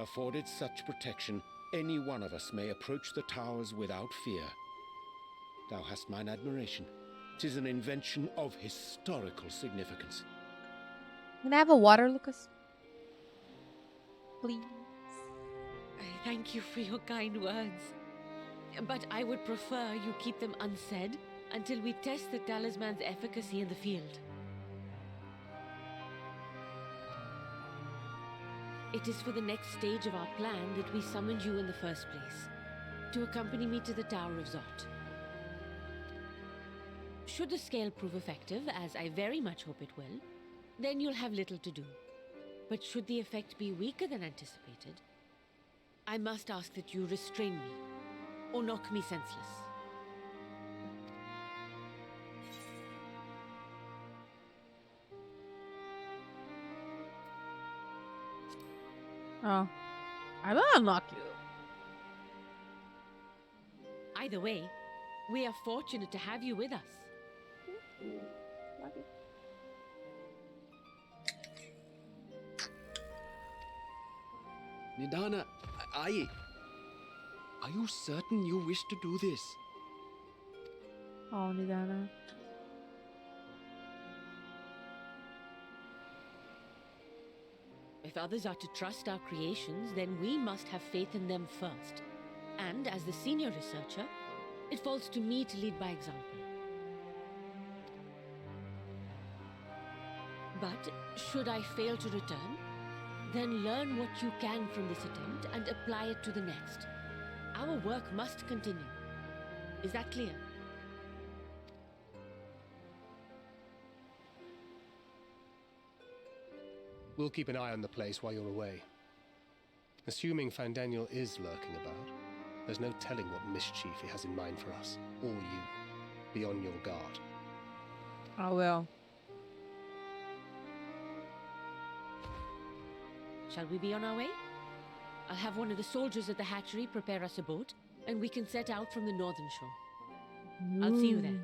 Afforded such protection, any one of us may approach the towers without fear. Thou hast mine admiration. 'Tis an invention of historical significance. Can I have a water, Lucas? Please. I thank you for your kind words. But I would prefer you keep them unsaid until we test the talisman's efficacy in the field. It is for the next stage of our plan that we summoned you in the first place, to accompany me to the Tower of Zot. Should the scale prove effective, as I very much hope it will, then you'll have little to do. But should the effect be weaker than anticipated, I must ask that you restrain me, or knock me senseless. Oh. I will knock you. Either way, we are fortunate to have you with us. Nidana, are you certain you wish to do this? Oh, Nidana. If others are to trust our creations, then we must have faith in them first. And as the senior researcher, it falls to me to lead by example. But should I fail to return, then learn what you can from this attempt and apply it to the next. Our work must continue. Is that clear? We'll keep an eye on the place while you're away. Assuming Fandaniel is lurking about, there's no telling what mischief he has in mind for us, or you. Be on your guard. I will. Shall we be on our way? I'll have one of the soldiers at the hatchery prepare us a boat, and we can set out from the northern shore. I'll see you then.